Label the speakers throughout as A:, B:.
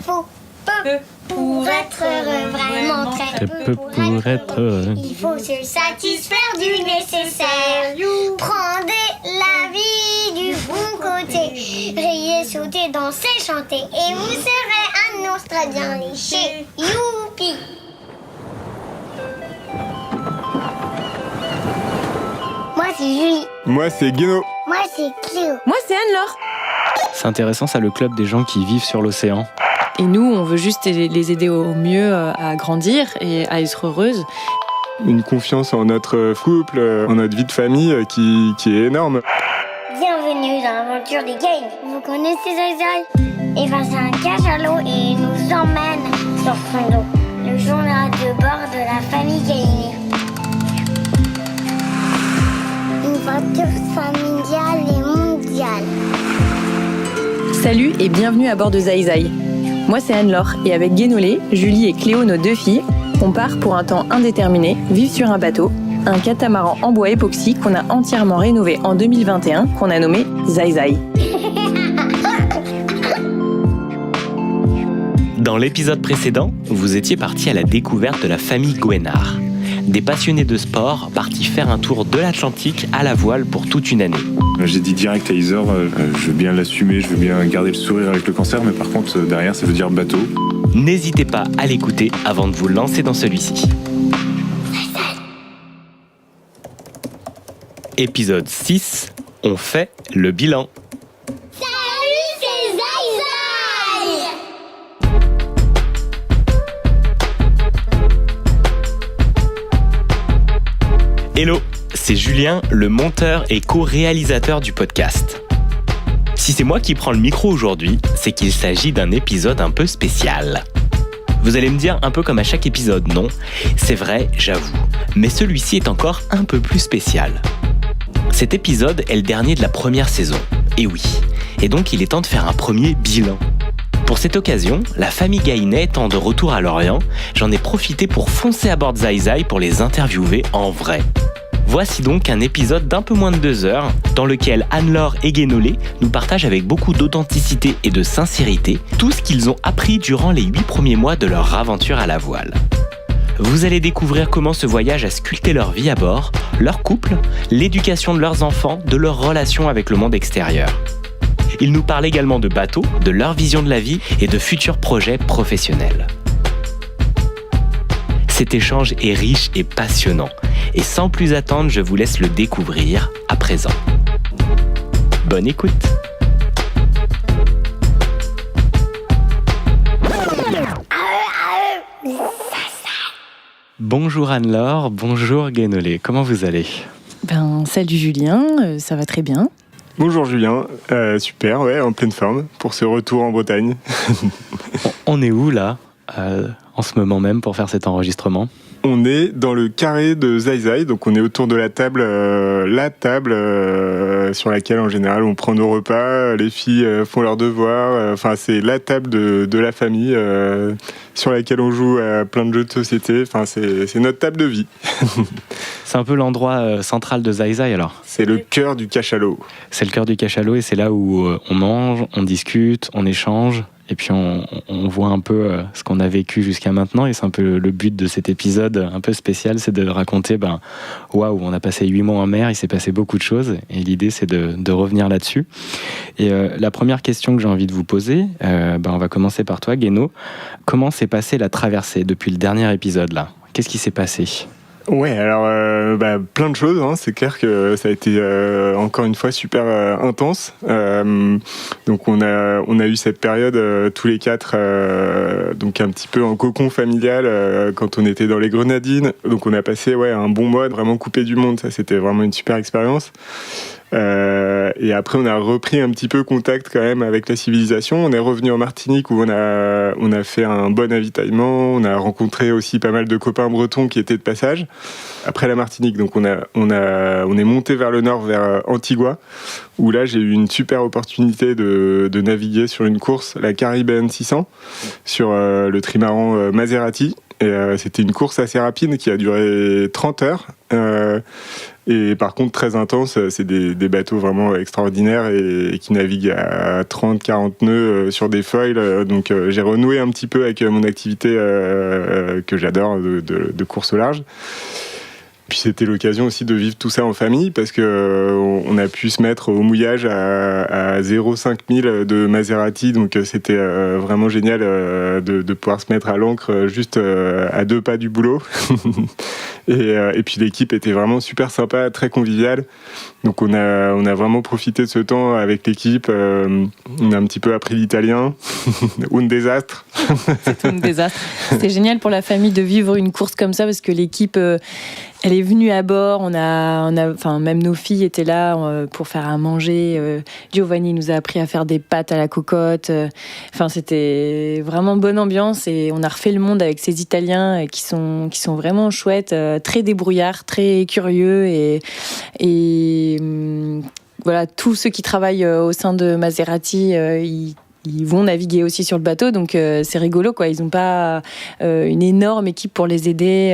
A: Faut peu pour être heureux, vraiment très peu pour être heureux. Il faut se satisfaire du nécessaire. Prendre la vie du bon côté. Riez, sauter, danser, chanter. Et vous serez un Australien léché. Youpi! Moi c'est Julie.
B: Moi c'est Guéno.
A: Moi c'est Cléo.
C: Moi c'est Anne-Laure.
D: C'est intéressant ça, le club des gens qui vivent sur l'océan.
C: Et nous, on veut juste les aider au mieux à grandir et à être heureuses.
B: Une confiance en notre couple, en notre vie de famille qui est énorme.
A: Bienvenue dans l'aventure des Gaines. Vous connaissez Zai? Et ben c'est un cachalot et il nous emmène sur son dos. Le journal de bord de la famille Gaines. Une voiture familiale et mondiale.
C: Salut et bienvenue à bord de Zai. Moi c'est Anne-Laure et avec Guénolé, Julie et Cléo, nos deux filles, on part pour un temps indéterminé, vivre sur un bateau, un catamaran en bois époxy qu'on a entièrement rénové en 2021, qu'on a nommé Zai.
E: Dans l'épisode précédent, vous étiez partis à la découverte de la famille Gwenard. Des passionnés de sport partis faire un tour de l'Atlantique à la voile pour toute une année.
F: J'ai dit direct à Heather, je veux bien l'assumer, je veux bien garder le sourire avec le cancer, mais par contre, derrière, ça veut dire bateau.
E: N'hésitez pas à l'écouter avant de vous lancer dans celui-ci. Épisode 6, on fait le bilan.
A: Salut, c'est Zai!
E: Hello, c'est Julien, le monteur et co-réalisateur du podcast. Si c'est moi qui prends le micro aujourd'hui, c'est qu'il s'agit d'un épisode un peu spécial. Vous allez me dire un peu comme à chaque épisode, non ? C'est vrai, j'avoue. Mais celui-ci est encore un peu plus spécial. Cet épisode est le dernier de la première saison. Et oui. Et donc il est temps de faire un premier bilan. Pour cette occasion, la famille Gainet étant de retour à Lorient, j'en ai profité pour foncer à bord de Zai pour les interviewer en vrai. Voici donc un épisode d'un peu moins de 2 heures, dans lequel Anne-Laure et Guénolé nous partagent avec beaucoup d'authenticité et de sincérité tout ce qu'ils ont appris durant les 8 premiers mois de leur aventure à la voile. Vous allez découvrir comment ce voyage a sculpté leur vie à bord, leur couple, l'éducation de leurs enfants, de leur relation avec le monde extérieur. Ils nous parlent également de bateaux, de leur vision de la vie et de futurs projets professionnels. Cet échange est riche et passionnant. Et sans plus attendre, je vous laisse le découvrir à présent. Bonne écoute. Bonjour Anne-Laure, bonjour Guénolé, comment vous allez ?
C: Salut Julien, ça va très bien.
B: Bonjour Julien, super, ouais, en pleine forme pour ce retour en Bretagne.
E: On est où là, en ce moment même pour faire cet enregistrement ?
B: On est dans le carré de Zai, donc on est autour de la table sur laquelle en général on prend nos repas, les filles font leurs devoirs, enfin c'est la table de la famille sur laquelle on joue à plein de jeux de société, enfin c'est notre table de vie.
E: C'est un peu l'endroit central de Zai alors.
B: C'est le cœur du cachalot.
E: C'est le cœur du cachalot et c'est là où on mange, on discute, on échange. Et puis on voit un peu ce qu'on a vécu jusqu'à maintenant, et c'est un peu le but de cet épisode un peu spécial, c'est de raconter, waouh, on a passé 8 mois en mer, il s'est passé beaucoup de choses, et l'idée c'est de revenir là-dessus. Et la première question que j'ai envie de vous poser, on va commencer par toi, Guéno. Comment s'est passée la traversée depuis le dernier épisode là ? Qu'est-ce qui s'est passé ?
B: Ouais, alors plein de choses, hein. C'est clair que ça a été encore une fois super intense. Donc on a eu cette période tous les 4, donc un petit peu en cocon familial quand on était dans les Grenadines. Donc on a passé un bon mois vraiment coupé du monde, ça c'était vraiment une super expérience. Et après on a repris un petit peu contact quand même avec la civilisation. On est revenu en Martinique où on a fait un bon avitaillement. On a rencontré aussi pas mal de copains bretons qui étaient de passage. Après la Martinique, donc on est monté vers le nord, vers Antigua, où là j'ai eu une super opportunité de naviguer sur une course, la Caribbean 600, sur le trimaran Maserati. Et c'était une course assez rapide qui a duré 30 heures. Et par contre, très intense, c'est des bateaux vraiment extraordinaires et qui naviguent à 30-40 nœuds sur des foils. Donc j'ai renoué un petit peu avec mon activité que j'adore de course au large. Puis c'était l'occasion aussi de vivre tout ça en famille parce que on a pu se mettre au mouillage à 0,5 000 de Maserati, donc c'était vraiment génial de pouvoir se mettre à l'ancre juste à 2 pas du boulot. Et puis l'équipe était vraiment super sympa, très conviviale. Donc on a vraiment profité de ce temps avec l'équipe. On a un petit peu appris l'italien. Un désastre.
C: C'est un désastre. C'était génial pour la famille de vivre une course comme ça parce que l'équipe, elle est venue à bord. Même nos filles étaient là pour faire à manger. Giovanni nous a appris à faire des pâtes à la cocotte. C'était vraiment bonne ambiance et on a refait le monde avec ces Italiens qui sont vraiment chouettes, très débrouillards, très curieux et voilà, tous ceux qui travaillent au sein de Maserati, ils vont naviguer aussi sur le bateau, donc c'est rigolo, quoi. Ils n'ont pas une énorme équipe pour les aider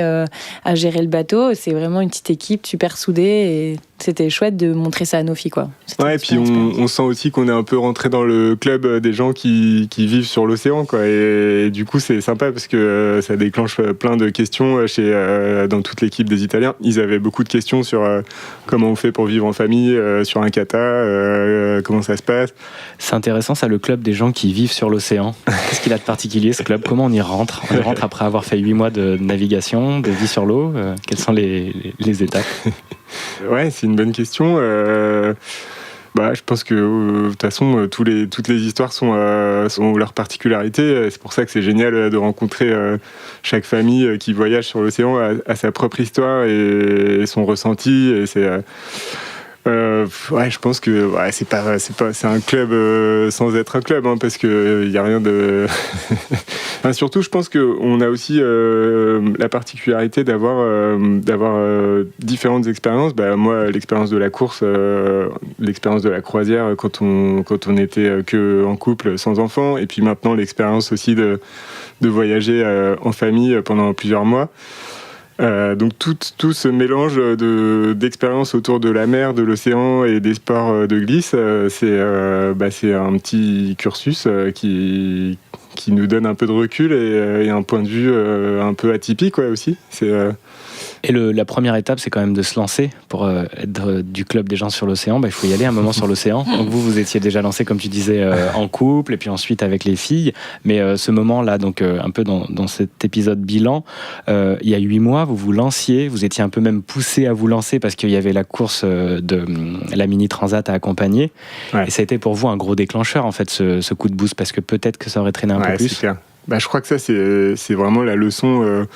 C: à gérer le bateau. C'est vraiment une petite équipe super soudée et c'était chouette de montrer ça à nos filles, quoi.
B: Ouais, et puis on sent aussi qu'on est un peu rentré dans le club des gens qui vivent sur l'océan, quoi. Et du coup, c'est sympa parce que ça déclenche plein de questions dans toute l'équipe des Italiens. Ils avaient beaucoup de questions sur comment on fait pour vivre en famille, sur un kata, comment ça se passe.
D: C'est intéressant, ça, le club des gens qui vivent sur l'océan. Qu'est-ce qu'il a de particulier, ce club? Comment on y rentre? On y rentre après avoir fait 8 mois de navigation, de vie sur l'eau. Quelles sont les étapes?
B: Ouais, c'est une bonne question. Je pense que de toute façon, toutes les histoires ont leurs particularités. C'est pour ça que c'est génial de rencontrer chaque famille qui voyage sur l'océan à sa propre histoire et son ressenti. Et c'est je pense que c'est un club sans être un club, hein, parce que il y a rien de. Surtout, je pense que on a aussi la particularité d'avoir différentes expériences. Moi, l'expérience de la course, l'expérience de la croisière quand on était que en couple, sans enfants, et puis maintenant l'expérience aussi de voyager en famille pendant plusieurs mois. Donc tout ce mélange d'expériences autour de la mer, de l'océan et des sports de glisse, c'est un petit cursus qui nous donne un peu de recul et un point de vue un peu atypique, ouais, aussi.
D: Et la première étape, c'est quand même de se lancer pour être du club des gens sur l'océan. Il faut y aller un moment sur l'océan. Donc vous étiez déjà lancé, comme tu disais, en couple et puis ensuite avec les filles. Mais ce moment-là, donc un peu dans cet épisode bilan, il y a 8 mois, vous vous lanciez. Vous étiez un peu même poussé à vous lancer parce qu'il y avait la course de la Mini Transat à accompagner. Ouais. Et ça a été pour vous un gros déclencheur, en fait, ce coup de boost, parce que peut-être que ça aurait traîné un peu plus.
B: C'est clair. Je crois que ça, c'est vraiment la leçon...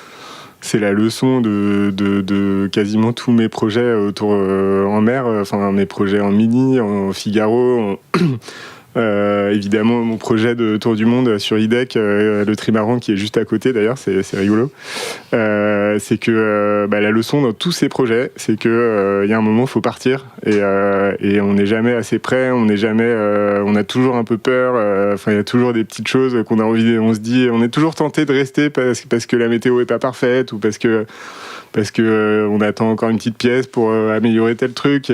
B: C'est la leçon de quasiment tous mes projets autour en mer, mes projets en Mini, en Figaro, évidemment mon projet de tour du monde sur IDEC, le trimaran qui est juste à côté d'ailleurs, c'est rigolo. C'est que la leçon dans tous ces projets, c'est que y a un moment, il faut partir et on n'est jamais assez prêt, on a toujours un peu peur. Il y a toujours des petites choses qu'on a envie, on se dit, on est toujours tenté de rester parce que la météo est pas parfaite ou parce que on attend encore une petite pièce pour améliorer tel truc.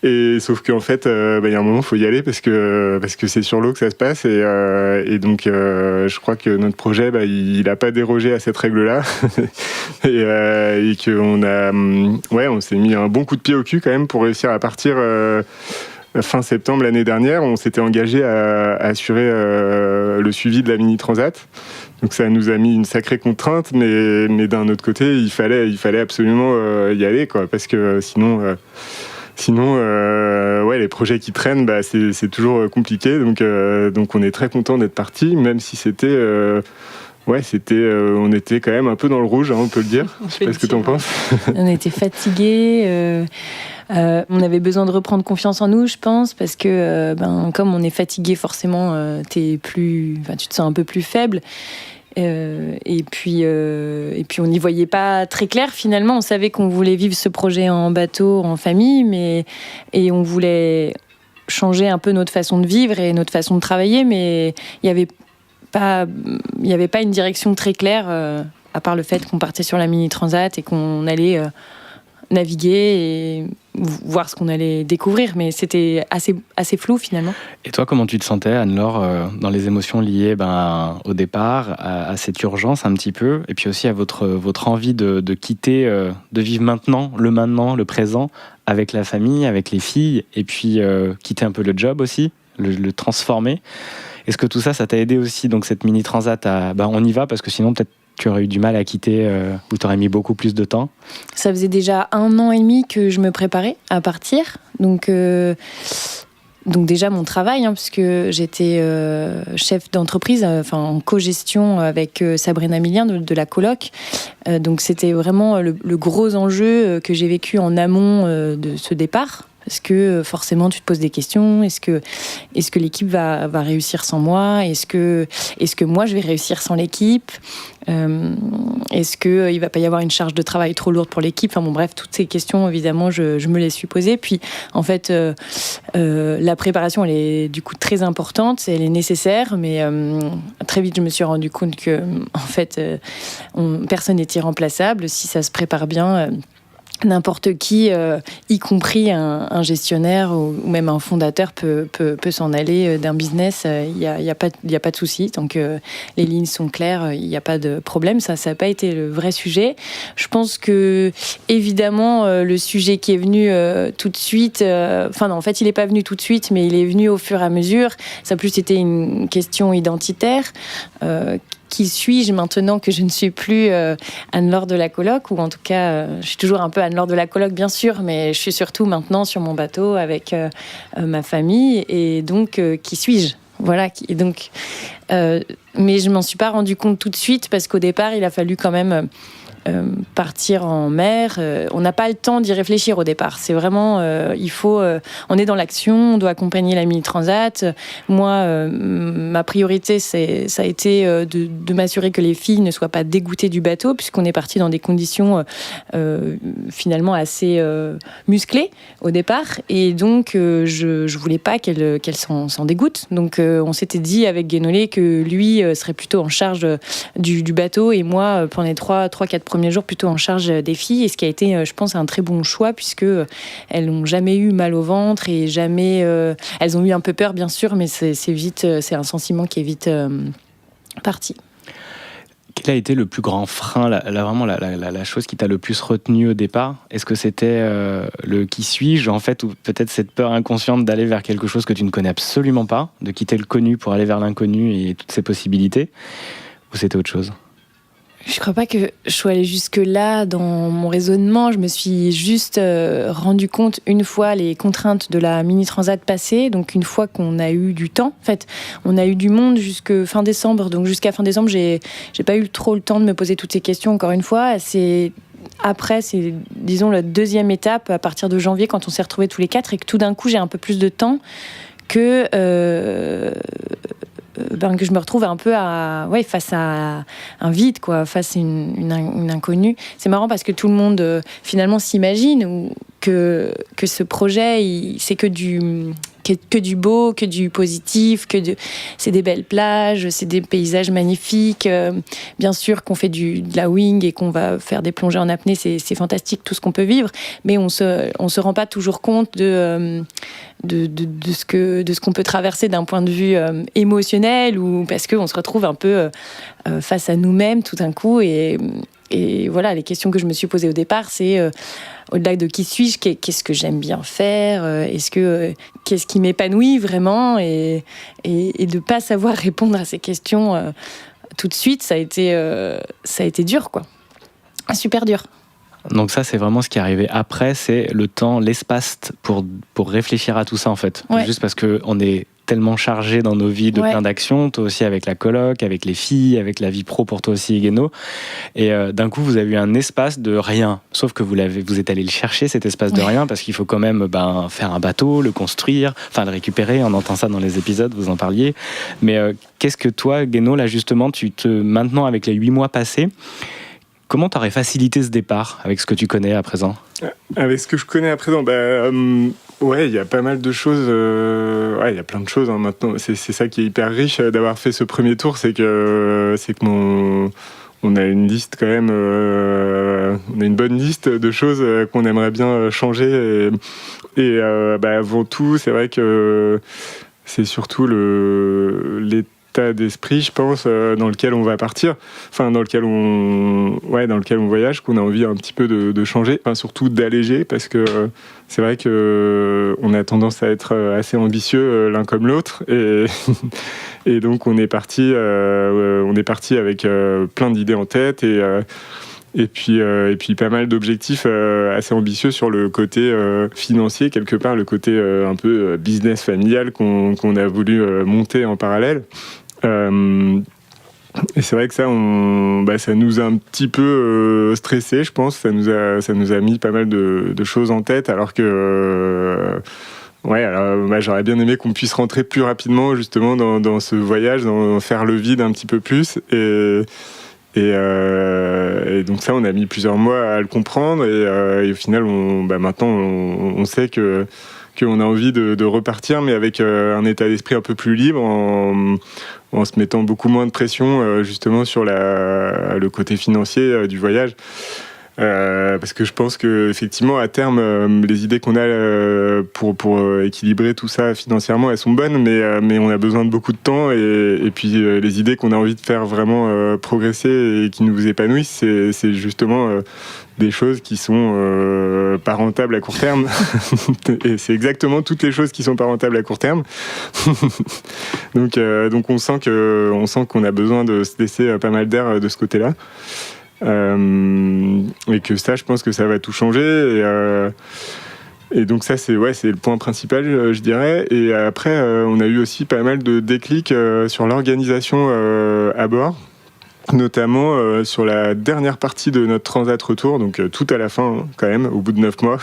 B: Et sauf qu'en fait, y a un moment, il faut y aller parce que c'est sur l'eau que ça se passe. Et donc, je crois que notre projet, il n'a pas dérogé à cette règle-là. et qu'on on s'est mis un bon coup de pied au cul quand même pour réussir à partir fin septembre l'année dernière. On s'était engagé à assurer le suivi de la Mini Transat. Donc ça nous a mis une sacrée contrainte, mais d'un autre côté, il fallait absolument y aller, quoi, parce que sinon, les projets qui traînent, c'est toujours compliqué. Donc on est très content d'être parti, même si c'était, on était quand même un peu dans le rouge, hein, on peut le dire. Je sais pas ce que t'en penses.
C: On était fatigués. On avait besoin de reprendre confiance en nous, je pense, parce que comme on est fatigué, forcément, tu te sens un peu plus faible. Et puis on n'y voyait pas très clair finalement. On savait qu'on voulait vivre ce projet en bateau, en famille, et on voulait changer un peu notre façon de vivre et notre façon de travailler, mais il n'y avait pas une direction très claire, à part le fait qu'on partait sur la Mini Transat et qu'on allait naviguer et voir ce qu'on allait découvrir, mais c'était assez flou finalement.
D: Et toi, comment tu te sentais, Anne-Laure, dans les émotions liées au départ, à cette urgence un petit peu, et puis aussi à votre envie de quitter, de vivre maintenant, le présent, avec la famille, avec les filles, et puis quitter un peu le job aussi, le transformer. Est-ce que tout ça t'a aidé aussi, donc cette mini transat on y va, parce que sinon peut-être tu aurais eu du mal à quitter, ou tu aurais mis beaucoup plus de temps?
C: Ça faisait déjà 1 an et demi que je me préparais à partir. Donc déjà mon travail, puisque j'étais chef d'entreprise, en co-gestion avec Sabrina Millien de la coloc. Donc c'était vraiment le gros enjeu que j'ai vécu en amont de ce départ. Parce que forcément tu te poses des questions, est-ce que l'équipe va réussir sans moi, est-ce que moi je vais réussir sans l'équipe, est-ce qu'il va pas y avoir une charge de travail trop lourde pour l'équipe, bref, toutes ces questions évidemment je me les suis posées. Puis en fait la préparation elle est du coup très importante, elle est nécessaire, mais très vite je me suis rendu compte que en fait personne n'est irremplaçable si ça se prépare bien. N'importe qui, y compris un gestionnaire ou même un fondateur, peut s'en aller d'un business. Il y a pas de souci. Donc les lignes sont claires, il n'y a pas de problème. Ça n'a pas été le vrai sujet. Je pense que évidemment le sujet qui est venu tout de suite. En fait, il n'est pas venu tout de suite, mais il est venu au fur et à mesure. Ça a plus été une question identitaire. Qui suis-je maintenant que je ne suis plus Anne-Laure de la coloc, ou en tout cas, je suis toujours un peu Anne-Laure de la coloc, bien sûr, mais je suis surtout maintenant sur mon bateau avec ma famille, et donc, qui suis-je ? Voilà, mais je m'en suis pas rendu compte tout de suite, parce qu'au départ, il a fallu quand même partir en mer. On n'a pas le temps d'y réfléchir au départ. C'est vraiment, on est dans l'action, on doit accompagner la mini-transat. Moi, ma priorité, ça a été de m'assurer que les filles ne soient pas dégoûtées du bateau, puisqu'on est parti dans des conditions finalement assez musclées au départ. Et donc, je voulais pas qu'elles s'en dégoûtent. Donc, on s'était dit avec Guénolé que lui serait plutôt en charge du bateau, et moi, pendant les 3-4 premiers jours, plutôt en charge des filles, et ce qui a été, je pense, un très bon choix, puisque elles n'ont jamais eu mal au ventre, et jamais... elles ont eu un peu peur, bien sûr, mais c'est un sentiment qui est vite parti.
D: Quel a été le plus grand frein, vraiment la chose qui t'a le plus retenu au départ ? Est-ce que c'était le qui suis-je, en fait, ou peut-être cette peur inconsciente d'aller vers quelque chose que tu ne connais absolument pas, de quitter le connu pour aller vers l'inconnu et toutes ces possibilités, ou c'était autre chose ?
C: Je crois pas que je sois allée jusque-là dans mon raisonnement. Je me suis juste rendu compte une fois les contraintes de la mini-transat passée. Donc une fois qu'on a eu du temps. En fait, on a eu du monde jusqu'à fin décembre. Donc jusqu'à fin décembre, j'ai pas eu trop le temps de me poser toutes ces questions. Encore une fois, après, c'est, disons, la deuxième étape, à partir de janvier, quand on s'est retrouvés tous les 4, et que tout d'un coup, j'ai un peu plus de temps que je me retrouve un peu face à un vide, face à une inconnue. C'est marrant parce que tout le monde finalement s'imagine que ce projet, c'est que du beau, que du positif, c'est des belles plages, c'est des paysages magnifiques. Bien sûr qu'on fait de la wing et qu'on va faire des plongées en apnée, c'est fantastique tout ce qu'on peut vivre, mais on se rend pas toujours compte de ce qu'on peut traverser d'un point de vue émotionnel, ou parce qu'on se retrouve un peu face à nous-mêmes tout d'un coup. Et voilà, les questions que je me suis posées au départ, c'est au-delà de qui suis-je, qu'est-ce que j'aime bien faire, qu'est-ce qui m'épanouit vraiment, et de pas savoir répondre à ces questions tout de suite, ça a été dur, super dur.
D: Donc ça, c'est vraiment ce qui est arrivé après, c'est le temps, l'espace pour réfléchir à tout ça, en fait.
C: Ouais.
D: Juste parce qu'on est tellement chargé dans nos vies de plein d'actions, toi aussi avec la coloc, avec les filles, avec la vie pro pour toi aussi, Guéno. Et d'un coup, vous avez eu un espace de rien. Sauf que vous êtes allé le chercher, cet espace de rien, parce qu'il faut quand même faire un bateau, le construire, le récupérer. On entend ça dans les épisodes, vous en parliez. Mais qu'est-ce que toi, Guéno, là justement, maintenant avec les 8 mois passés, comment t'aurais facilité ce départ avec ce que tu connais à présent ?
B: Avec ce que je connais à présent, il y a pas mal de choses. Il y a plein de choses maintenant. C'est ça qui est hyper riche d'avoir fait ce premier tour, c'est que on a une liste quand même, on a une bonne liste de choses qu'on aimerait bien changer. Et avant tout, c'est vrai que c'est surtout l'état d'esprit, je pense, dans lequel on va partir, enfin dans lequel on voyage, qu'on a envie un petit peu de changer, enfin surtout d'alléger, parce que c'est vrai que on a tendance à être assez ambitieux l'un comme l'autre, et donc on est parti avec plein d'idées en tête et puis pas mal d'objectifs assez ambitieux sur le côté financier, quelque part le côté un peu business familial qu'on a voulu monter en parallèle. Et c'est vrai que ça nous a un petit peu stressé, je pense. Ça nous a mis pas mal de choses en tête, alors que j'aurais bien aimé qu'on puisse rentrer plus rapidement justement dans ce voyage, faire le vide un petit peu plus. Et donc ça, on a mis plusieurs mois à le comprendre. Et au final, maintenant, on sait qu'on a envie de repartir, mais avec un état d'esprit un peu plus libre, en se mettant beaucoup moins de pression justement sur le côté financier du voyage. Parce que je pense que effectivement à terme les idées qu'on a pour équilibrer tout ça financièrement, elles sont bonnes, mais on a besoin de beaucoup de temps, et puis les idées qu'on a envie de faire vraiment progresser et qui nous épanouissent, c'est justement des choses qui sont pas rentables à court terme. Et c'est exactement toutes les choses qui sont pas rentables à court terme. donc on sent qu'on a besoin de se laisser pas mal d'air de ce côté-là. Et que ça, je pense que ça va tout changer, et donc ça c'est le point principal, je dirais. Et après on a eu aussi pas mal de déclics sur l'organisation à bord, notamment sur la dernière partie de notre transat retour, donc tout à la fin quand même, au bout de 9 mois.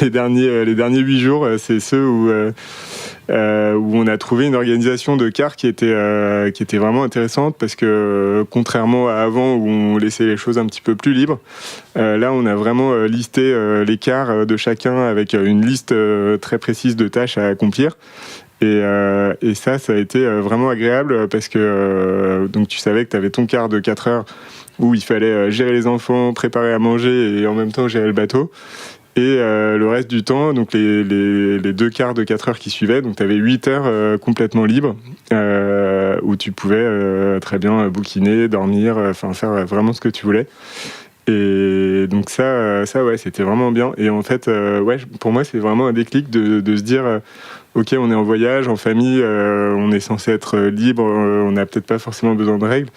B: les derniers 8 jours, c'est ceux où on a trouvé une organisation de car qui était vraiment intéressante, parce que contrairement à avant où on laissait les choses un petit peu plus libres, là on a vraiment listé les cars de chacun avec une liste très précise de tâches à accomplir. Et ça a été vraiment agréable, parce que donc tu savais que tu avais ton quart de 4 heures où il fallait gérer les enfants, préparer à manger et en même temps gérer le bateau. Et le reste du temps, donc les 2 quarts de 4 heures qui suivaient, donc tu avais 8 heures complètement libres, où tu pouvais très bien bouquiner, dormir, faire vraiment ce que tu voulais. Et donc ça c'était vraiment bien. Et en fait, pour moi, c'est vraiment un déclic de se dire ok, on est en voyage, en famille, on est censé être libre, on n'a peut-être pas forcément besoin de règles,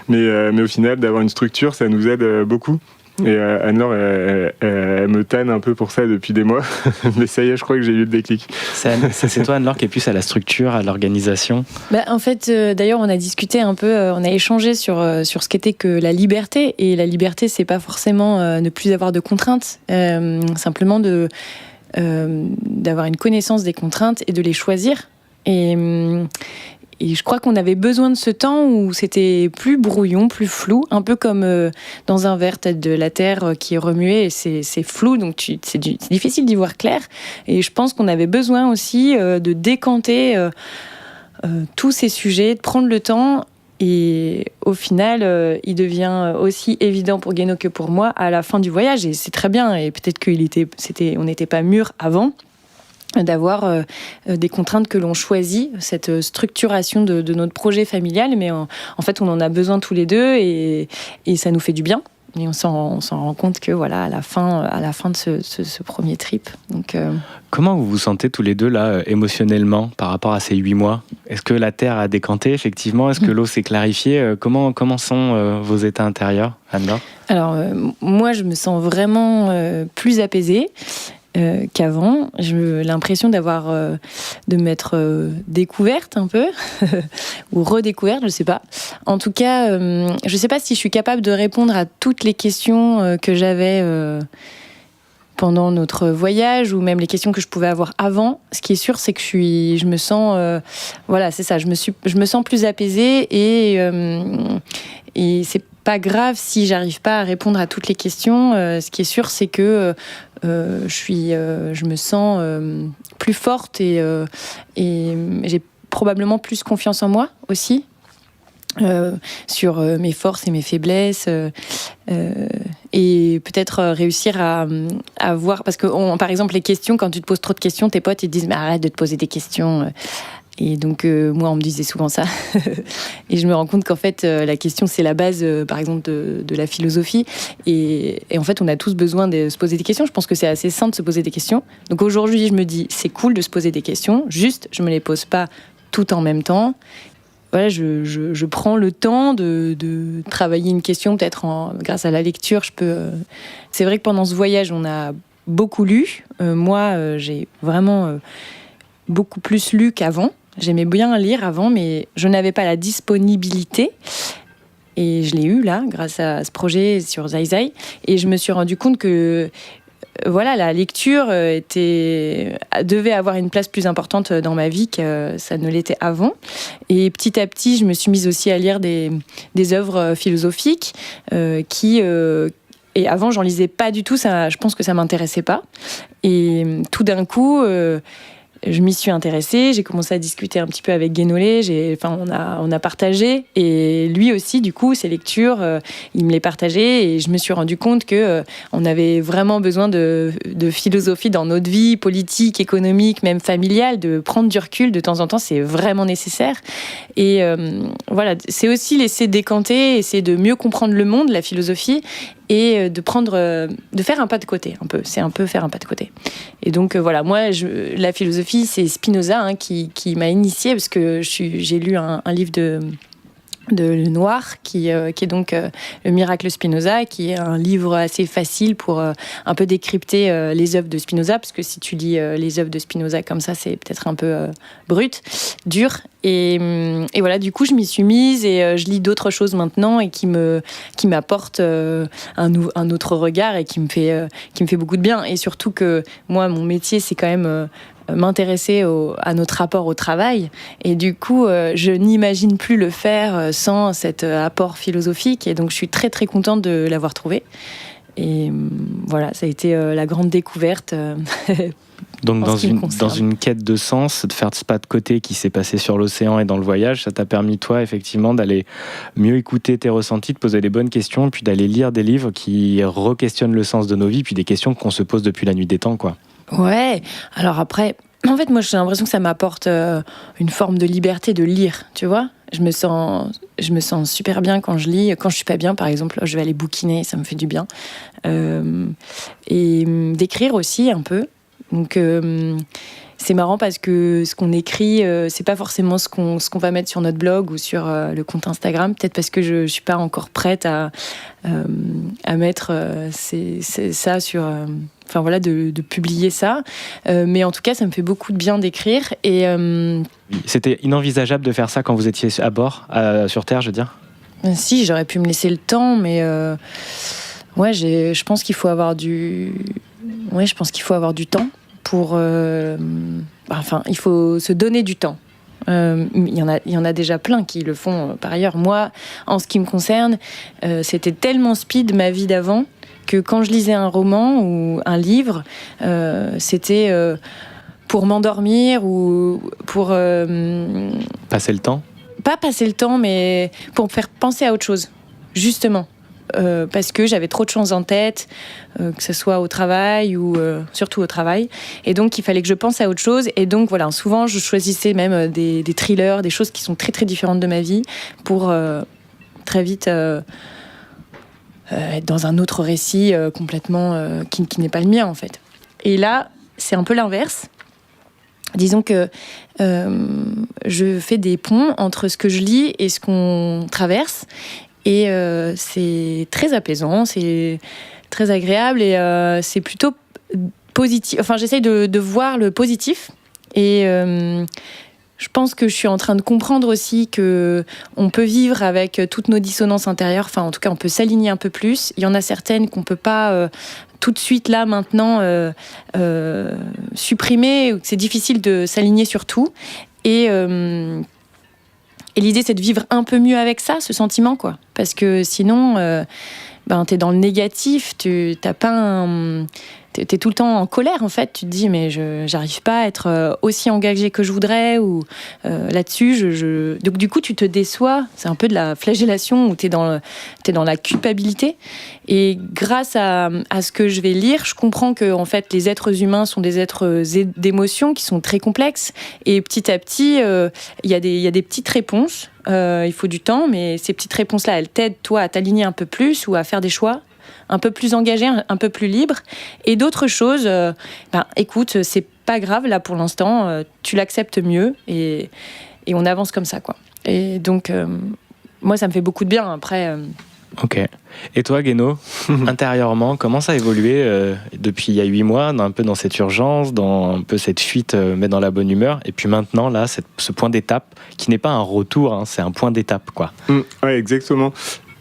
B: mais au final, d'avoir une structure, ça nous aide beaucoup. Et Anne-Laure, elle me tanne un peu pour ça depuis des mois, mais ça y est, je crois que j'ai eu le déclic.
D: C'est toi, Anne-Laure, qui est plus à la structure, à l'organisation.
C: En fait, d'ailleurs, on a discuté un peu, on a échangé sur ce qu'était que la liberté. Et la liberté, c'est pas forcément ne plus avoir de contraintes, simplement d'avoir une connaissance des contraintes et de les choisir. Et je crois qu'on avait besoin de ce temps où c'était plus brouillon, plus flou, un peu comme dans un verre, t'as de la terre qui est remuée et c'est flou, donc c'est difficile d'y voir clair. Et je pense qu'on avait besoin aussi de décanter tous ces sujets, de prendre le temps. Et au final, il devient aussi évident pour Guéno que pour moi à la fin du voyage, et c'est très bien. Et peut-être on n'était pas mûrs avant d'avoir des contraintes que l'on choisit, cette structuration de notre projet familial, mais en fait on en a besoin tous les deux, et ça nous fait du bien, et on s'en rend compte que voilà, à la fin de ce premier trip. Donc,
D: comment vous vous sentez tous les deux là émotionnellement par rapport à ces 8 mois ? Est-ce que la terre a décanté effectivement ? Est-ce que l'eau s'est clarifiée ? Comment sont vos états intérieurs, Anne-Laure ? Alors
C: moi je me sens vraiment plus apaisée qu'avant. J'ai l'impression de m'être découverte un peu ou redécouverte, je sais pas. En tout cas, je sais pas si je suis capable de répondre à toutes les questions que j'avais pendant notre voyage, ou même les questions que je pouvais avoir avant. Ce qui est sûr, c'est que je me sens c'est ça, je me sens plus apaisée, et c'est pas grave si j'arrive pas à répondre à toutes les questions. Ce qui est sûr, c'est que je me sens plus forte, et j'ai probablement plus confiance en moi aussi. sur mes forces et mes faiblesses, et peut-être réussir à voir, parce que par exemple les questions, quand tu te poses trop de questions, tes potes ils te disent mais arrête de te poser des questions. Et donc moi on me disait souvent ça et je me rends compte qu'en fait la question c'est la base par exemple de la philosophie et en fait on a tous besoin de se poser des questions. Je pense que c'est assez sain de se poser des questions. Donc aujourd'hui je me dis c'est cool de se poser des questions, juste je me les pose pas tout en même temps. Voilà, je prends le temps de travailler une question, peut-être grâce à la lecture. C'est vrai que pendant ce voyage on a beaucoup lu. Moi j'ai vraiment beaucoup plus lu qu'avant. J'aimais bien lire avant, mais je n'avais pas la disponibilité. Et je l'ai eu là, grâce à ce projet sur Zai Zai. Et je me suis rendu compte que voilà, la lecture devait avoir une place plus importante dans ma vie que ça ne l'était avant. Et petit à petit, je me suis mise aussi à lire des œuvres philosophiques et avant, j'en lisais pas du tout. Je pense que ça m'intéressait pas. Et tout d'un coup, je m'y suis intéressée, j'ai commencé à discuter un petit peu avec Guénolé, on a partagé, et lui aussi, du coup, ses lectures, il me les partageait, et je me suis rendu compte qu'on avait vraiment besoin de philosophie dans notre vie politique, économique, même familiale, de prendre du recul de temps en temps, c'est vraiment nécessaire. Et voilà, c'est aussi laisser décanter, essayer de mieux comprendre le monde, la philosophie, et de faire un pas de côté, un peu. C'est un peu faire un pas de côté. Et donc voilà, moi, la philosophie, c'est Spinoza qui m'a initiée, parce que j'ai lu un livre de Lenoir, qui est donc Le Miracle Spinoza, qui est un livre assez facile pour un peu décrypter les œuvres de Spinoza, parce que si tu lis les œuvres de Spinoza comme ça, c'est peut-être un peu brut, dur. Et voilà, du coup, je m'y suis mise et je lis d'autres choses maintenant et qui m'apportent un autre regard et qui me fait beaucoup de bien. Et surtout que moi, mon métier, c'est quand même m'intéresser à notre rapport au travail. Et du coup, je n'imagine plus le faire sans cet apport philosophique. Et donc, je suis très, très contente de l'avoir trouvé. Et voilà, ça a été la grande découverte.
D: Donc dans une quête de sens, de faire ce pas de côté qui s'est passé sur l'océan et dans le voyage, ça t'a permis toi effectivement d'aller mieux écouter tes ressentis, de poser les bonnes questions, puis d'aller lire des livres qui re-questionnent le sens de nos vies, puis des questions qu'on se pose depuis la nuit des temps, quoi.
C: Ouais, alors après, en fait moi j'ai l'impression que ça m'apporte une forme de liberté de lire, tu vois. Je me sens super bien quand je lis. Quand je suis pas bien, par exemple, je vais aller bouquiner, ça me fait du bien. Et d'écrire aussi un peu. Donc c'est marrant parce que ce qu'on écrit, c'est pas forcément ce qu'on va mettre sur notre blog ou sur le compte Instagram. Peut-être parce que je suis pas encore prête à mettre ça sur. Enfin voilà, de publier ça. Mais en tout cas, ça me fait beaucoup de bien d'écrire. Et
D: c'était inenvisageable de faire ça quand vous étiez à bord, sur Terre, je veux dire.
C: Si, j'aurais pu me laisser le temps, mais ouais, je pense qu'il faut avoir du temps pour. Enfin, il faut se donner du temps. Il y en a déjà plein qui le font par ailleurs. Moi, en ce qui me concerne, c'était tellement speed ma vie d'avant que quand je lisais un roman ou un livre, c'était pour m'endormir ou pour
D: passer le temps.
C: Pas passer le temps, mais pour me faire penser à autre chose, justement. Parce que j'avais trop de choses en tête, que ce soit au travail ou surtout au travail. Et donc, il fallait que je pense à autre chose. Et donc, voilà, souvent, je choisissais même des thrillers, des choses qui sont très, très différentes de ma vie pour très vite être dans un autre récit complètement qui n'est pas le mien, en fait. Et là, c'est un peu l'inverse. Disons que je fais des ponts entre ce que je lis et ce qu'on traverse. Et c'est très apaisant, c'est très agréable et c'est plutôt positif. Enfin, j'essaye de voir le positif. Et je pense que je suis en train de comprendre aussi qu'on peut vivre avec toutes nos dissonances intérieures. Enfin, en tout cas, on peut s'aligner un peu plus. Il y en a certaines qu'on ne peut pas tout de suite, là, maintenant, supprimer. C'est difficile de s'aligner sur tout. Et l'idée, c'est de vivre un peu mieux avec ça, ce sentiment, quoi. Parce que sinon, t'es dans le négatif, t'as pas t'es tout le temps en colère en fait. Tu te dis mais j'arrive pas à être aussi engagée que je voudrais ou là-dessus. Donc du coup tu te déçois. C'est un peu de la flagellation où t'es dans la culpabilité. Et grâce à ce que je vais lire, je comprends que en fait les êtres humains sont des êtres d'émotions qui sont très complexes. Et petit à petit, il y a des petites réponses. Il faut du temps, mais ces petites réponses-là, elles t'aident toi à t'aligner un peu plus ou à faire des choix un peu plus engagé, un peu plus libre. Et d'autres choses, écoute, c'est pas grave, là, pour l'instant, tu l'acceptes mieux et on avance comme ça, quoi. Et donc, moi, ça me fait beaucoup de bien, après...
D: Ok. Et toi, Guéno, intérieurement, comment ça a évolué depuis il y a 8 mois, un peu dans cette urgence, dans un peu cette fuite, mais dans la bonne humeur, et puis maintenant, là, ce point d'étape, qui n'est pas un retour, hein, c'est un point d'étape, quoi.
B: Ouais, exactement.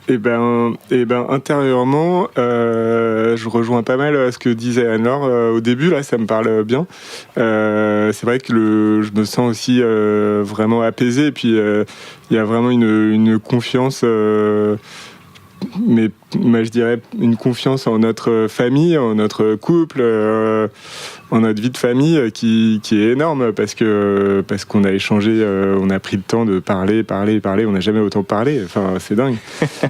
B: Et ben intérieurement, je rejoins pas mal ce que disait Anne-Laure au début. Là, ça me parle bien. C'est vrai que je me sens aussi vraiment apaisé. Et puis il y a vraiment une confiance. Mais je dirais une confiance en notre famille, en notre couple, en notre vie de famille qui est énorme parce qu'on a échangé, on a pris le temps de parler. On n'a jamais autant parlé. Enfin, c'est dingue.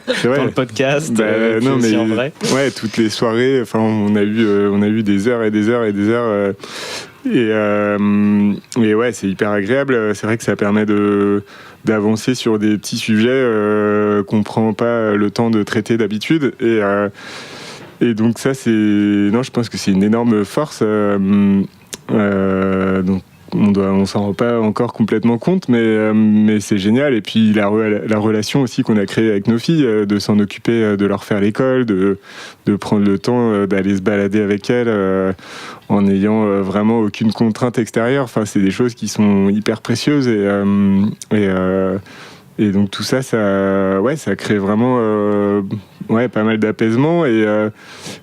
B: C'est vrai.
D: Dans le podcast,
B: non, mais
D: en vrai.
B: Ouais, toutes les soirées. Enfin, on a eu des heures et des heures et des heures. Et ouais, c'est hyper agréable. C'est vrai que ça permet d'avancer sur des petits sujets qu'on prend pas le temps de traiter d'habitude. Et donc ça, je pense que c'est une énorme force. Donc on s'en rend pas encore complètement compte, mais c'est génial. Et puis la relation aussi qu'on a créée avec nos filles, de s'en occuper, de leur faire l'école, de prendre le temps d'aller se balader avec elles en n'ayant vraiment aucune contrainte extérieure. Enfin, c'est des choses qui sont hyper précieuses et donc tout ça, ça crée vraiment pas mal d'apaisement et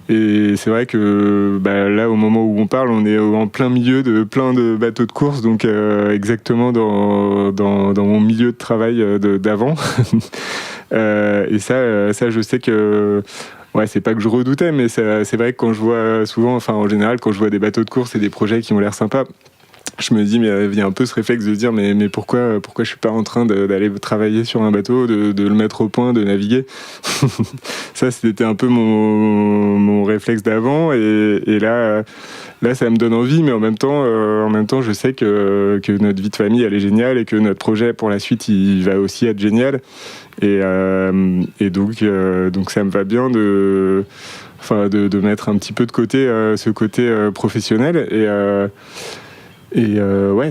B: c'est vrai que là, au moment où on parle, on est en plein milieu de plein de bateaux de course, donc exactement dans mon milieu de travail d'avant. Et ça, je sais que c'est pas que je redoutais, mais c'est vrai que quand je vois souvent, enfin en général, quand je vois des bateaux de course et des projets qui ont l'air sympas, je me dis, mais il y a un peu ce réflexe de dire, mais pourquoi je suis pas en train d'aller travailler sur un bateau, de le mettre au point, de naviguer. Ça, c'était un peu mon réflexe d'avant, et là, ça me donne envie, mais en même temps, je sais que notre vie de famille, elle est géniale, et que notre projet pour la suite, il va aussi être génial. Et donc, ça me va bien de mettre un petit peu de côté ce côté professionnel et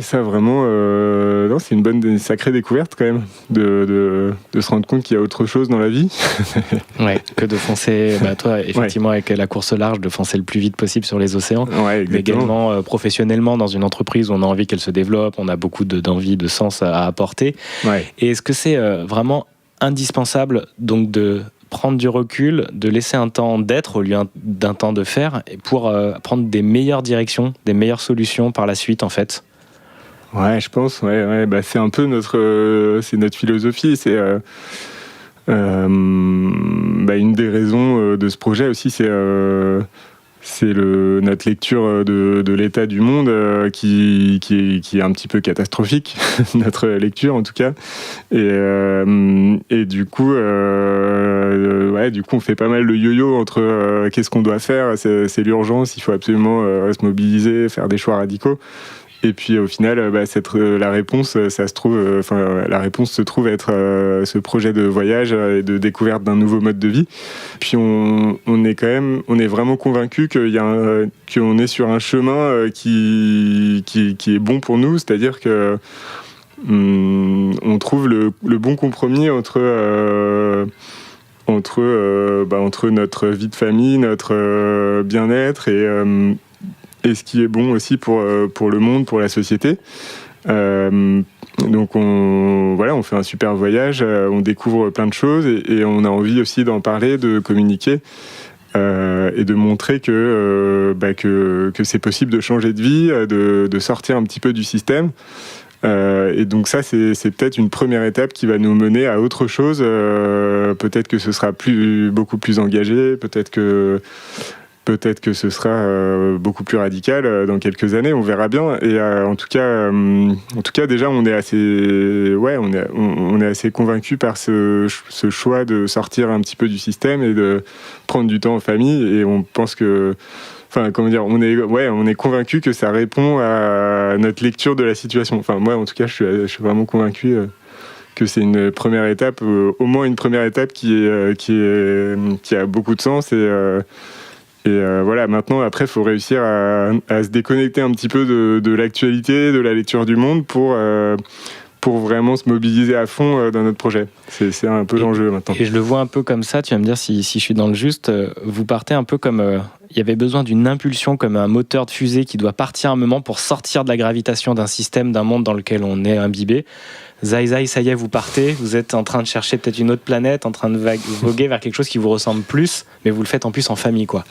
B: ça vraiment c'est une sacrée découverte quand même de se rendre compte qu'il y a autre chose dans la vie.
D: Ouais, que de foncer, toi effectivement avec la course au large, de foncer le plus vite possible sur les océans, mais également professionnellement dans une entreprise où on a envie qu'elle se développe, on a beaucoup d'envie, de sens à apporter. Et est-ce que c'est vraiment indispensable donc de prendre du recul, de laisser un temps d'être au lieu d'un temps de faire, pour prendre des meilleures directions, des meilleures solutions par la suite, en fait?
B: Ouais, je pense. C'est un peu notre philosophie. C'est une des raisons de ce projet aussi. C'est notre lecture de l'état du monde qui est un petit peu catastrophique, notre lecture en tout cas. Et du coup, on fait pas mal de yo-yo entre qu'est-ce qu'on doit faire, c'est l'urgence, il faut absolument se mobiliser, faire des choix radicaux. Et puis au final, la réponse, la réponse se trouve être ce projet de voyage et de découverte d'un nouveau mode de vie. Puis on est vraiment convaincu qu'on est sur un chemin qui est bon pour nous, c'est-à-dire que on trouve le bon compromis entre notre vie de famille, notre bien-être et ce qui est bon aussi pour le monde, pour la société. Donc on fait un super voyage, on découvre plein de choses et on a envie aussi d'en parler, de communiquer et de montrer que c'est possible de changer de vie, de sortir un petit peu du système. Et donc ça, c'est peut-être une première étape qui va nous mener à autre chose. Peut-être que ce sera beaucoup plus engagé, peut-être peut-être que ce sera beaucoup plus radical dans quelques années, on verra bien. Et en tout cas, déjà, on est assez convaincus par ce choix de sortir un petit peu du système et de prendre du temps en famille. Et on pense que, on est convaincus que ça répond à notre lecture de la situation. Enfin, moi, en tout cas, je suis vraiment convaincu que c'est une première étape, au moins une première étape qui a beaucoup de sens. Et voilà, maintenant, après, il faut réussir à se déconnecter un petit peu de l'actualité, de la lecture du monde pour vraiment se mobiliser à fond dans notre projet. C'est un peu l'enjeu maintenant.
D: Et je le vois un peu comme ça, tu vas me dire si je suis dans le juste, vous partez un peu comme... il y avait besoin d'une impulsion comme un moteur de fusée qui doit partir un moment pour sortir de la gravitation d'un système, d'un monde dans lequel on est imbibé. Zai, ça y est, vous partez, vous êtes en train de chercher peut-être une autre planète, en train de voguer vers quelque chose qui vous ressemble plus, mais vous le faites en plus en famille, quoi.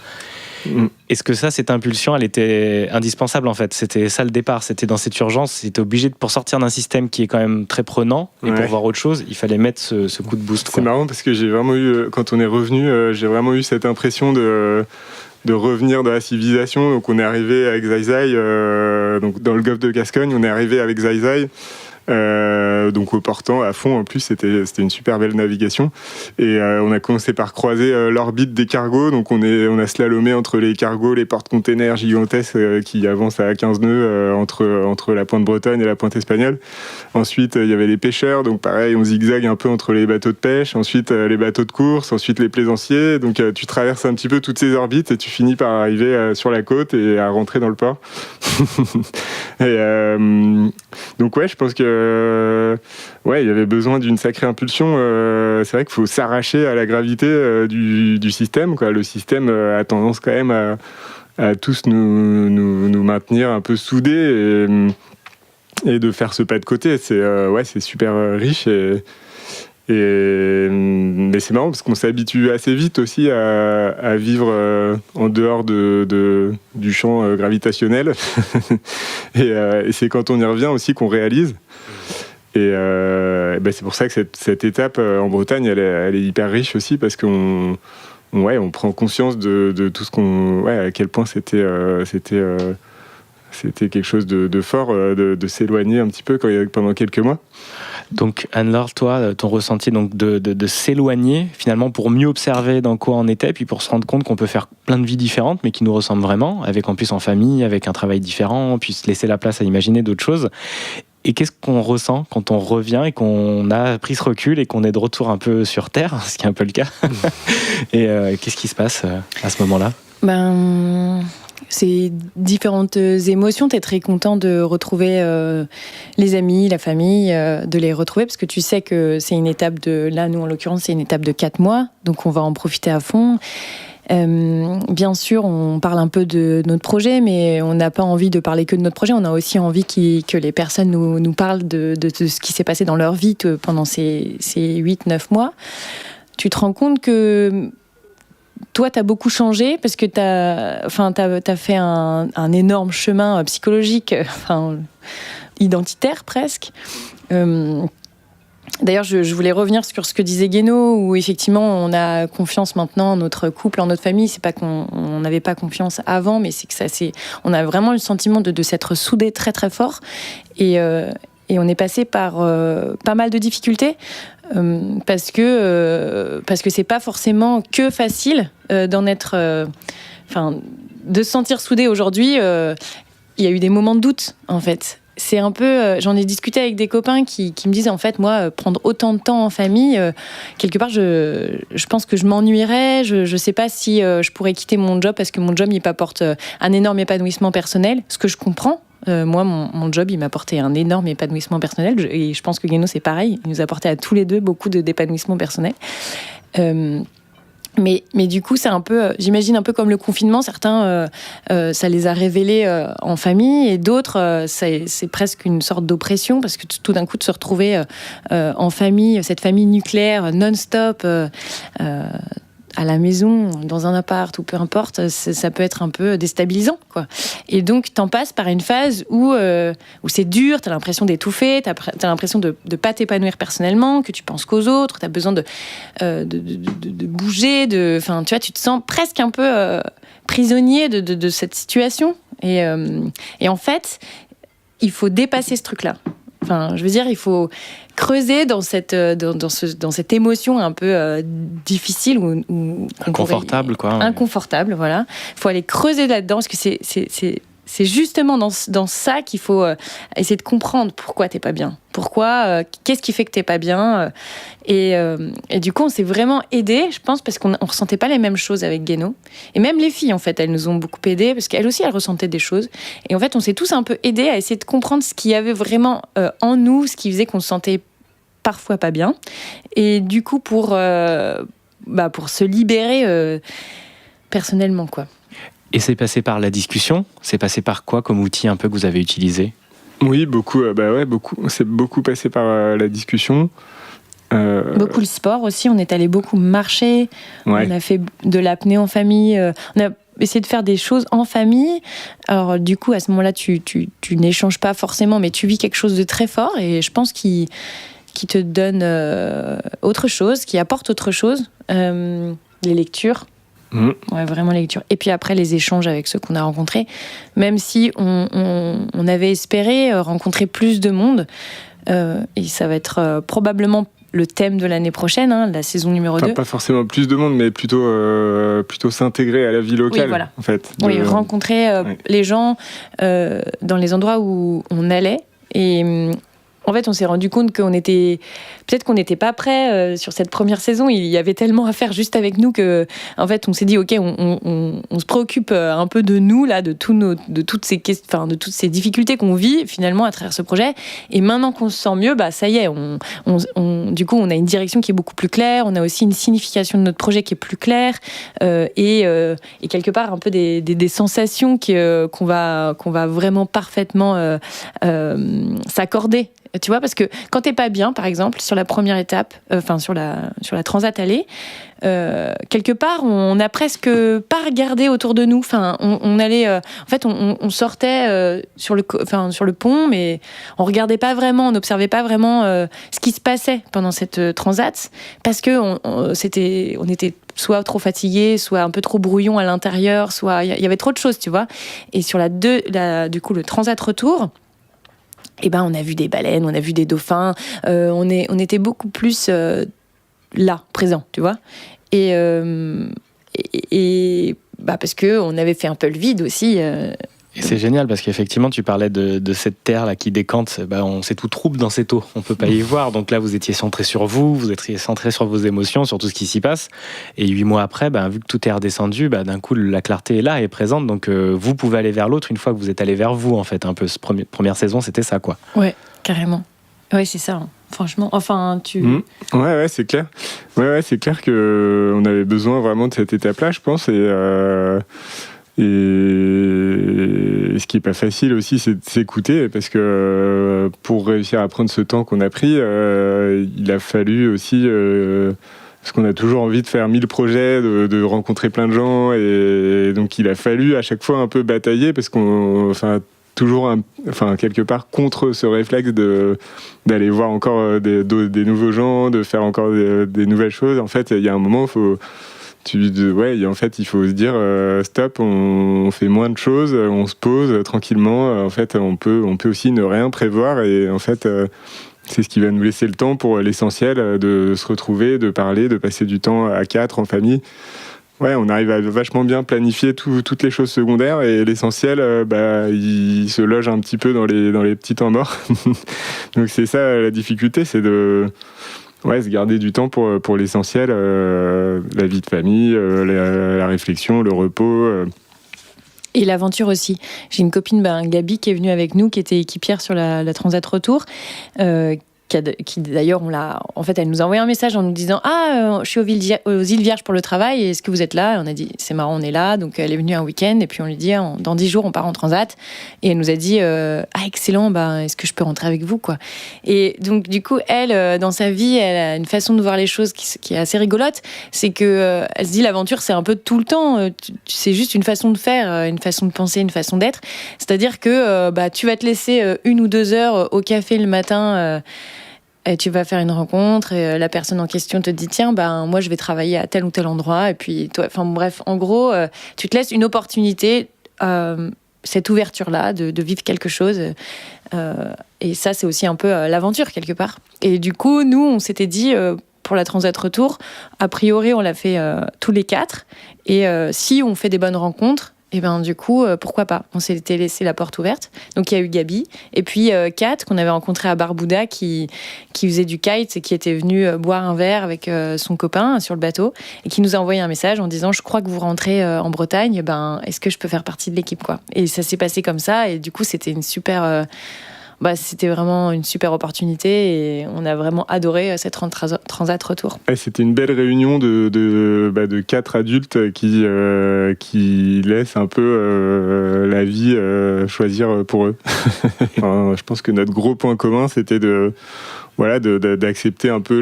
D: Est-ce que cette impulsion, elle était indispensable en fait? C'était ça le départ, c'était dans cette urgence, c'était obligé pour sortir d'un système qui est quand même très prenant et pour voir autre chose, il fallait mettre ce coup de boost.
B: C'est marrant parce que j'ai vraiment eu, quand on est revenu, j'ai vraiment eu cette impression de revenir dans la civilisation. Donc on est arrivé avec Zai, donc dans le golfe de Gascogne, on est arrivé avec Zai. Donc au portant à fond, en plus c'était une super belle navigation et on a commencé par croiser l'orbite des cargos, donc on a slalomé entre les cargos, les porte-containers gigantesques qui avancent à 15 nœuds entre la pointe bretonne et la pointe espagnole. Ensuite il y avait les pêcheurs, donc pareil on zigzague un peu entre les bateaux de pêche, ensuite les bateaux de course, ensuite les plaisanciers, donc tu traverses un petit peu toutes ces orbites et tu finis par arriver sur la côte et à rentrer dans le port. Et donc ouais, je pense que il y avait besoin d'une sacrée impulsion. C'est vrai qu'il faut s'arracher à la gravité du système, quoi. Le système a tendance quand même à tous nous maintenir un peu soudés et de faire ce pas de côté. C'est super riche mais c'est marrant parce qu'on s'habitue assez vite aussi à vivre en dehors du champ gravitationnel et c'est quand on y revient aussi qu'on réalise. Et c'est pour ça que cette étape en Bretagne, elle est hyper riche aussi parce qu'on prend conscience de tout ce à quel point c'était quelque chose de fort de s'éloigner un petit peu pendant quelques mois.
D: Donc Anne-Laure, toi, ton ressenti donc de s'éloigner finalement pour mieux observer dans quoi on était, puis pour se rendre compte qu'on peut faire plein de vies différentes, mais qui nous ressemblent vraiment, avec en plus en famille, avec un travail différent, puis se laisser la place à imaginer d'autres choses. Et qu'est-ce qu'on ressent quand on revient et qu'on a pris ce recul et qu'on est de retour un peu sur Terre, ce qui est un peu le cas. Et qu'est-ce qui se passe à ce moment-là?
C: C'est différentes émotions. Tu es très content de retrouver les amis, la famille, de les retrouver parce que tu sais que c'est une étape là, nous en l'occurrence, c'est une étape de 4 mois, donc on va en profiter à fond. Bien sûr, on parle un peu de notre projet, mais on n'a pas envie de parler que de notre projet. On a aussi envie que les personnes nous parlent de ce qui s'est passé dans leur vie pendant ces 8-9 mois. Tu te rends compte que toi, tu as beaucoup changé parce que tu as fait un énorme chemin psychologique, identitaire presque. D'ailleurs, je voulais revenir sur ce que disait Guéno, où effectivement, on a confiance maintenant en notre couple, en notre famille. C'est pas qu'on n'avait pas confiance avant, mais c'est que on a vraiment le sentiment de s'être soudés très très fort. Et on est passé par pas mal de difficultés parce que c'est pas forcément que facile d'en être, de se sentir soudé aujourd'hui. Il y a eu des moments de doute en fait. C'est un peu, j'en ai discuté avec des copains qui me disent en fait moi prendre autant de temps en famille, quelque part je pense que je m'ennuierais, je sais pas si je pourrais quitter mon job parce que mon job il m'apporte un énorme épanouissement personnel, ce que je comprends. Moi, mon job, il m'a apporté un énorme épanouissement personnel et je pense que Guéno, c'est pareil. Il nous a apporté à tous les deux beaucoup d'épanouissement personnel. Mais du coup, c'est un peu, j'imagine un peu comme le confinement. Certains, ça les a révélés en famille et d'autres, c'est presque une sorte d'oppression parce que tout d'un coup, de se retrouver en famille, cette famille nucléaire non-stop, à la maison, dans un appart ou peu importe, ça peut être un peu déstabilisant, quoi. Et donc, t'en passes par une phase où c'est dur, t'as l'impression d'étouffer, t'as l'impression de pas t'épanouir personnellement, que tu penses qu'aux autres, t'as besoin de bouger, enfin, tu vois, tu te sens presque un peu prisonnier de cette situation. Et en fait, il faut dépasser ce truc-là. Enfin, je veux dire, il faut creuser dans cette émotion un peu difficile ou
D: inconfortable,
C: inconfortable, voilà. Il faut aller creuser là-dedans parce que c'est justement dans ça qu'il faut essayer de comprendre pourquoi t'es pas bien. Pourquoi, qu'est-ce qui fait que t'es pas bien. Et du coup, on s'est vraiment aidés, je pense, parce qu'on ressentait pas les mêmes choses avec Guéno. Et même les filles, en fait, elles nous ont beaucoup aidés, parce qu'elles aussi, elles ressentaient des choses. Et en fait, on s'est tous un peu aidés à essayer de comprendre ce qu'il y avait vraiment en nous, ce qui faisait qu'on se sentait parfois pas bien. Et du coup, pour se libérer personnellement, quoi.
D: Et c'est passé par la discussion ? C'est passé par quoi comme outil un peu que vous avez utilisé ?
B: Oui, beaucoup. Beaucoup. C'est beaucoup passé par la discussion.
C: Beaucoup le sport aussi. On est allé beaucoup marcher.
B: Ouais.
C: On a fait de l'apnée en famille. On a essayé de faire des choses en famille. Alors du coup, à ce moment-là, tu n'échanges pas forcément, mais tu vis quelque chose de très fort. Et je pense qui te donne autre chose, qui apporte autre chose. Les lectures. Ouais, vraiment les lectures. Et puis après, les échanges avec ceux qu'on a rencontrés. Même si on avait espéré rencontrer plus de monde, et ça va être probablement le thème de l'année prochaine, la saison numéro 2.
B: Pas forcément plus de monde, mais plutôt s'intégrer à la vie locale,
C: oui, voilà.
B: en fait.
C: Oui, rencontrer les gens dans les endroits où on allait. Et en fait, on s'est rendu compte peut-être qu'on n'était pas prêt sur cette première saison. Il y avait tellement à faire juste avec nous que, en fait, on s'est dit, ok, on se préoccupe un peu de nous là, de toutes ces difficultés qu'on vit finalement à travers ce projet. Et maintenant qu'on se sent mieux, ça y est, du coup, on a une direction qui est beaucoup plus claire. On a aussi une signification de notre projet qui est plus claire et quelque part un peu des sensations qu'on va vraiment parfaitement s'accorder. Tu vois, parce que quand t'es pas bien, par exemple, sur la première étape, sur la Transat allée, quelque part, on n'a presque pas regardé autour de nous. Enfin, on allait, en fait, on sortait sur le pont, mais on regardait pas vraiment, on n'observait pas vraiment ce qui se passait pendant cette Transat, parce que on était soit trop fatigué, soit un peu trop brouillon à l'intérieur, soit il y avait trop de choses, tu vois. Et sur du coup, le Transat retour. On a vu des baleines, on a vu des dauphins, on était beaucoup plus là, présent, tu vois. Et parce que on avait fait un peu le vide aussi.
D: Et c'est génial parce qu'effectivement, tu parlais de cette terre là qui décante. C'est tout trouble dans cette eau. On peut pas y voir. Donc là, vous étiez centré sur vous étiez centré sur vos émotions, sur tout ce qui s'y passe. Et 8 mois après, vu que tout est redescendu, d'un coup, la clarté est là, est présente. Donc vous pouvez aller vers l'autre une fois que vous êtes allé vers vous, en fait. Un peu, première saison, c'était ça, quoi.
C: Ouais, carrément. Ouais, c'est ça. Franchement, enfin,
B: Ouais, c'est clair. Ouais, c'est clair qu'on avait besoin vraiment de cette étape-là, je pense. Et ce qui n'est pas facile aussi, c'est de s'écouter, parce que pour réussir à prendre ce temps qu'on a pris, il a fallu aussi, parce qu'on a toujours envie de faire 1000 projets, de rencontrer plein de gens, et donc il a fallu à chaque fois un peu batailler, parce toujours quelque part contre ce réflexe d'aller voir encore des nouveaux gens, de faire encore des nouvelles choses. En fait, il y a un moment, en fait, il faut se dire stop, on fait moins de choses, on se pose tranquillement. En fait, on peut aussi ne rien prévoir, et en fait, c'est ce qui va nous laisser le temps pour l'essentiel, de se retrouver, de parler, de passer du temps à 4 en famille. Ouais, on arrive à vachement bien planifier toutes les choses secondaires, et l'essentiel, il se loge un petit peu dans les petits temps morts. Donc c'est ça la difficulté, c'est de se garder du temps pour l'essentiel, la vie de famille, la réflexion, le repos.
C: Et l'aventure aussi. J'ai une copine, Gabi, qui est venue avec nous, qui était équipière sur la Transat Retour, qui d'ailleurs, elle nous a envoyé un message en nous disant je suis aux îles Vierges pour le travail, est-ce que vous êtes là? Et on a dit c'est marrant, on est là. Donc elle est venue un week-end et puis on lui dit dans 10 jours on part en transat, et elle nous a dit excellent, est-ce que je peux rentrer avec vous, quoi. Et donc du coup elle, dans sa vie, elle a une façon de voir les choses qui est assez rigolote. C'est que elle se dit l'aventure c'est un peu tout le temps, c'est juste une façon de faire, une façon de penser, une façon d'être. C'est-à-dire que tu vas te laisser 1 ou 2 heures au café le matin, et tu vas faire une rencontre et la personne en question te dit tiens, moi je vais travailler à tel ou tel endroit, et puis toi, bref, en gros, tu te laisses une opportunité, cette ouverture-là de vivre quelque chose, et ça c'est aussi un peu l'aventure quelque part. Et du coup nous on s'était dit pour la Transat Retour, a priori on l'a fait tous les 4, et si on fait des bonnes rencontres, et du coup, pourquoi pas? On s'était laissé la porte ouverte. Donc il y a eu Gabi, et puis Kat, qu'on avait rencontré à Barbuda, qui faisait du kite et qui était venu boire un verre avec son copain sur le bateau, et qui nous a envoyé un message en disant je crois que vous rentrez en Bretagne, est-ce que je peux faire partie de l'équipe, quoi. Et ça s'est passé comme ça, et du coup c'était une super... c'était vraiment une super opportunité, et on a vraiment adoré cette Transat Retour.
B: C'était une belle réunion de 4 adultes qui laissent un peu la vie choisir pour eux. Je pense que notre gros point commun, c'était d'accepter un peu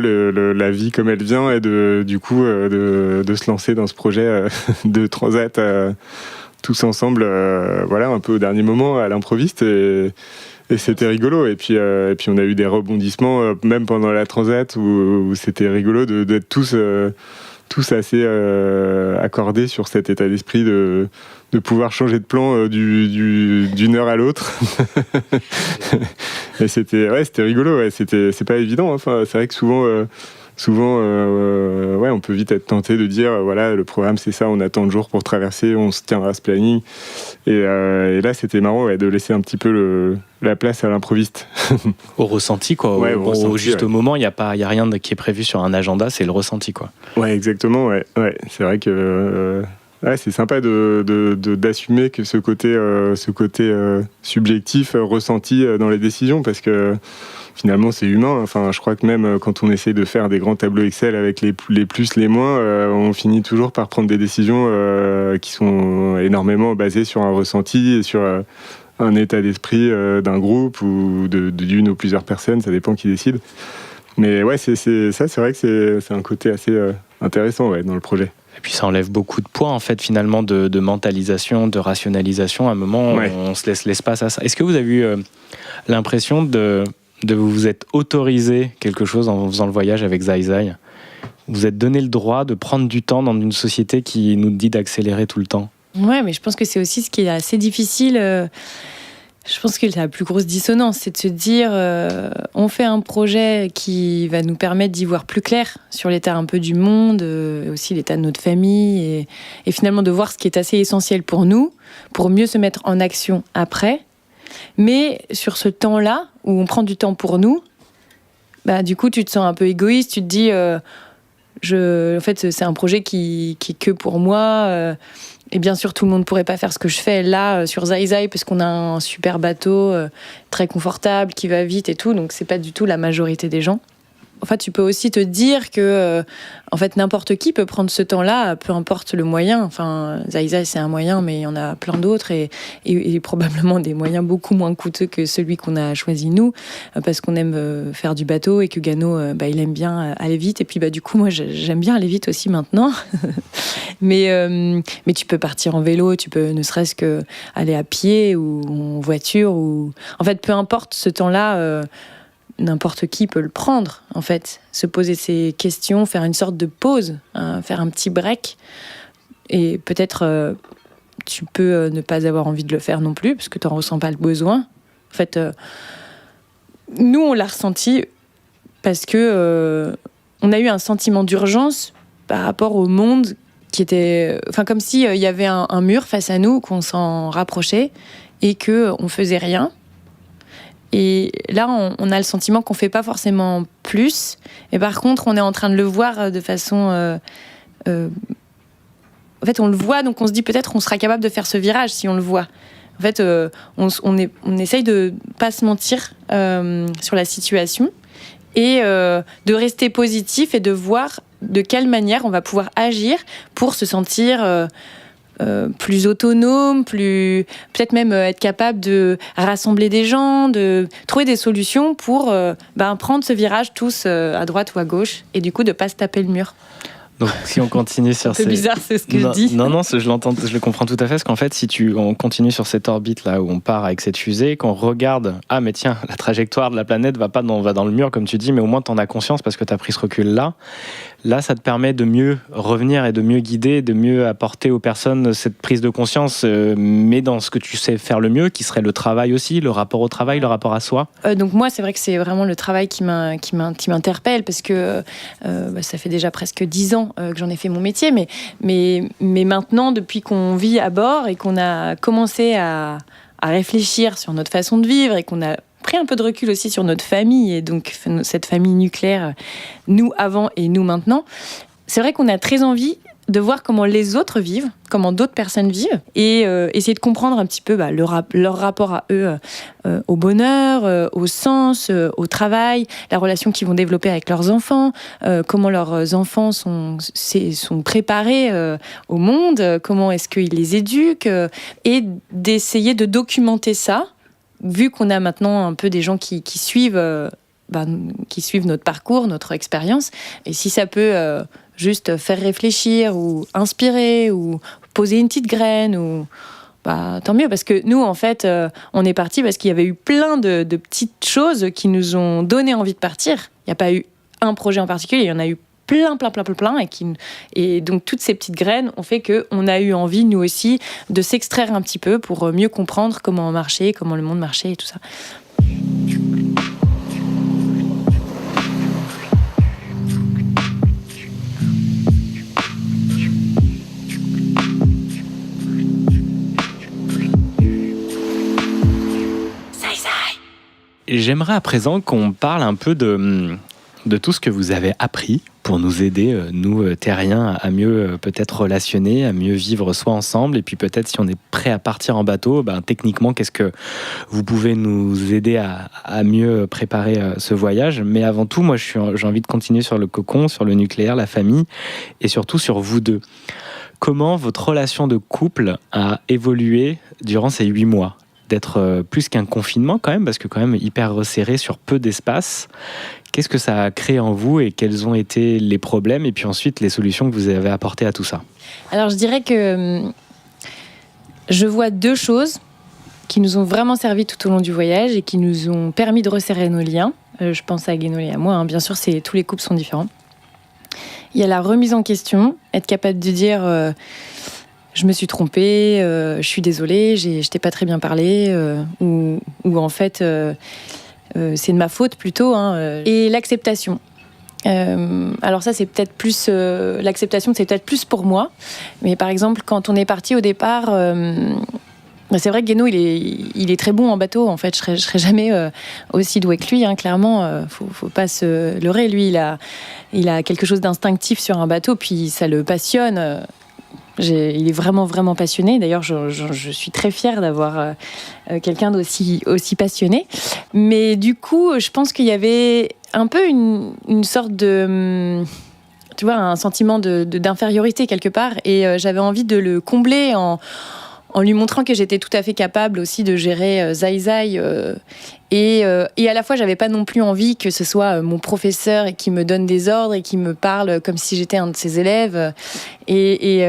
B: la vie comme elle vient, et de se lancer dans ce projet de Transat tous ensemble, un peu au dernier moment, à l'improviste, et c'était rigolo. Et puis on a eu des rebondissements même pendant la Transat où c'était rigolo d'être tous assez accordés sur cet état d'esprit de pouvoir changer de plan d'une heure à l'autre. Et c'était rigolo, ouais. C'est pas évident, enfin, c'est vrai que souvent on peut vite être tenté de dire le programme c'est ça, on a tant de jours pour traverser, on se tiendra à ce planning, et là c'était marrant de laisser un petit peu la place à l'improviste.
D: Au ressenti, quoi. Au juste moment, il y a rien qui est prévu sur un agenda, c'est le ressenti, quoi.
B: Ouais, exactement, ouais. C'est vrai que c'est sympa d'assumer que ce côté subjectif ressenti dans les décisions, parce que finalement c'est humain. Enfin, je crois que même quand on essaie de faire des grands tableaux Excel avec les plus, les moins, on finit toujours par prendre des décisions qui sont énormément basées sur un ressenti et sur un état d'esprit d'un groupe ou d'une ou plusieurs personnes, ça dépend qui décide. Mais ouais, c'est vrai que c'est un côté assez intéressant, dans le projet.
D: Et puis ça enlève beaucoup de poids, en fait, finalement, de mentalisation, de rationalisation. À un moment, on se laisse l'espace à ça. Est-ce que vous avez eu l'impression de vous être autorisé quelque chose en faisant le voyage avec Zai Zai? Vous vous êtes donné le droit de prendre du temps dans une société qui nous dit d'accélérer tout le temps?
C: Ouais, mais je pense que c'est aussi ce qui est assez difficile. Je pense que la plus grosse dissonance, c'est de se dire on fait un projet qui va nous permettre d'y voir plus clair sur l'état un peu du monde, aussi l'état de notre famille, et finalement de voir ce qui est assez essentiel pour nous, pour mieux se mettre en action après. Mais sur ce temps-là, où on prend du temps pour nous, du coup tu te sens un peu égoïste, tu te dis en fait c'est un projet qui est que pour moi, et bien sûr tout le monde pourrait pas faire ce que je fais là sur Zai Zai, parce qu'on a un super bateau très confortable qui va vite et tout, donc c'est pas du tout la majorité des gens. En fait, tu peux aussi te dire que en fait, n'importe qui peut prendre ce temps-là, peu importe le moyen. Enfin, Zai Zai, c'est un moyen, mais il y en a plein d'autres, et probablement des moyens beaucoup moins coûteux que celui qu'on a choisi nous, parce qu'on aime faire du bateau, et que Gano, il aime bien aller vite. Et puis, du coup, moi, j'aime bien aller vite aussi maintenant. mais tu peux partir en vélo, tu peux ne serait-ce que aller à pied ou en voiture, ou en fait, peu importe ce temps-là. N'importe qui peut le prendre, en fait. Se poser ces questions, faire une sorte de pause, faire un petit break. Et peut-être tu peux ne pas avoir envie de le faire non plus, parce que tu n'en ressens pas le besoin. En fait, nous, on l'a ressenti parce que on a eu un sentiment d'urgence par rapport au monde qui était... Enfin, comme s'il y avait un mur face à nous, qu'on s'en rapprochait et qu'on faisait rien. Et là, on a le sentiment qu'on ne fait pas forcément plus. Et par contre, on est en train de le voir de façon... En fait, on le voit, donc on se dit peut-être qu'on sera capable de faire ce virage si on le voit. En fait, on essaye de ne pas se mentir sur la situation. et de rester positif et de voir de quelle manière on va pouvoir agir pour se sentir plus autonome, peut-être même être capable de rassembler des gens, de trouver des solutions pour prendre ce virage tous à droite ou à gauche et du coup de pas se taper le mur.
D: Donc si on continue sur
C: C'est bizarre, c'est ce que je dis.
D: Non, je l'entends, je le comprends tout à fait, parce qu'en fait, on continue sur cette orbite là où on part avec cette fusée, qu'on regarde, ah mais tiens, la trajectoire de la planète va dans le mur comme tu dis, mais au moins t'en as conscience parce que t'as pris ce recul là. Là, ça te permet de mieux revenir et de mieux guider, de mieux apporter aux personnes cette prise de conscience, mais dans ce que tu sais faire le mieux, qui serait le travail aussi, le rapport au travail, le rapport à soi.
C: Donc moi, c'est vrai que c'est vraiment le travail qui m'interpelle, parce que ça fait déjà presque 10 ans que j'en ai fait mon métier, mais maintenant, depuis qu'on vit à bord et qu'on a commencé à réfléchir sur notre façon de vivre et qu'on a pris un peu de recul aussi sur notre famille, et donc cette famille nucléaire, nous avant et nous maintenant, c'est vrai qu'on a très envie de voir comment les autres vivent, comment d'autres personnes vivent, et essayer de comprendre un petit peu leur rapport à eux, au bonheur, au sens, au travail, la relation qu'ils vont développer avec leurs enfants, comment leurs enfants sont préparés au monde, comment est-ce qu'ils les éduquent, et d'essayer de documenter ça, vu qu'on a maintenant un peu des gens qui suivent notre parcours, notre expérience, et si ça peut juste faire réfléchir ou inspirer ou poser une petite graine, ou tant mieux, parce que nous en fait on est partis parce qu'il y avait eu plein de petites choses qui nous ont donné envie de partir. Il n'y a pas eu un projet en particulier, il y en a eu plein, et donc toutes ces petites graines ont fait qu'on a eu envie, nous aussi, de s'extraire un petit peu pour mieux comprendre comment on marchait, comment le monde marchait et tout ça.
D: J'aimerais à présent qu'on parle un peu de tout ce que vous avez appris pour nous aider, nous, terriens, à mieux peut-être relationner, à mieux vivre soi ensemble. Et puis peut-être si on est prêt à partir en bateau, techniquement, qu'est-ce que vous pouvez nous aider à mieux préparer ce voyage. Mais avant tout, moi, j'ai envie de continuer sur le cocon, sur le nucléaire, la famille, et surtout sur vous deux. Comment votre relation de couple a évolué durant ces 8 mois ? D'être plus qu'un confinement quand même, parce que quand même hyper resserré sur peu d'espace. Qu'est-ce que ça a créé en vous et quels ont été les problèmes et puis ensuite les solutions que vous avez apportées à tout ça ?
C: Alors je dirais que je vois 2 choses qui nous ont vraiment servi tout au long du voyage et qui nous ont permis de resserrer nos liens. Je pense à Guénolé et à moi, bien sûr tous les couples sont différents. Il y a la remise en question, être capable de dire... je me suis trompée, je suis désolée, je t'ai pas très bien parlé, ou en fait, c'est de ma faute plutôt. Et l'acceptation. Alors ça, c'est peut-être plus... l'acceptation, c'est peut-être plus pour moi. Mais par exemple, quand on est parti au départ... c'est vrai que Guéno, il est très bon en bateau. En fait, je serais jamais aussi doué que lui. Clairement, faut pas se leurrer. Lui, il a quelque chose d'instinctif sur un bateau, puis ça le passionne. Il est vraiment, vraiment passionné. D'ailleurs, je suis très fière d'avoir quelqu'un d'aussi passionné. Mais du coup, je pense qu'il y avait un peu une sorte de... Tu vois, un sentiment d'infériorité quelque part. Et j'avais envie de le combler en lui montrant que j'étais tout à fait capable aussi de gérer Zai Zai. Et à la fois, j'avais pas non plus envie que ce soit mon professeur et qui me donne des ordres et qui me parle comme si j'étais un de ses élèves. Et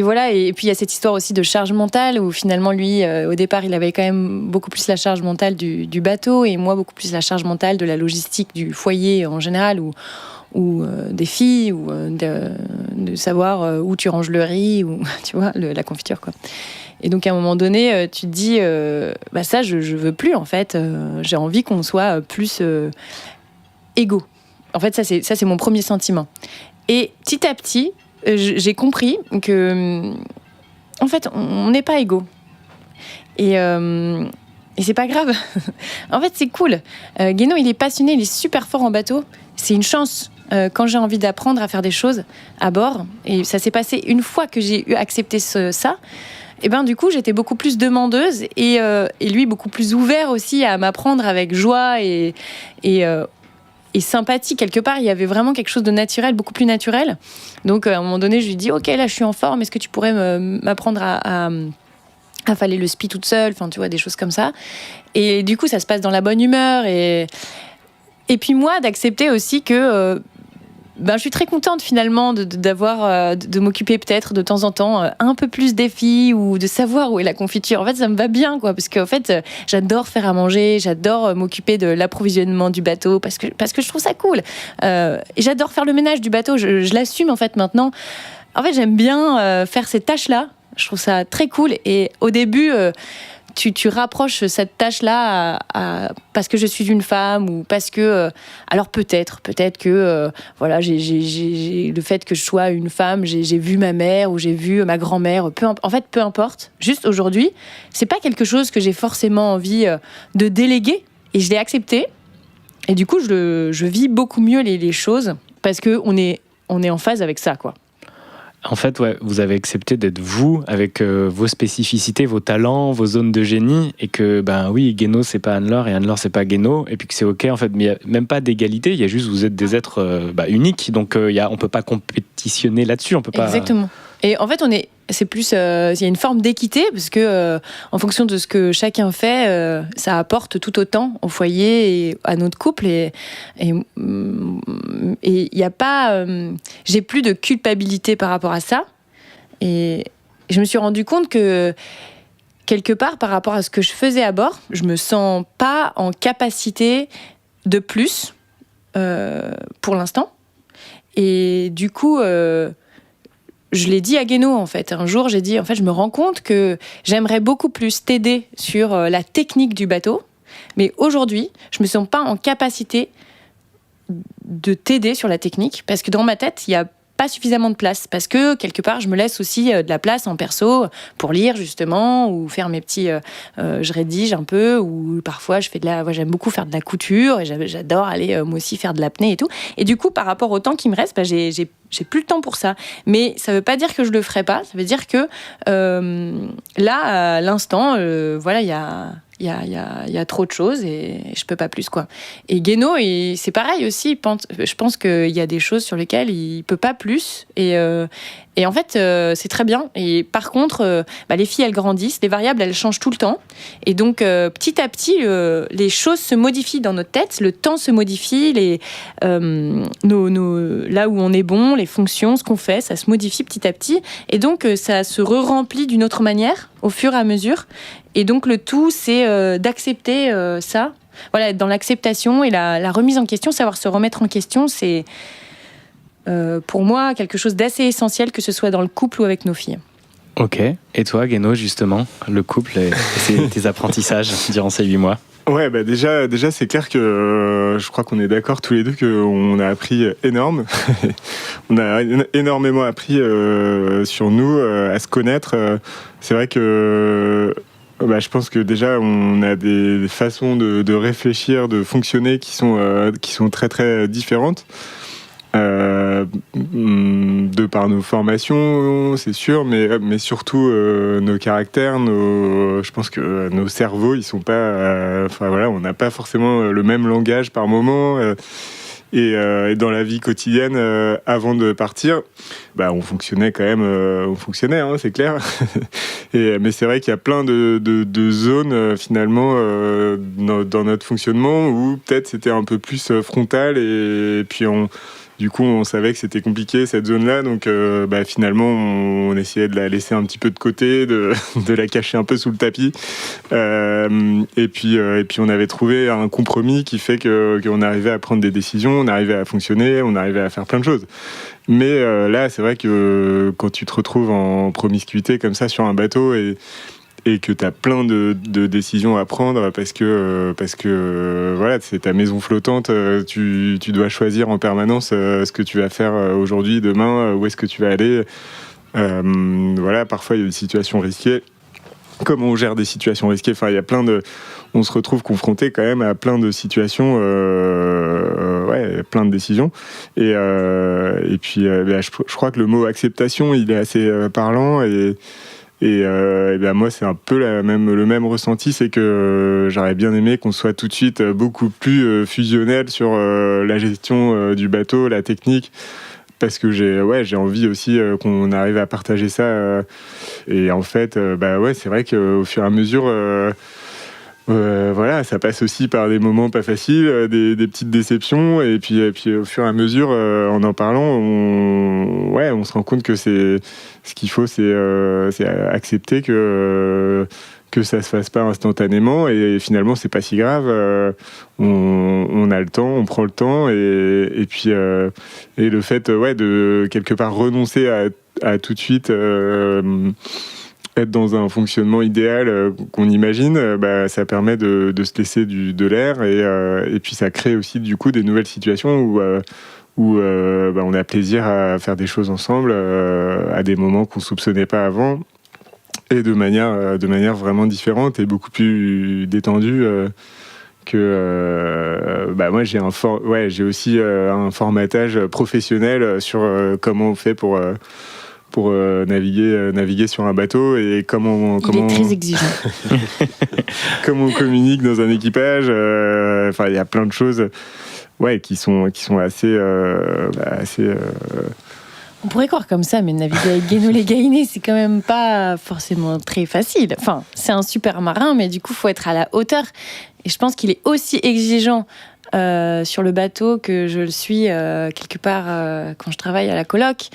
C: voilà. Et puis il y a cette histoire aussi de charge mentale où finalement lui, au départ, il avait quand même beaucoup plus la charge mentale du bateau et moi beaucoup plus la charge mentale de la logistique du foyer en général, ou des filles, ou de savoir où tu ranges le riz, ou tu vois, la confiture, quoi. Et donc à un moment donné, tu te dis ça je veux plus en fait, j'ai envie qu'on soit plus égaux. En fait, ça c'est mon premier sentiment. Et petit à petit, j'ai compris que en fait, on n'est pas égaux. Et c'est pas grave. En fait, c'est cool. Guéno, il est passionné, il est super fort en bateau. C'est une chance. Quand j'ai envie d'apprendre à faire des choses à bord, et ça s'est passé une fois que j'ai accepté ça, et du coup j'étais beaucoup plus demandeuse et lui beaucoup plus ouvert aussi à m'apprendre avec joie et sympathique. Quelque part, il y avait vraiment quelque chose de naturel, beaucoup plus naturel. Donc, à un moment donné, je lui dis, OK, là, je suis en forme. Est-ce que tu pourrais m'apprendre à faller le spi toute seule? Enfin, tu vois, des choses comme ça. Et du coup, ça se passe dans la bonne humeur. Et puis, moi, d'accepter aussi que... je suis très contente finalement de m'occuper peut-être de temps en temps un peu plus des filles ou de savoir où est la confiture. En fait, ça me va bien, quoi, parce qu'en fait, j'adore faire à manger, j'adore m'occuper de l'approvisionnement du bateau parce que je trouve ça cool. Et j'adore faire le ménage du bateau. Je l'assume en fait maintenant. En fait, j'aime bien faire ces tâches-là. Je trouve ça très cool. Et au début, tu rapproches cette tâche-là parce que je suis une femme ou parce que... alors peut-être que voilà, j'ai le fait que je sois une femme, j'ai vu ma mère ou j'ai vu ma grand-mère, en fait, peu importe. Juste aujourd'hui, c'est pas quelque chose que j'ai forcément envie de déléguer et je l'ai accepté. Et du coup, je vis beaucoup mieux les choses parce qu'on est en phase avec ça, quoi.
D: En fait, ouais, vous avez accepté d'être vous, avec vos spécificités, vos talents, vos zones de génie, et que, oui, Guéno, c'est pas Anne-Laure, et Anne-Laure, c'est pas Guéno, et puis que c'est OK, en fait, mais il n'y a même pas d'égalité, il y a juste, vous êtes des êtres uniques, donc on peut pas compétitionner là-dessus, on peut pas...
C: Exactement. Et en fait, c'est plus, il y a une forme d'équité, parce que en fonction de ce que chacun fait, ça apporte tout autant au foyer et à notre couple. Et il y a pas, j'ai plus de culpabilité par rapport à ça. Et je me suis rendu compte que quelque part, par rapport à ce que je faisais à bord, je me sens pas en capacité de plus pour l'instant. Et du coup. Je l'ai dit à Guéno, en fait. Un jour, j'ai dit, en fait, je me rends compte que j'aimerais beaucoup plus t'aider sur la technique du bateau. Mais aujourd'hui, je me sens pas en capacité de t'aider sur la technique parce que dans ma tête, il y a pas suffisamment de place parce que quelque part je me laisse aussi de la place en perso pour lire justement ou faire mes petits je rédige un peu ou parfois je fais j'aime beaucoup faire de la couture et j'adore aller moi aussi faire de l'apnée et tout et du coup par rapport au temps qui me reste j'ai plus le temps pour ça mais ça veut pas dire que je le ferai pas, ça veut dire que là à l'instant voilà il y a trop de choses et je peux pas plus, quoi. Et Guéno, c'est pareil aussi. Je pense qu'il y a des choses sur lesquelles il peut pas plus. Et en fait, c'est très bien. Et par contre, les filles, elles grandissent. Les variables, elles changent tout le temps. Et donc, petit à petit, les choses se modifient dans notre tête. Le temps se modifie. là où on est bon, les fonctions, ce qu'on fait, ça se modifie petit à petit. Et donc, ça se re-remplit d'une autre manière au fur et à mesure. Et donc, le tout, c'est d'accepter ça. Voilà, être dans l'acceptation et la remise en question, savoir se remettre en question, c'est... pour moi, quelque chose d'assez essentiel, que ce soit dans le couple ou avec nos filles.
D: Ok. Et toi, Guéno, justement, le couple et tes apprentissages durant ces 8 mois?
B: Ouais, déjà, c'est clair que je crois qu'on est d'accord tous les deux qu'on a appris énorme. On a énormément appris sur nous, à se connaître. C'est vrai que... je pense que déjà on a des façons de réfléchir, de fonctionner qui sont très très différentes. De par nos formations, c'est sûr, mais surtout nos caractères, je pense que nos cerveaux, ils sont pas, on n'a pas forcément le même langage par moment. Et dans la vie quotidienne, avant de partir, on fonctionnait quand même, c'est clair. Mais c'est vrai qu'il y a plein de zones finalement dans notre fonctionnement où peut-être c'était un peu plus frontal et puis du coup, on savait que c'était compliqué cette zone-là, donc finalement, on essayait de la laisser un petit peu de côté, de la cacher un peu sous le tapis. Et puis, on avait trouvé un compromis qui fait qu'on arrivait à prendre des décisions, on arrivait à fonctionner, on arrivait à faire plein de choses. Mais là, c'est vrai que quand tu te retrouves en promiscuité comme ça sur un bateau et que tu as plein de décisions à prendre parce que voilà, c'est ta maison flottante, tu dois choisir en permanence ce que tu vas faire aujourd'hui, demain, où est-ce que tu vas aller. Voilà, parfois il y a des situations risquées. Comment on gère des situations risquées, il y a on se retrouve confronté quand même à plein de situations, plein de décisions. Et puis je crois que le mot acceptation, il est assez parlant et Et ben moi, c'est un peu le même ressenti, c'est que j'aurais bien aimé qu'on soit tout de suite beaucoup plus fusionnel sur la gestion du bateau, la technique, parce que j'ai envie aussi qu'on arrive à partager ça. Et en fait, c'est vrai qu'au fur et à mesure, ça passe aussi par des moments pas faciles, des petites déceptions, et puis au fur et à mesure, en parlant, on se rend compte que ce qu'il faut, c'est accepter que ça se fasse pas instantanément, et finalement c'est pas si grave. On a le temps, on prend le temps, et puis et le fait de quelque part renoncer à tout de suite être dans un fonctionnement idéal qu'on imagine, ça permet de se laisser de l'air, et puis ça crée aussi du coup des nouvelles situations où on a plaisir à faire des choses ensemble à des moments qu'on soupçonnait pas avant, et de manière vraiment différente et beaucoup plus détendue. Moi j'ai aussi un formatage professionnel sur comment on fait pour naviguer sur un bateau, et comment
C: Il est très exigeant.
B: comment on communique dans un équipage. Il y a plein de choses qui sont assez
C: On pourrait croire comme ça, mais naviguer avec Guénolé Gainé, c'est quand même pas forcément très facile. Enfin, c'est un super marin, mais du coup, il faut être à la hauteur. Et je pense qu'il est aussi exigeant sur le bateau que je le suis quelque part quand je travaille à la coloc.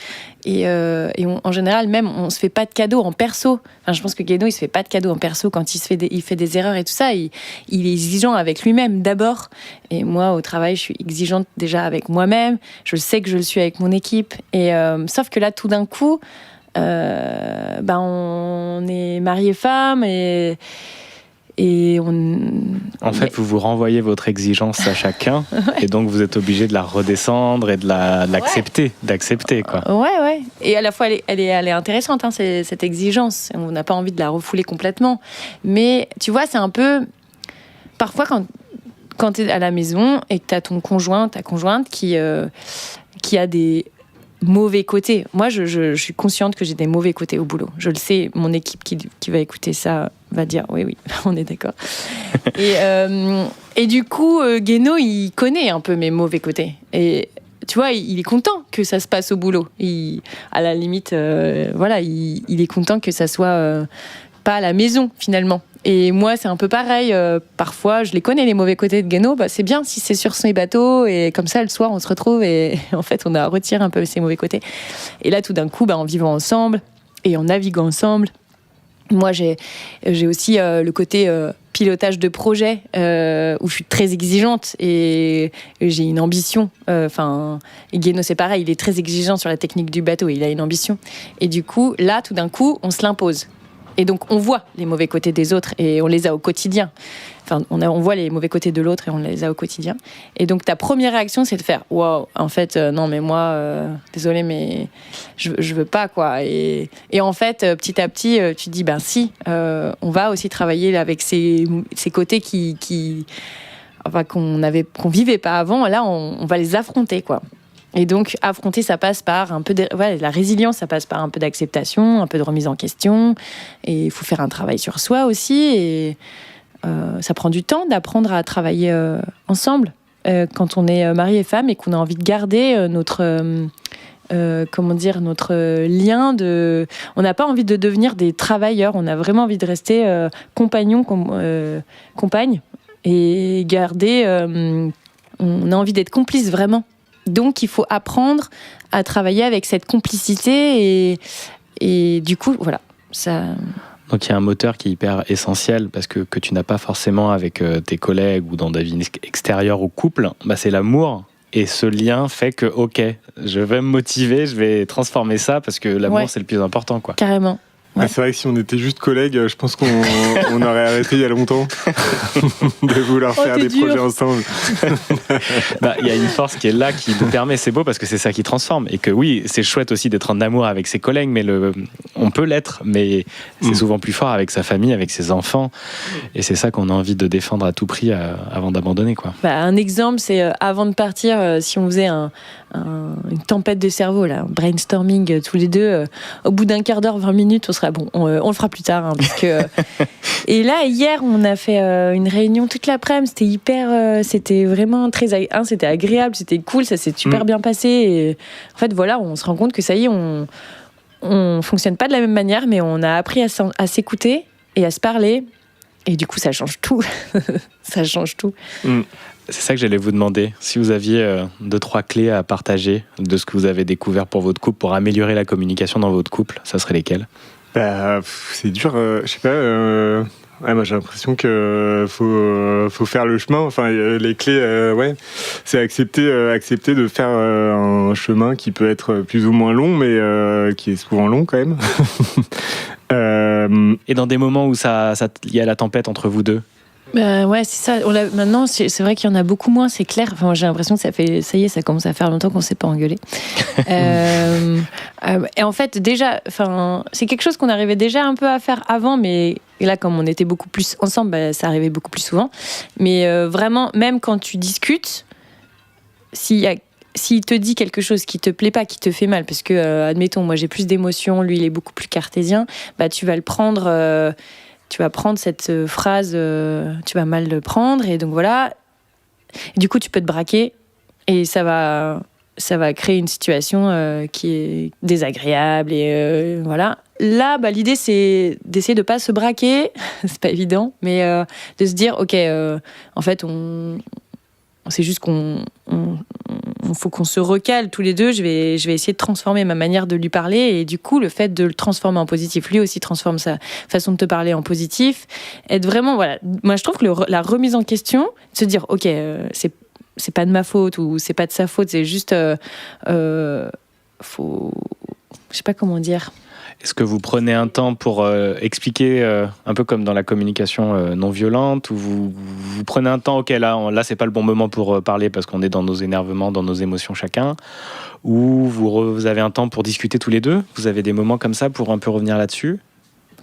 C: En général, même, on se fait pas de cadeaux en perso. Enfin, je pense que Guéno, il se fait pas de cadeaux en perso quand il fait des erreurs et tout ça. Il est exigeant avec lui-même d'abord. Et moi, au travail, je suis exigeante déjà avec moi-même. Je sais que je le suis avec mon équipe. Et sauf que là, tout d'un coup, on est mariés-femmes et
D: En fait, vous renvoyez votre exigence à chacun, et donc vous êtes obligé de la redescendre et de d'accepter, quoi.
C: Ouais. Et à la fois, elle est intéressante, hein, cette exigence. On n'a pas envie de la refouler complètement. Mais tu vois, c'est un peu... Parfois, quand tu es à la maison et que tu as ton conjoint, ta conjointe qui a des mauvais côtés. Moi, je suis consciente que j'ai des mauvais côtés au boulot. Je le sais, mon équipe qui va écouter ça va dire oui, on est d'accord. Et du coup, Guéno, il connaît un peu mes mauvais côtés. Et tu vois, il est content que ça se passe au boulot. À la limite, il est content que ça soit pas à la maison, finalement. Et moi, c'est un peu pareil. Parfois, je les connais, les mauvais côtés de Guéno. C'est bien si c'est sur son bateau, et comme ça, le soir, on se retrouve et en fait, on a retiré un peu ses mauvais côtés. Et là, tout d'un coup, en vivant ensemble et en naviguant ensemble, moi, j'ai aussi le côté pilotage de projet où je suis très exigeante et j'ai une ambition. Et Guéno, c'est pareil, il est très exigeant sur la technique du bateau et il a une ambition. Et du coup, là, tout d'un coup, on se l'impose. Et donc, on voit les mauvais côtés des autres et on les a au quotidien. Enfin, on voit les mauvais côtés de l'autre et on les a au quotidien. Et donc, ta première réaction, c'est de faire « Waouh, en fait, non, mais moi, désolé, mais je veux pas, quoi. » Et en fait, petit à petit, tu te dis « Ben si, on va aussi travailler avec ces côtés qu'on vivait pas avant. Là, on va les affronter, quoi. » Et donc, affronter, ça passe par un peu la résilience, ça passe par un peu d'acceptation, un peu de remise en question. Et il faut faire un travail sur soi aussi. Et ça prend du temps d'apprendre à travailler ensemble quand on est mari et femme et qu'on a envie de garder notre lien de... On n'a pas envie de devenir des travailleurs, on a vraiment envie de rester compagne et garder... on a envie d'être complice vraiment. Donc, il faut apprendre à travailler avec cette complicité et du coup, voilà, ça...
D: Donc, il y a un moteur qui est hyper essentiel parce que tu n'as pas forcément avec tes collègues ou dans ta vie extérieure ou couple, c'est l'amour. Et ce lien fait que, ok, je vais me motiver, je vais transformer ça parce que l'amour, c'est le plus important, quoi.
C: Carrément. Ouais.
B: C'est vrai que si on était juste collègues, je pense qu'on aurait arrêté il y a longtemps de vouloir faire des projets ensemble.
D: Il y a une force qui est là, qui nous permet, c'est beau parce que c'est ça qui transforme. Et que oui, c'est chouette aussi d'être en amour avec ses collègues, mais on peut l'être, mais c'est souvent plus fort avec sa famille, avec ses enfants. Et c'est ça qu'on a envie de défendre à tout prix avant d'abandonner, quoi.
C: Un exemple, c'est avant de partir, si on faisait une tempête de cerveau, là, un brainstorming tous les deux, au bout d'un quart d'heure, 20 minutes, on se sera bon. On le fera plus tard, parce que. Et là, hier, on a fait une réunion toute l'après-midi. C'était c'était vraiment c'était agréable, c'était cool, ça s'est super bien passé. Et en fait, voilà, on se rend compte que ça y est, on fonctionne pas de la même manière, mais on a appris à s'écouter et à se parler. Et du coup, ça change tout. Ça change tout.
D: C'est ça que j'allais vous demander. Si vous aviez 2-3 clés à partager de ce que vous avez découvert pour votre couple, pour améliorer la communication dans votre couple, ça serait lesquelles ?
B: C'est dur, je sais pas. Moi, j'ai l'impression que faut faire le chemin. Enfin, les clés, c'est accepter de faire un chemin qui peut être plus ou moins long, mais qui est souvent long quand même.
D: Et dans des moments où il y a la tempête entre vous deux ?
C: Ouais, c'est ça. Maintenant, c'est vrai qu'il y en a beaucoup moins, c'est clair. Enfin, j'ai l'impression que ça commence à faire longtemps qu'on ne s'est pas engueulé. Et en fait, déjà, c'est quelque chose qu'on arrivait déjà un peu à faire avant, mais là, comme on était beaucoup plus ensemble, ça arrivait beaucoup plus souvent. Mais vraiment, même quand tu discutes, s'il te dit quelque chose qui te plaît pas, qui te fait mal, parce que, admettons, moi j'ai plus d'émotions, lui il est beaucoup plus cartésien, tu vas le prendre... tu vas prendre cette phrase, tu vas mal le prendre, et donc voilà. Et du coup, tu peux te braquer, et ça va créer une situation qui est désagréable, et voilà. Là, l'idée, c'est d'essayer de pas se braquer, c'est pas évident, mais de se dire, ok, en fait, c'est juste qu'on faut qu'on se recale tous les deux. Je vais essayer de transformer ma manière de lui parler, et du coup le fait de le transformer en positif, lui aussi transforme sa façon de te parler en positif, être vraiment, voilà. Moi je trouve que la remise en question, se dire ok, c'est pas de ma faute ou c'est pas de sa faute, c'est juste je sais pas comment dire.
D: Est-ce que vous prenez un temps pour expliquer, un peu comme dans la communication non violente, ou vous prenez un temps, ok, là c'est pas le bon moment pour parler parce qu'on est dans nos énervements, dans nos émotions chacun, ou vous avez un temps pour discuter tous les deux ? Vous avez des moments comme ça pour un peu revenir là-dessus ?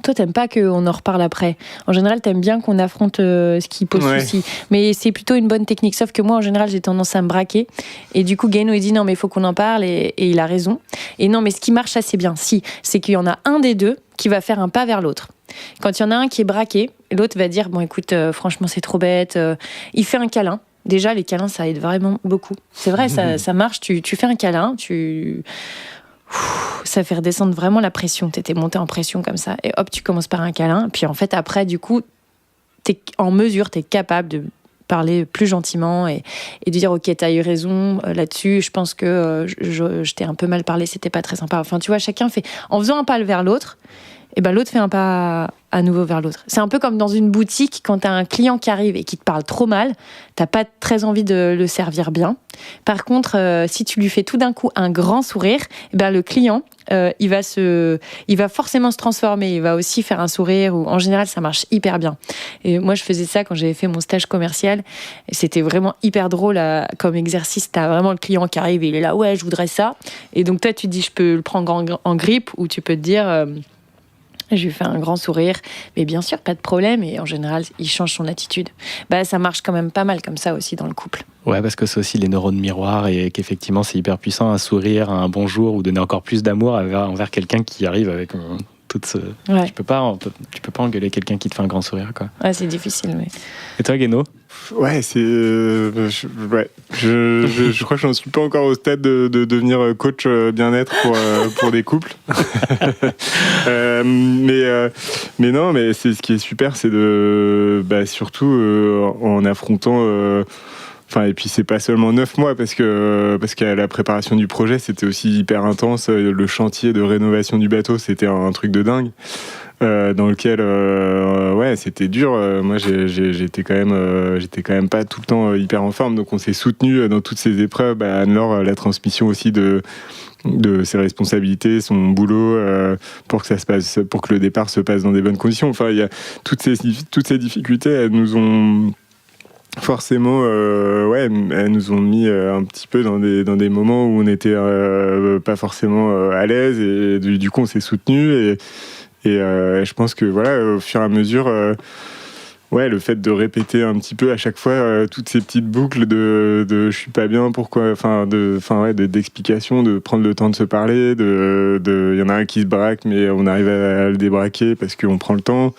C: Toi, t'aimes pas qu'on en reparle après. En général, t'aimes bien qu'on affronte ce qui pose souci. Mais c'est plutôt une bonne technique. Sauf que moi, en général, j'ai tendance à me braquer. Et du coup, Guéno, il dit non, mais il faut qu'on en parle. Et il a raison. Et non, mais ce qui marche assez bien, c'est qu'il y en a un des deux qui va faire un pas vers l'autre. Quand il y en a un qui est braqué, l'autre va dire bon, écoute, franchement, c'est trop bête. Il fait un câlin. Déjà, les câlins, ça aide vraiment beaucoup. C'est vrai, ça marche. Tu fais un câlin, ça fait redescendre vraiment la pression. T'étais monté en pression comme ça, et hop, tu commences par un câlin. Puis en fait, après, du coup, t'es en mesure, t'es capable de parler plus gentiment et de dire ok, t'as eu raison là-dessus. Je pense que je t'ai un peu mal parlé, c'était pas très sympa. Enfin, tu vois, chacun fait, en faisant un pas vers l'autre, et l'autre fait un pas à nouveau vers l'autre. C'est un peu comme dans une boutique, quand t'as un client qui arrive et qui te parle trop mal, t'as pas très envie de le servir bien. Par contre, si tu lui fais tout d'un coup un grand sourire, le client, il va forcément se transformer. Il va aussi faire un sourire, ou en général, ça marche hyper bien. Et moi, je faisais ça quand j'avais fait mon stage commercial. Et c'était vraiment hyper drôle comme exercice. T'as vraiment le client qui arrive et il est là, ouais, je voudrais ça. Et donc toi, tu te dis, je peux le prendre en grippe, ou tu peux te dire... je lui fais un grand sourire, mais bien sûr, pas de problème. Et en général, il change son attitude. Ça marche quand même pas mal comme ça aussi dans le couple.
D: Ouais, parce que c'est aussi les neurones miroirs, et qu'effectivement, c'est hyper puissant, un sourire, un bonjour, ou donner encore plus d'amour envers quelqu'un qui arrive avec toute ce...
C: Ouais.
D: Tu peux pas engueuler quelqu'un qui te fait un grand sourire, quoi.
C: Ouais, c'est difficile, mais...
D: Et toi, Guéno ?
B: Ouais, je crois que j'en suis pas encore au stade de devenir coach bien-être pour des couples. Mais non, mais c'est ce qui est super, c'est de surtout en affrontant. Et puis c'est pas seulement 9 mois, parce que la préparation du projet, c'était aussi hyper intense. Le chantier de rénovation du bateau, c'était un truc de dingue. Dans lequel c'était dur. Moi j'étais quand même pas tout le temps hyper en forme, donc on s'est soutenu dans toutes ces épreuves. Anne-Laure, la transmission aussi de ses responsabilités, son boulot, pour que le départ se passe dans des bonnes conditions. Enfin, il y a toutes ces difficultés, elles nous ont forcément elles nous ont mis un petit peu dans des moments où on n'était pas forcément à l'aise, et du coup on s'est soutenu, et je pense que voilà, au fur et à mesure, ouais, le fait de répéter un petit peu à chaque fois toutes ces petites boucles de je suis pas bien, pourquoi, d'explications, de prendre le temps de se parler, il y en a un qui se braque, mais on arrive à le débraquer parce qu'on prend le temps.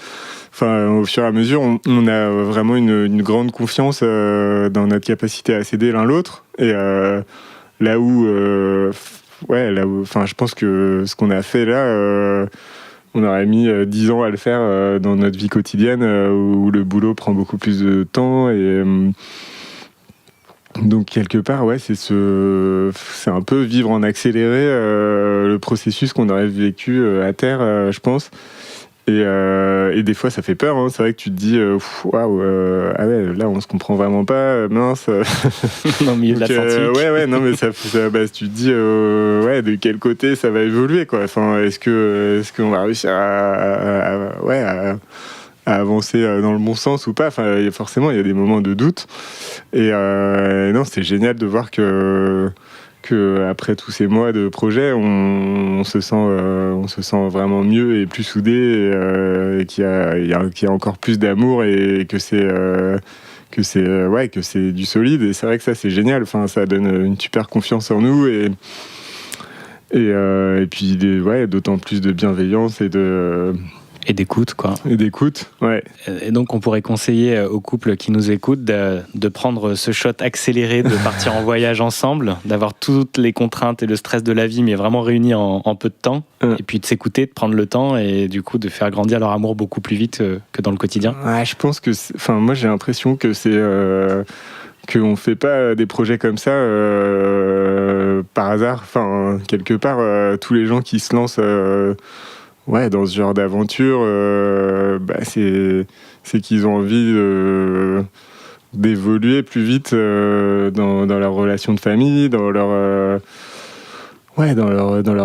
B: Enfin, au fur et à mesure, on a vraiment une grande confiance dans notre capacité à s'aider l'un l'autre. Et là où, je pense que ce qu'on a fait là, on aurait mis 10 ans à le faire dans notre vie quotidienne, où le boulot prend beaucoup plus de temps. Et donc quelque part, ouais, c'est un peu vivre en accéléré le processus qu'on aurait vécu à terre, je pense. Et des fois, ça fait peur. Hein. C'est vrai que tu te dis, waouh, ah ouais, là, on se comprend vraiment pas, mince.
D: Dans le milieu de l'Atlantique.
B: Ouais, non, mais tu te dis, de quel côté ça va évoluer, quoi. Enfin, est-ce qu'on va réussir à avancer dans le bon sens ou pas. Enfin, forcément, il y a des moments de doute. Et non, c'est génial de voir que après tous ces mois de projet, on se sent vraiment mieux et plus soudé, et qu'il y a encore plus d'amour, et que c'est du solide. Et c'est vrai que ça, c'est génial. Enfin, ça donne une super confiance en nous, et puis d'autant plus de bienveillance
D: et d'écoute, quoi.
B: Et d'écoute, ouais.
D: Et donc, on pourrait conseiller aux couples qui nous écoutent de prendre ce shot accéléré, de partir en voyage ensemble, d'avoir toutes les contraintes et le stress de la vie, mais vraiment réunis en peu de temps, et puis de s'écouter, de prendre le temps, et du coup, de faire grandir leur amour beaucoup plus vite que dans le quotidien.
B: Ouais, je pense que... moi, j'ai l'impression que c'est... qu'on fait pas des projets comme ça par hasard. Enfin, quelque part, tous les gens qui se lancent... dans ce genre d'aventure, c'est qu'ils ont envie d'évoluer plus vite dans leur relation de famille, dans leur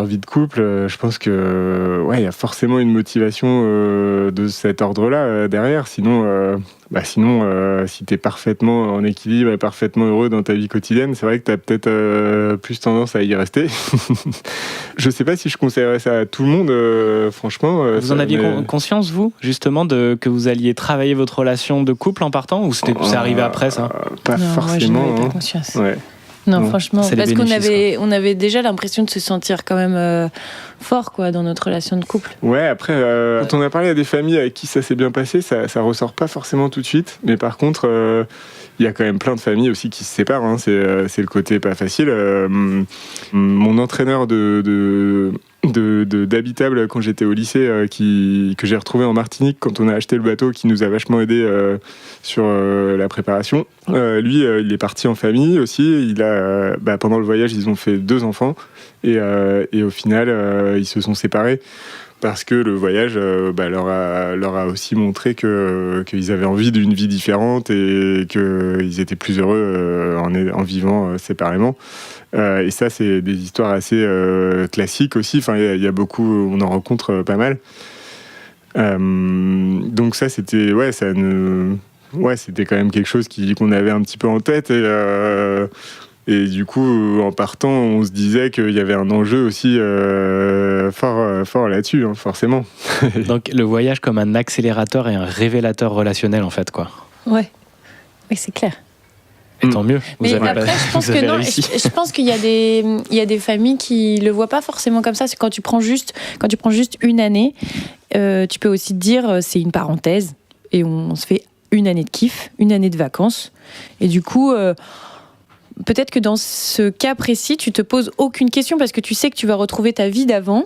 B: vie de couple. Je pense que il y a forcément une motivation de cet ordre-là derrière. Sinon, si t'es parfaitement en équilibre et parfaitement heureux dans ta vie quotidienne, c'est vrai que t'as peut-être plus tendance à y rester. Je sais pas si je conseillerais ça à tout le monde, franchement.
D: Vous en aviez conscience, vous, justement, que vous alliez travailler votre relation de couple en partant, ou c'est arrivé après, ça?
B: Pas
C: non,
B: forcément.
C: Moi, je n'avais pas conscience.
B: Ouais.
C: Non, franchement, parce qu'on
D: on
C: avait déjà l'impression de se sentir quand même fort, quoi, dans notre relation de couple.
B: Ouais, après, quand on a parlé à des familles avec qui ça s'est bien passé, ça ressort pas forcément tout de suite. Mais par contre, il y a quand même plein de familles aussi qui se séparent. Hein. C'est le côté pas facile. Mon entraîneur d'habitable quand j'étais au lycée, que j'ai retrouvé en Martinique quand on a acheté le bateau, qui nous a vachement aidé sur la préparation. Lui, il est parti en famille aussi. Pendant le voyage, ils ont fait 2 enfants, et au final, ils se sont séparés parce que le voyage leur a aussi montré qu'ils avaient envie d'une vie différente, et qu'ils étaient plus heureux en vivant séparément. Et ça, c'est des histoires assez classiques aussi. Enfin, il y a beaucoup, on en rencontre pas mal. Donc ça, c'était c'était quand même quelque chose qu'on avait un petit peu en tête, et du coup, en partant, on se disait qu'il y avait un enjeu aussi fort là-dessus, hein, forcément.
D: Donc le voyage comme un accélérateur et un révélateur relationnel, en fait, quoi.
C: Ouais, oui, c'est clair.
D: Et tant mieux.
C: Mais après, je pense qu'il y a des familles qui le voient pas forcément comme ça. C'est quand tu prends juste une année, tu peux aussi te dire c'est une parenthèse, et on se fait une année de kiff, une année de vacances, et du coup. Peut-être que dans ce cas précis, tu te poses aucune question parce que tu sais que tu vas retrouver ta vie d'avant,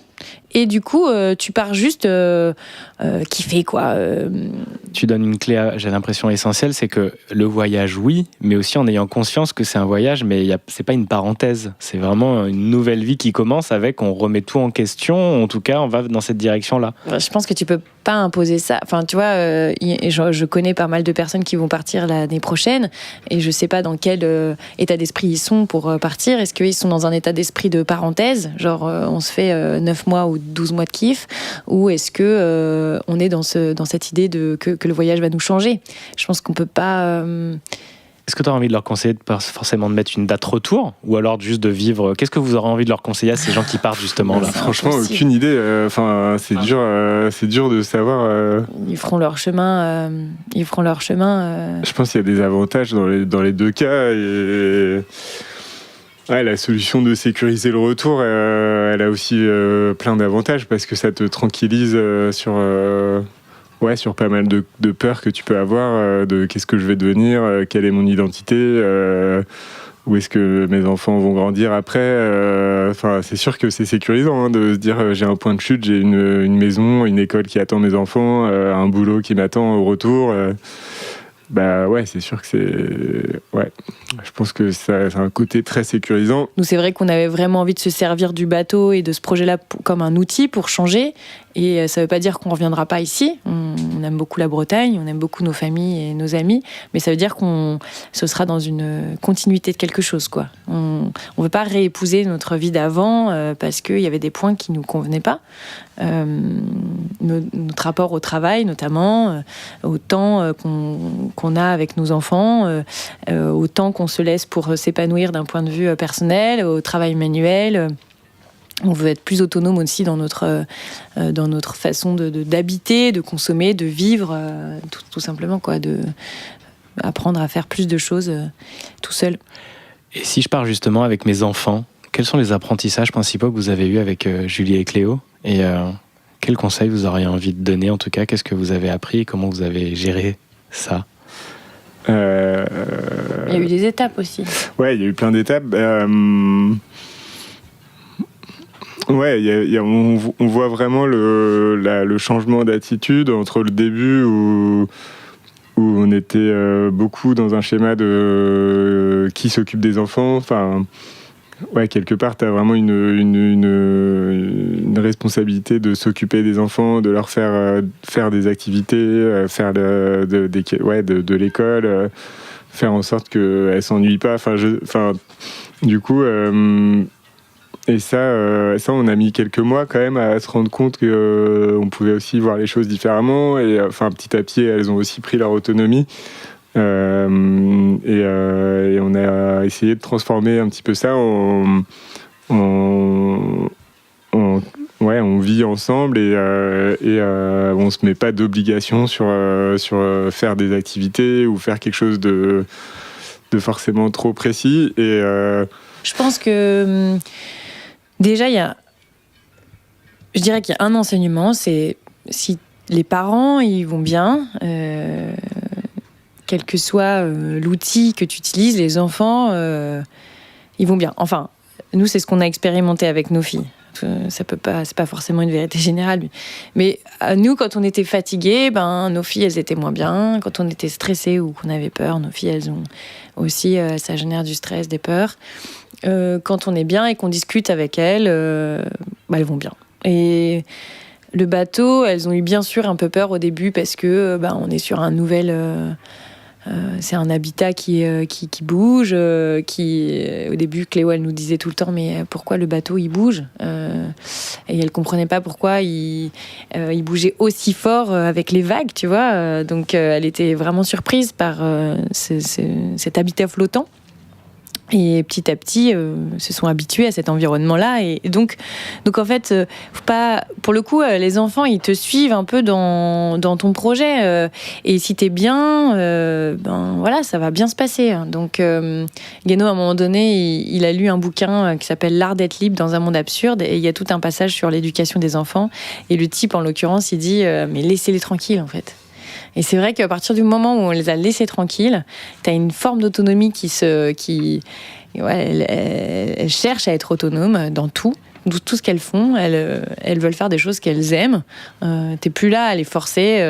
C: et du coup, tu pars juste kiffer, quoi.
D: Tu donnes une clé, j'ai l'impression, essentielle, c'est que le voyage, oui, mais aussi en ayant conscience que c'est un voyage, mais c'est pas une parenthèse. C'est vraiment une nouvelle vie qui commence on remet tout en question. En tout cas, on va dans cette direction-là.
C: Je pense que tu peux pas imposer ça. Enfin, tu vois, je connais pas mal de personnes qui vont partir l'année prochaine, et je sais pas dans quel état d'esprit ils sont pour partir. Est-ce qu'ils sont dans un état d'esprit de parenthèse, genre on se fait 9 mois ou 12 mois de kiff, ou est-ce que on est dans cette idée que le voyage va nous changer? Je pense qu'on peut pas...
D: Est-ce que tu aurais envie de leur conseiller de pas forcément de mettre une date retour ou alors juste de vivre? Qu'est-ce que vous aurez envie de leur conseiller à ces gens qui partent justement là?
B: Franchement, aucune idée. Enfin, c'est dur de savoir.
C: Ils feront leur chemin.
B: Je pense qu'il y a des avantages dans les deux cas. Et ouais, la solution de sécuriser le retour, elle a aussi plein d'avantages parce que ça te tranquillise sur pas mal de peurs que tu peux avoir, de qu'est-ce que je vais devenir, quelle est mon identité, où est-ce que mes enfants vont grandir après. C'est sûr que c'est sécurisant de se dire j'ai un point de chute, j'ai une maison, une école qui attend mes enfants, un boulot qui m'attend au retour. C'est sûr que c'est... Ouais, je pense que ça a un côté très sécurisant.
C: Nous, c'est vrai qu'on avait vraiment envie de se servir du bateau et de ce projet-là comme un outil pour changer. Et ça ne veut pas dire qu'on ne reviendra pas ici. On aime beaucoup la Bretagne, on aime beaucoup nos familles et nos amis. Mais ça veut dire ce sera dans une continuité de quelque chose, quoi. On ne veut pas réépouser notre vie d'avant parce qu'il y avait des points qui ne nous convenaient pas. Notre rapport au travail, notamment, au temps qu'on a avec nos enfants, au temps qu'on se laisse pour s'épanouir d'un point de vue personnel, au travail manuel. On veut être plus autonome aussi dans notre façon d'habiter, de consommer, de vivre, tout simplement, quoi, de apprendre à faire plus de choses tout seul.
D: Et si je pars justement avec mes enfants, quels sont les apprentissages principaux que vous avez eus avec Julie et Cléo? Et quels conseils vous auriez envie de donner, en tout cas? Qu'est-ce que vous avez appris et comment vous avez géré ça?
C: Il y a eu des étapes aussi.
B: Ouais, il y a eu plein d'étapes. On voit vraiment le changement d'attitude entre le début où on était beaucoup dans un schéma de qui s'occupe des enfants. Enfin, ouais, quelque part, tu as vraiment une responsabilité de s'occuper des enfants, de leur faire des activités, faire de l'école, faire en sorte qu'elles ne s'ennuient pas. Du coup... Et ça, on a mis quelques mois quand même à se rendre compte qu'on pouvait aussi voir les choses différemment. Et petit à petit, elles ont aussi pris leur autonomie. Et on a essayé de transformer un petit peu ça on vit ensemble et on se met pas d'obligation sur faire des activités ou faire quelque chose de forcément trop précis. Et
C: je pense que déjà, je dirais qu'il y a un enseignement, c'est si les parents ils vont bien, quel que soit l'outil que tu utilises, les enfants ils vont bien. Enfin, nous c'est ce qu'on a expérimenté avec nos filles. C'est pas forcément une vérité générale, mais nous, quand on était fatigués, nos filles elles étaient moins bien. Quand on était stressés ou qu'on avait peur, nos filles elles ont aussi, ça génère du stress, des peurs. Quand on est bien et qu'on discute avec elles, elles vont bien. Et le bateau, elles ont eu bien sûr un peu peur au début parce que on est sur un nouvel... c'est un habitat qui bouge. Au début, Cléo, elle nous disait tout le temps, mais pourquoi le bateau, il bouge? Et elle comprenait pas pourquoi il bougeait aussi fort avec les vagues, tu vois. Donc, elle était vraiment surprise par cet habitat flottant. Et petit à petit, se sont habitués à cet environnement-là. Et donc en fait, faut pas, pour le coup, les enfants, ils te suivent un peu dans ton projet. Et si t'es bien, ça va bien se passer. Donc, Guéno, à un moment donné, il a lu un bouquin qui s'appelle L'art d'être libre dans un monde absurde. Et il y a tout un passage sur l'éducation des enfants. Et le type, en l'occurrence, il dit mais laissez-les tranquilles, en fait. Et c'est vrai qu'à partir du moment où on les a laissés tranquilles, t'as une forme d'autonomie elles cherchent à être autonomes dans tout ce qu'elles font. Elles veulent faire des choses qu'elles aiment. T'es plus là à les forcer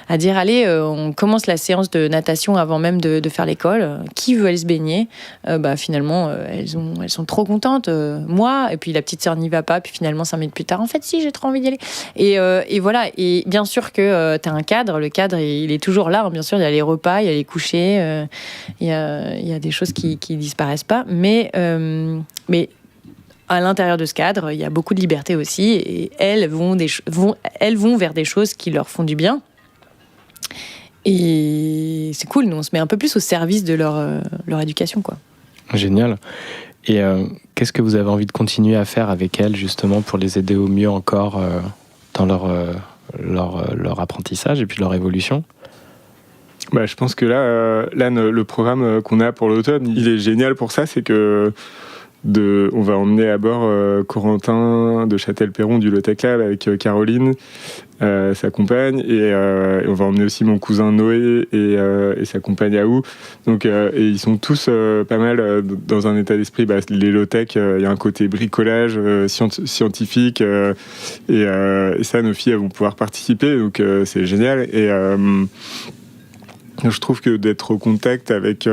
C: à dire allez, on commence la séance de natation avant même de faire l'école. Qui veut aller se baigner? Finalement, elles sont trop contentes. Moi, et puis la petite sœur n'y va pas. Puis finalement, 5 minutes plus tard, en fait, si, j'ai trop envie d'y aller. Et voilà. Et bien sûr que t'as un cadre. Le cadre, il est toujours là. Bien sûr, il y a les repas, il y a les couchers, il y a des choses qui disparaissent pas. Mais à l'intérieur de ce cadre, il y a beaucoup de liberté aussi, et elles vont vers des choses qui leur font du bien. Et c'est cool, nous on se met un peu plus au service de leur éducation, quoi.
D: Génial. Et qu'est-ce que vous avez envie de continuer à faire avec elles, justement, pour les aider au mieux encore dans leur apprentissage et puis leur évolution ?
B: Je pense que là, le programme qu'on a pour l'automne, il est génial pour ça. C'est que on va emmener à bord Corentin de Châtel-Perron du Low-Tech Lab avec Caroline, sa compagne, et on va emmener aussi mon cousin Noé et sa compagne Aou. Donc, et ils sont tous pas mal dans un état d'esprit. Les low-tech, il y a un côté bricolage scientifique, et ça, nos filles elles vont pouvoir participer. Donc, c'est génial. Et je trouve que d'être au contact avec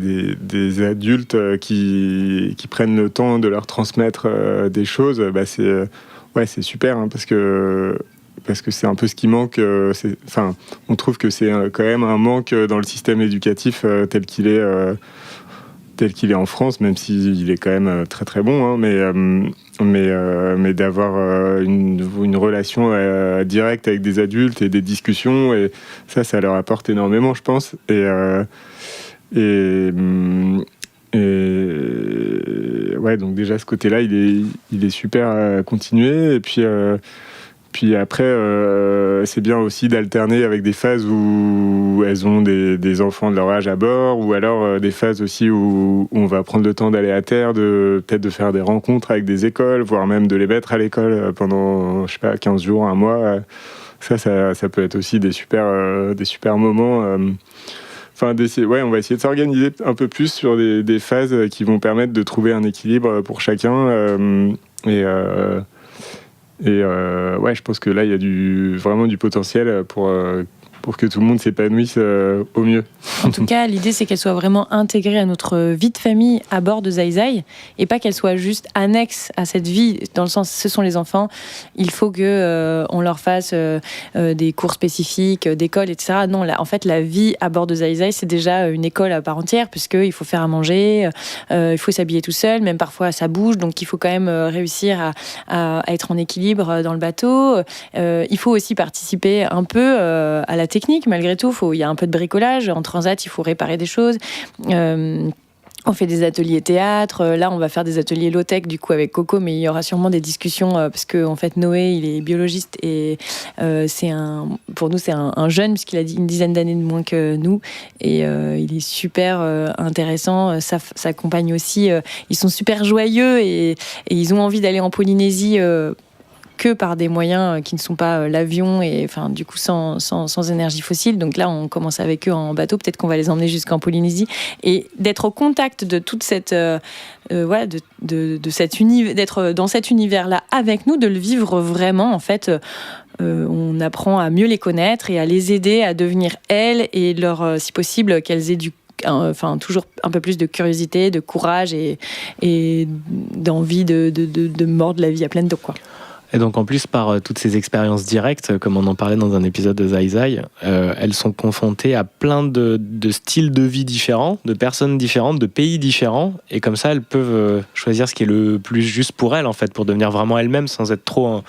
B: des adultes qui prennent le temps de leur transmettre des choses, c'est super, hein, parce que c'est un peu ce qui manque. On trouve que c'est quand même un manque dans le système éducatif tel qu'il est en France, même s'il est quand même très très bon, hein, mais d'avoir une relation directe avec des adultes et des discussions, et ça leur apporte énormément, je pense. Donc déjà ce côté-là, il est super à continuer. Et puis après, c'est bien aussi d'alterner avec des phases où elles ont des enfants de leur âge à bord, ou alors des phases aussi où on va prendre le temps d'aller à terre, peut-être de faire des rencontres avec des écoles, voire même de les mettre à l'école pendant, 15 jours, un mois. Ça peut être aussi des super moments. On va essayer de s'organiser un peu plus sur des phases qui vont permettre de trouver un équilibre pour chacun. Je pense que là, il y a vraiment du potentiel pour que tout le monde s'épanouisse au mieux.
C: En tout cas, l'idée, c'est qu'elle soit vraiment intégrée à notre vie de famille à bord de Zai Zai, et pas qu'elle soit juste annexe à cette vie, dans le sens, ce sont les enfants, il faut qu'on leur fasse des cours spécifiques, d'école, etc. Non, là, en fait, la vie à bord de Zai Zai, c'est déjà une école à part entière, puisqu'il faut faire à manger, il faut s'habiller tout seul, même parfois ça bouge, donc il faut quand même réussir à être en équilibre dans le bateau. Il faut aussi participer un peu à la technique, malgré tout. Il y a un peu de bricolage. En transat, il faut réparer des choses. On fait des ateliers théâtre. Là, on va faire des ateliers low-tech, du coup, avec Coco, mais il y aura sûrement des discussions, parce que, en fait, Noé, il est biologiste, et pour nous, c'est un jeune, puisqu'il a une dizaine d'années de moins que nous, et il est super intéressant. Sa compagne aussi, ils sont super joyeux, et ils ont envie d'aller en Polynésie, que par des moyens qui ne sont pas l'avion, et du coup sans énergie fossile. Donc là, on commence avec eux en bateau, peut-être qu'on va les emmener jusqu'en Polynésie, et d'être au contact de toute cette d'être dans cet univers-là avec nous, de le vivre vraiment. En fait, on apprend à mieux les connaître et à les aider à devenir elles, et si possible, qu'elles aient toujours un peu plus de curiosité, de courage et d'envie de mordre la vie à pleines dents, quoi.
D: Et donc en plus, par toutes ces expériences directes, comme on en parlait dans un épisode de Zai Zai, elles sont confrontées à plein de styles de vie différents, de personnes différentes, de pays différents, et comme ça elles peuvent choisir ce qui est le plus juste pour elles, en fait, pour devenir vraiment elles-mêmes sans être trop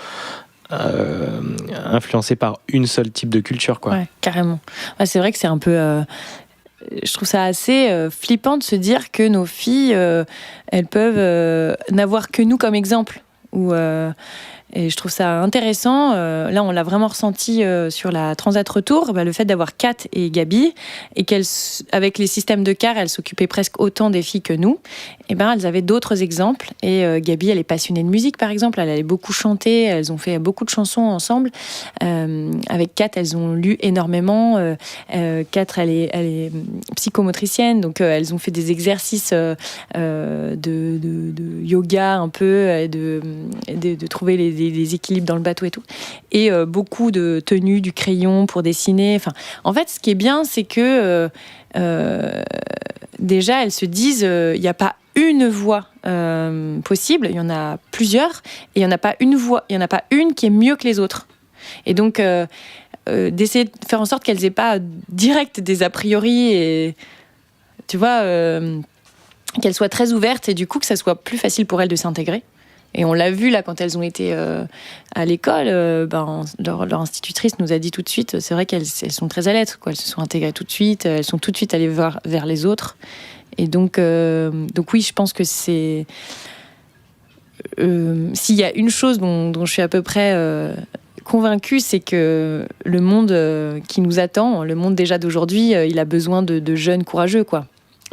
D: influencées par une seule type de culture, quoi.
C: Ouais, carrément. Ouais, c'est vrai que c'est un peu... je trouve ça assez flippant de se dire que nos filles, elles peuvent n'avoir que nous comme exemple. Et je trouve ça intéressant. Là, on l'a vraiment ressenti sur la Transat Retour, le fait d'avoir Kat et Gabi, et avec les systèmes de car, elles s'occupaient presque autant des filles que nous. Et elles avaient d'autres exemples. Et Gabi, elle est passionnée de musique, par exemple. Elle allait beaucoup chanter. Elles ont fait beaucoup de chansons ensemble. Avec Kat, elles ont lu énormément. Kat, elle est psychomotricienne, donc elles ont fait des exercices de yoga un peu, et de trouver les équilibres dans le bateau et tout. Et beaucoup de tenues, du crayon pour dessiner. En fait, ce qui est bien, c'est que déjà, elles se disent, il n'y a pas une voie possible, il y en a plusieurs, et il n'y en a pas une voie, il n'y en a pas une qui est mieux que les autres. Et donc, d'essayer de faire en sorte qu'elles n'aient pas direct des a priori, et tu vois, qu'elles soient très ouvertes, et du coup que ça soit plus facile pour elles de s'intégrer. Et on l'a vu là quand elles ont été à l'école, leur institutrice nous a dit tout de suite, c'est vrai qu'elles sont très à l'aise, quoi. Elles se sont intégrées tout de suite, elles sont tout de suite allées vers les autres. Et donc oui, je pense que c'est... s'il y a une chose dont je suis à peu près convaincue, c'est que le monde qui nous attend, le monde déjà d'aujourd'hui, il a besoin de jeunes courageux, quoi.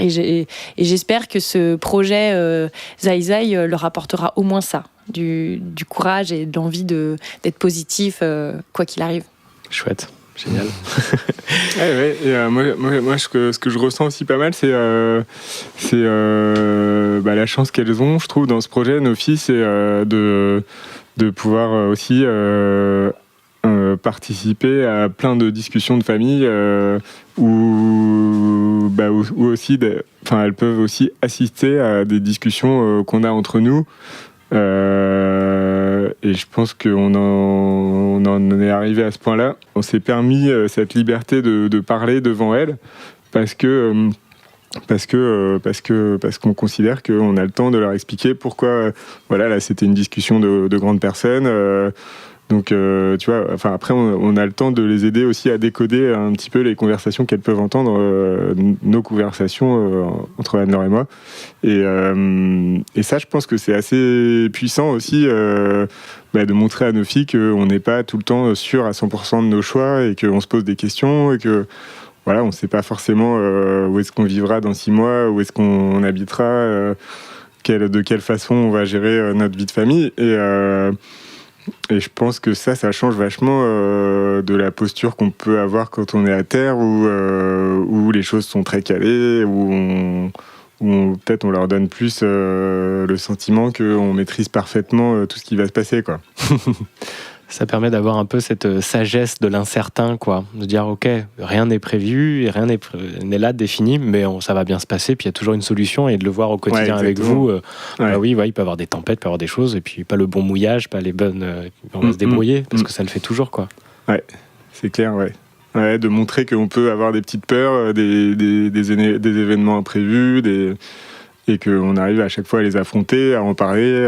C: Et j'espère que ce projet Zai Zai leur apportera au moins ça, du courage et de l'envie d'être positif, quoi qu'il arrive.
D: Chouette, génial.
B: Ouais. Et moi, ce que je ressens aussi pas mal, c'est la chance qu'elles ont, je trouve, dans ce projet, nos filles, c'est de pouvoir aussi participer à plein de discussions de famille où aussi elles peuvent aussi assister à des discussions qu'on a entre nous, et je pense qu'on en est arrivé à ce point-là. On s'est permis cette liberté de parler devant elles parce qu'on considère qu'on a le temps de leur expliquer pourquoi là c'était une discussion de grandes personnes. Donc, tu vois, après, on a le temps de les aider aussi à décoder un petit peu les conversations qu'elles peuvent entendre, nos conversations entre Anne-Laure et moi. Et ça, je pense que c'est assez puissant aussi de montrer à nos filles qu'on n'est pas tout le temps sûr à 100% de nos choix et qu'on se pose des questions et que, on ne sait pas forcément où est-ce qu'on vivra dans 6 mois, où est-ce qu'on habitera, de quelle façon on va gérer notre vie de famille. Et je pense que ça change vachement de la posture qu'on peut avoir quand on est à terre, où les choses sont très calées, où peut-être on leur donne plus le sentiment qu'on maîtrise parfaitement tout ce qui va se passer, quoi.
D: Ça permet d'avoir un peu cette sagesse de l'incertain, quoi. De dire, ok, rien n'est prévu, et rien n'est là défini, mais ça va bien se passer, puis il y a toujours une solution, et de le voir au quotidien avec vous. Oui, il peut y avoir des tempêtes, il peut y avoir des choses, et puis pas le bon mouillage, pas les bonnes... on va se débrouiller, parce que ça le fait toujours, quoi.
B: Ouais, c'est clair, ouais. Ouais, de montrer qu'on peut avoir des petites peurs, des événements imprévus, et qu'on arrive à chaque fois à les affronter, à en parler.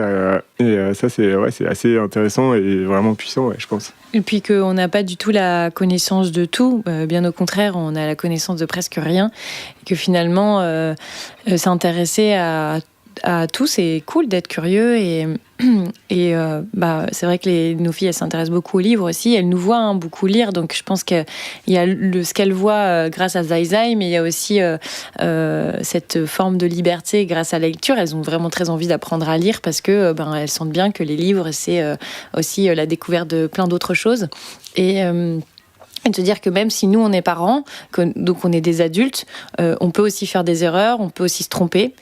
B: Ça, c'est assez intéressant et vraiment puissant, je pense.
C: Et puis qu'on n'a pas du tout la connaissance de tout. Bien au contraire, on a la connaissance de presque rien. Et que finalement, s'intéresser à tout, c'est cool d'être curieux. Et c'est vrai que nos filles, elles s'intéressent beaucoup aux livres aussi. Elles nous voient beaucoup lire, donc je pense qu'il y a ce qu'elles voient grâce à Zai Zai, mais il y a aussi cette forme de liberté grâce à la lecture. Elles ont vraiment très envie d'apprendre à lire parce que elles sentent bien que les livres, c'est aussi la découverte de plein d'autres choses. Et de se dire que même si nous, on est parents, donc on est des adultes, on peut aussi faire des erreurs, on peut aussi se tromper.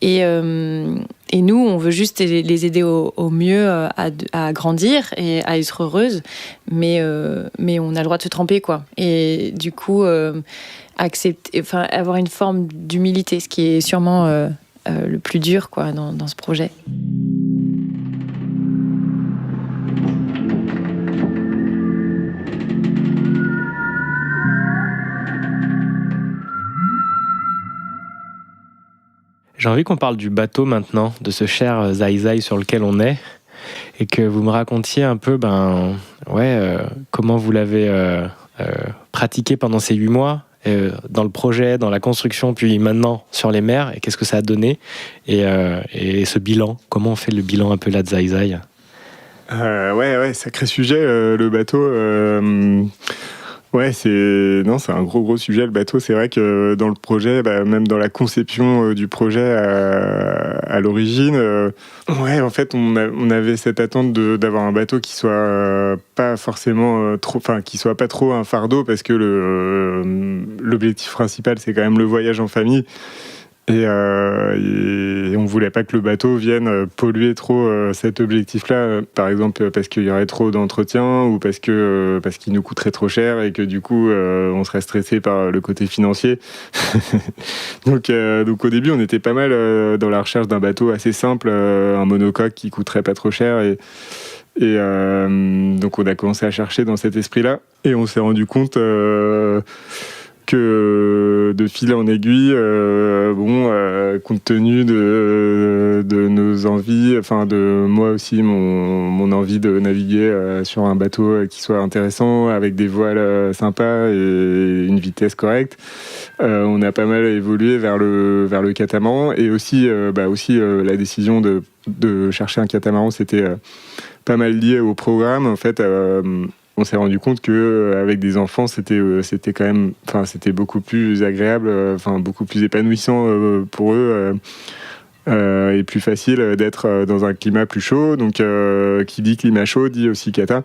C: Et nous, on veut juste les aider au mieux à grandir et à être heureuses. Mais on a le droit de se tromper, quoi. Et du coup, avoir une forme d'humilité, ce qui est sûrement le plus dur, quoi, dans ce projet.
D: J'ai envie qu'on parle du bateau maintenant, de ce cher Zai Zai sur lequel on est, et que vous me racontiez un peu comment vous l'avez pratiqué pendant ces 8 mois, dans le projet, dans la construction, puis maintenant sur les mers, et qu'est-ce que ça a donné, et ce bilan, comment on fait le bilan un peu là de Zai Zai?
B: Sacré sujet, le bateau. C'est un gros sujet, le bateau. C'est vrai que dans le projet, même dans la conception du projet à l'origine, en fait, on avait cette attente d'avoir un bateau qui soit pas forcément qui soit pas trop un fardeau, parce que l'objectif principal, c'est quand même le voyage en famille. Et on voulait pas que le bateau vienne polluer trop cet objectif-là, par exemple parce qu'il y aurait trop d'entretien ou parce qu'il nous coûterait trop cher et que du coup on serait stressé par le côté financier. donc au début on était pas mal dans la recherche d'un bateau assez simple, un monocoque qui coûterait pas trop cher et donc on a commencé à chercher dans cet esprit-là et on s'est rendu compte que de fil en aiguille, compte tenu de nos envies, enfin de moi aussi, mon envie de naviguer sur un bateau qui soit intéressant, avec des voiles sympas et une vitesse correcte, on a pas mal évolué vers le catamaran. Et aussi, la décision de chercher un catamaran, c'était pas mal lié au programme. En fait, on s'est rendu compte que avec des enfants, c'était quand même, enfin, c'était beaucoup plus agréable, beaucoup plus épanouissant pour eux. Et plus facile d'être dans un climat plus chaud. Donc, qui dit climat chaud dit aussi kata.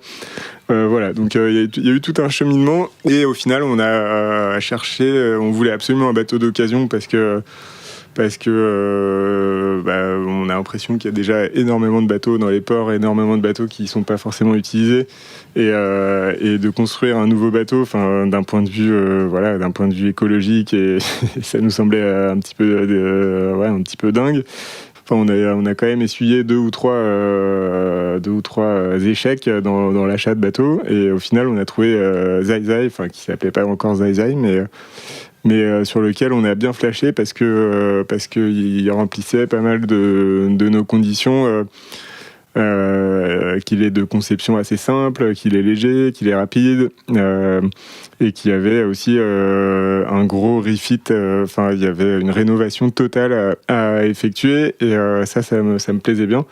B: Voilà, donc il y a eu tout un cheminement. Et au final, on a cherché, on voulait absolument un bateau d'occasion parce que on a l'impression qu'il y a déjà énormément de bateaux dans les ports, énormément de bateaux qui ne sont pas forcément utilisés, et de construire un nouveau bateau, d'un point de vue écologique, et ça nous semblait un petit peu dingue. On a quand même essuyé deux ou trois échecs dans l'achat de bateaux, et au final on a trouvé Zai Zai, qui s'appelait pas encore Zai Zai, mais sur lequel on a bien flashé parce qu'il remplissait pas mal de nos conditions, qu'il est de conception assez simple, qu'il est léger, qu'il est rapide, et qu'il y avait aussi un gros refit, il y avait une rénovation totale à effectuer, et ça me plaisait bien.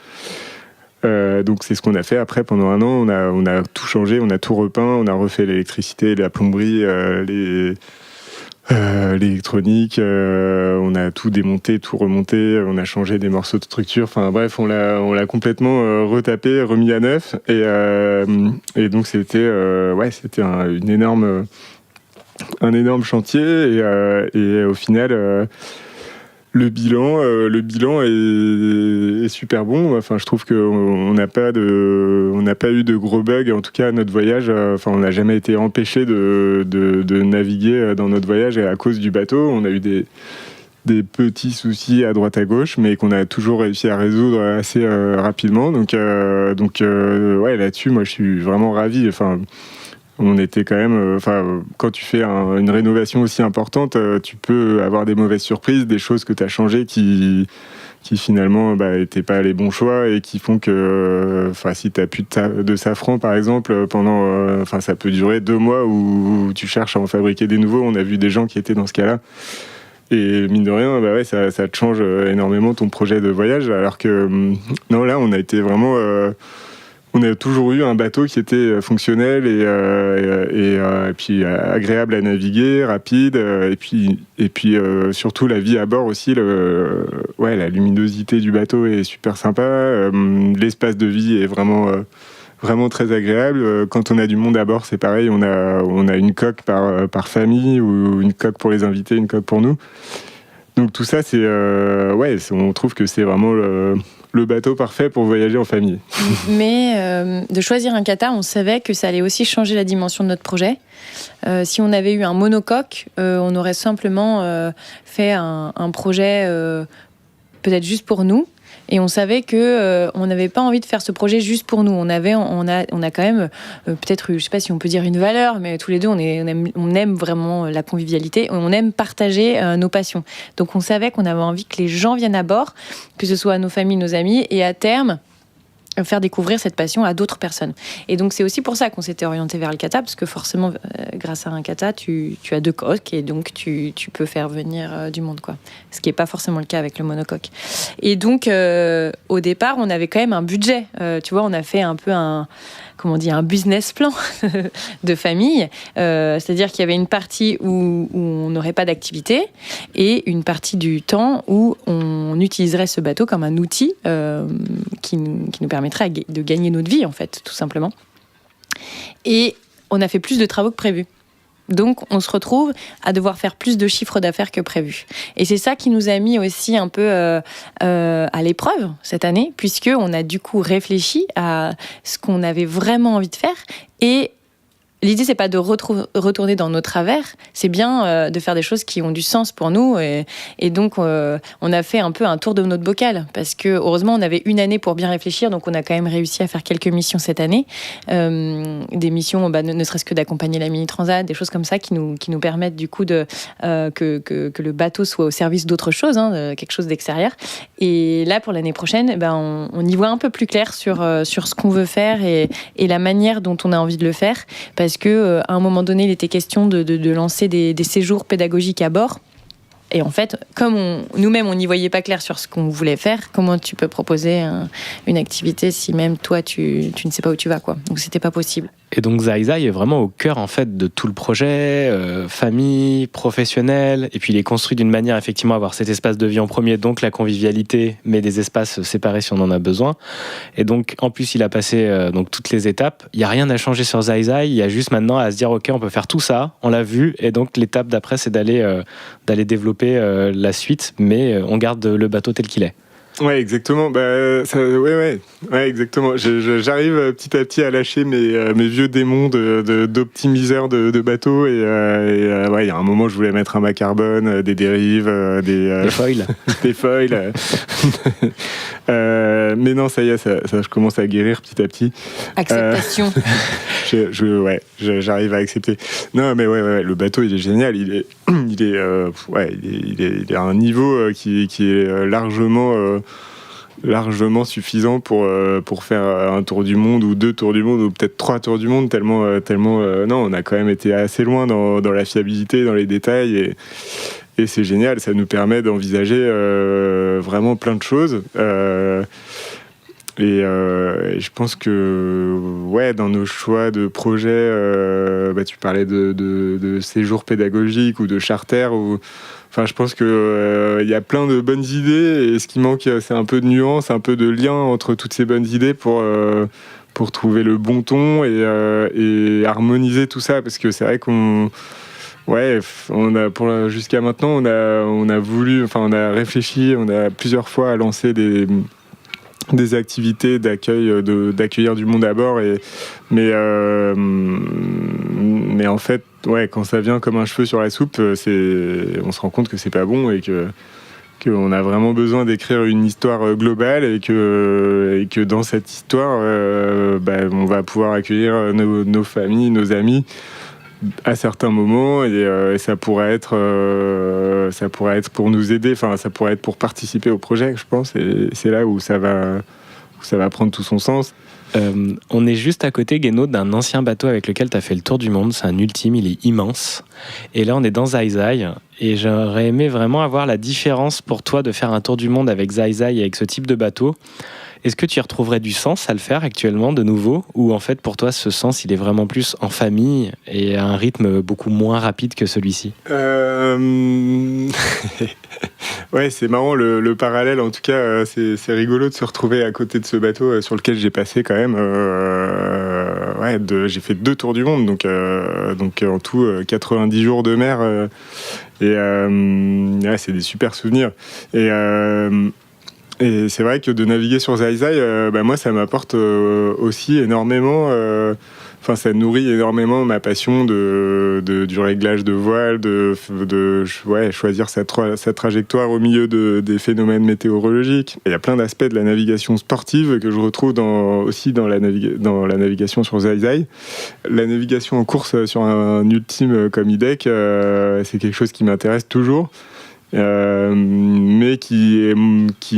B: Donc c'est ce qu'on a fait. Après, pendant un an, on a tout changé, on a tout repeint, on a refait l'électricité, la plomberie, l'électronique, on a tout démonté, tout remonté, on a changé des morceaux de structure, bref, on l'a complètement retapé, remis à neuf, et donc c'était un énorme chantier, et au final le bilan est super bon. Je trouve qu'on n'a pas eu de gros bugs. En tout cas, à notre voyage, on n'a jamais été empêché de naviguer dans notre voyage, et à cause du bateau, on a eu des petits soucis à droite à gauche, mais qu'on a toujours réussi à résoudre assez rapidement. Donc là-dessus, moi, je suis vraiment ravi. On était quand même, quand tu fais une rénovation aussi importante, tu peux avoir des mauvaises surprises, des choses que tu as changées qui finalement n'étaient pas les bons choix, et qui font que si tu n'as plus de safran par exemple, pendant ça peut durer 2 mois où tu cherches à en fabriquer des nouveaux. On a vu des gens qui étaient dans ce cas-là, et mine de rien, ça te change énormément ton projet de voyage, alors que non, là on a été vraiment... on a toujours eu un bateau qui était fonctionnel et puis agréable à naviguer, rapide, et puis surtout la vie à bord aussi. La luminosité du bateau est super sympa. L'espace de vie est vraiment très agréable. Quand on a du monde à bord, c'est pareil. On a une coque par famille, ou une coque pour les invités, une coque pour nous. Donc tout ça, on trouve que c'est vraiment le bateau parfait pour voyager en famille.
C: Mais de choisir un kata, on savait que ça allait aussi changer la dimension de notre projet. Si on avait eu un monocoque, on aurait simplement fait un projet peut-être juste pour nous. Et on savait que on n'avait pas envie de faire ce projet juste pour nous. On a quand même peut-être, je sais pas si on peut dire une valeur, mais tous les deux on aime vraiment la convivialité, on aime partager nos passions. Donc on savait qu'on avait envie que les gens viennent à bord, que ce soit nos familles, nos amis, et à terme faire découvrir cette passion à d'autres personnes. Et donc c'est aussi pour ça qu'on s'était orienté vers le kata, parce que forcément grâce à un kata tu as 2 coques, et donc tu peux faire venir du monde, quoi. Ce qui n'est pas forcément le cas avec le monocoque. Et donc au départ on avait quand même un budget, tu vois, on a fait un peu un business plan de famille, c'est-à-dire qu'il y avait une partie où on n'aurait pas d'activité, et une partie du temps où on utiliserait ce bateau comme un outil qui nous permettrait de gagner notre vie, en fait, tout simplement. Et on a fait plus de travaux que prévu. Donc, on se retrouve à devoir faire plus de chiffre d'affaires que prévu. Et c'est ça qui nous a mis aussi un peu à l'épreuve cette année, puisqu'on a du coup réfléchi à ce qu'on avait vraiment envie de faire, et l'idée, c'est pas de retourner dans nos travers, c'est bien de faire des choses qui ont du sens pour nous. Et donc, on a fait un peu un tour de notre bocal, parce que heureusement, on avait une année pour bien réfléchir, donc on a quand même réussi à faire quelques missions cette année. Des missions, ne serait-ce que d'accompagner la Mini Transat, des choses comme ça qui nous permettent du coup que le bateau soit au service d'autre chose, quelque chose d'extérieur. Et là, pour l'année prochaine, on y voit un peu plus clair sur ce qu'on veut faire et la manière dont on a envie de le faire. Parce qu'à un moment donné, il était question de lancer des séjours pédagogiques à bord. Et en fait, comme nous-mêmes, on n'y voyait pas clair sur ce qu'on voulait faire, comment tu peux proposer une activité si même toi, tu ne sais pas où tu vas, quoi. Donc, c'était pas possible.
D: Et donc Zai Zai est vraiment au cœur en fait de tout le projet, famille, professionnel, et puis il est construit d'une manière effectivement à avoir cet espace de vie en premier, donc la convivialité, mais des espaces séparés si on en a besoin. Et donc en plus il a passé donc toutes les étapes. Il n'y a rien à changer sur Zai Zai, il y a juste maintenant à se dire ok, on peut faire tout ça, on l'a vu, et donc l'étape d'après c'est d'aller développer la suite, mais on garde le bateau tel qu'il est.
B: Ouais, exactement. Ouais, exactement. J'arrive petit à petit à lâcher mes vieux démons d'optimiseur de bateaux et il y a un moment je voulais mettre un mât carbone, des dérives, des
D: foils,
B: des foils. Mais non, ça y est, ça, je commence à guérir petit à petit.
C: Acceptation.
B: J'arrive à accepter. Non, mais ouais, le bateau il est génial. Il est à un niveau qui est largement suffisant pour faire un tour du monde ou 2 tours du monde ou peut-être 3 tours du monde tellement non, on a quand même été assez loin dans la fiabilité, dans les détails et c'est génial, ça nous permet d'envisager vraiment plein de choses et je pense que dans nos choix de projets, tu parlais de séjours pédagogiques ou de charter Enfin, je pense qu'il y a plein de bonnes idées et ce qui manque, c'est un peu de nuance, un peu de lien entre toutes ces bonnes idées pour trouver le bon ton et harmoniser tout ça. Parce que c'est vrai jusqu'à maintenant, on a réfléchi, on a plusieurs fois à lancer des activités d'accueillir du monde à bord mais en fait quand ça vient comme un cheveu sur la soupe on se rend compte que c'est pas bon et qu'on a vraiment besoin d'écrire une histoire globale et que dans cette histoire on va pouvoir accueillir nos familles, nos amis à certains moments et ça pourrait être pour nous aider, enfin ça pourrait être pour participer au projet, je pense, et c'est là où ça va prendre tout son sens.
D: On est juste à côté, Guénaud, d'un ancien bateau avec lequel tu as fait le tour du monde. C'est un ultime, il est immense. Et là, on est dans Zai Zai. Et j'aurais aimé vraiment avoir la différence pour toi de faire un tour du monde avec Zai Zai et avec ce type de bateau. Est-ce que tu y retrouverais du sens à le faire actuellement de nouveau, ou en fait pour toi ce sens il est vraiment plus en famille et à un rythme beaucoup moins rapide que celui-ci?
B: Ouais, c'est marrant le parallèle, en tout cas c'est rigolo de se retrouver à côté de ce bateau sur lequel j'ai passé quand même j'ai fait 2 tours du monde, donc en tout 90 jours de mer c'est des super souvenirs et c'est vrai que de naviguer sur Zai Zai, moi ça m'apporte aussi énormément, ça nourrit énormément ma passion du réglage de voile, de choisir sa trajectoire au milieu des phénomènes météorologiques. Il y a plein d'aspects de la navigation sportive que je retrouve aussi dans la navigation sur Zai Zai. La navigation en course sur un ultime comme IDEC, c'est quelque chose qui m'intéresse toujours. Mais qui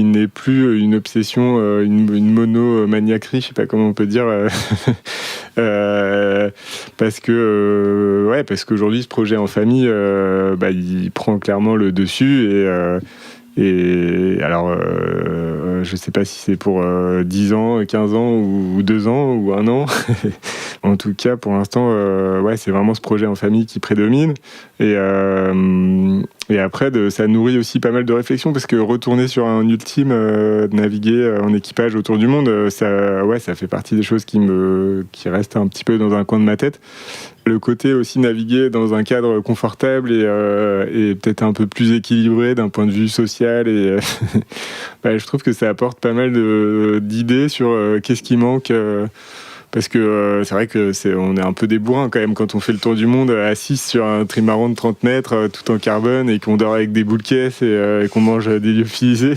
B: n'est plus une obsession, une monomaniaquerie, je sais pas comment on peut dire, parce qu'aujourd'hui ce projet en famille, il prend clairement le dessus et alors je sais pas si c'est pour 10 ans, 15 ans ou 2 ans ou 1 an. En tout cas, pour l'instant, c'est vraiment ce projet en famille qui prédomine. Et après, ça nourrit aussi pas mal de réflexions, parce que retourner sur un ultime, naviguer en équipage autour du monde, ça fait partie des choses qui restent un petit peu dans un coin de ma tête. Le côté aussi naviguer dans un cadre confortable et peut-être un peu plus équilibré d'un point de vue social. Et je trouve que ça apporte pas mal d'idées sur qu'est-ce qui manque. parce que c'est vrai que on est un peu des bourrins quand même quand on fait le tour du monde à 6 sur un trimaran de 30 mètres tout en carbone et qu'on dort avec des boules caisses et qu'on mange des lyophilisés.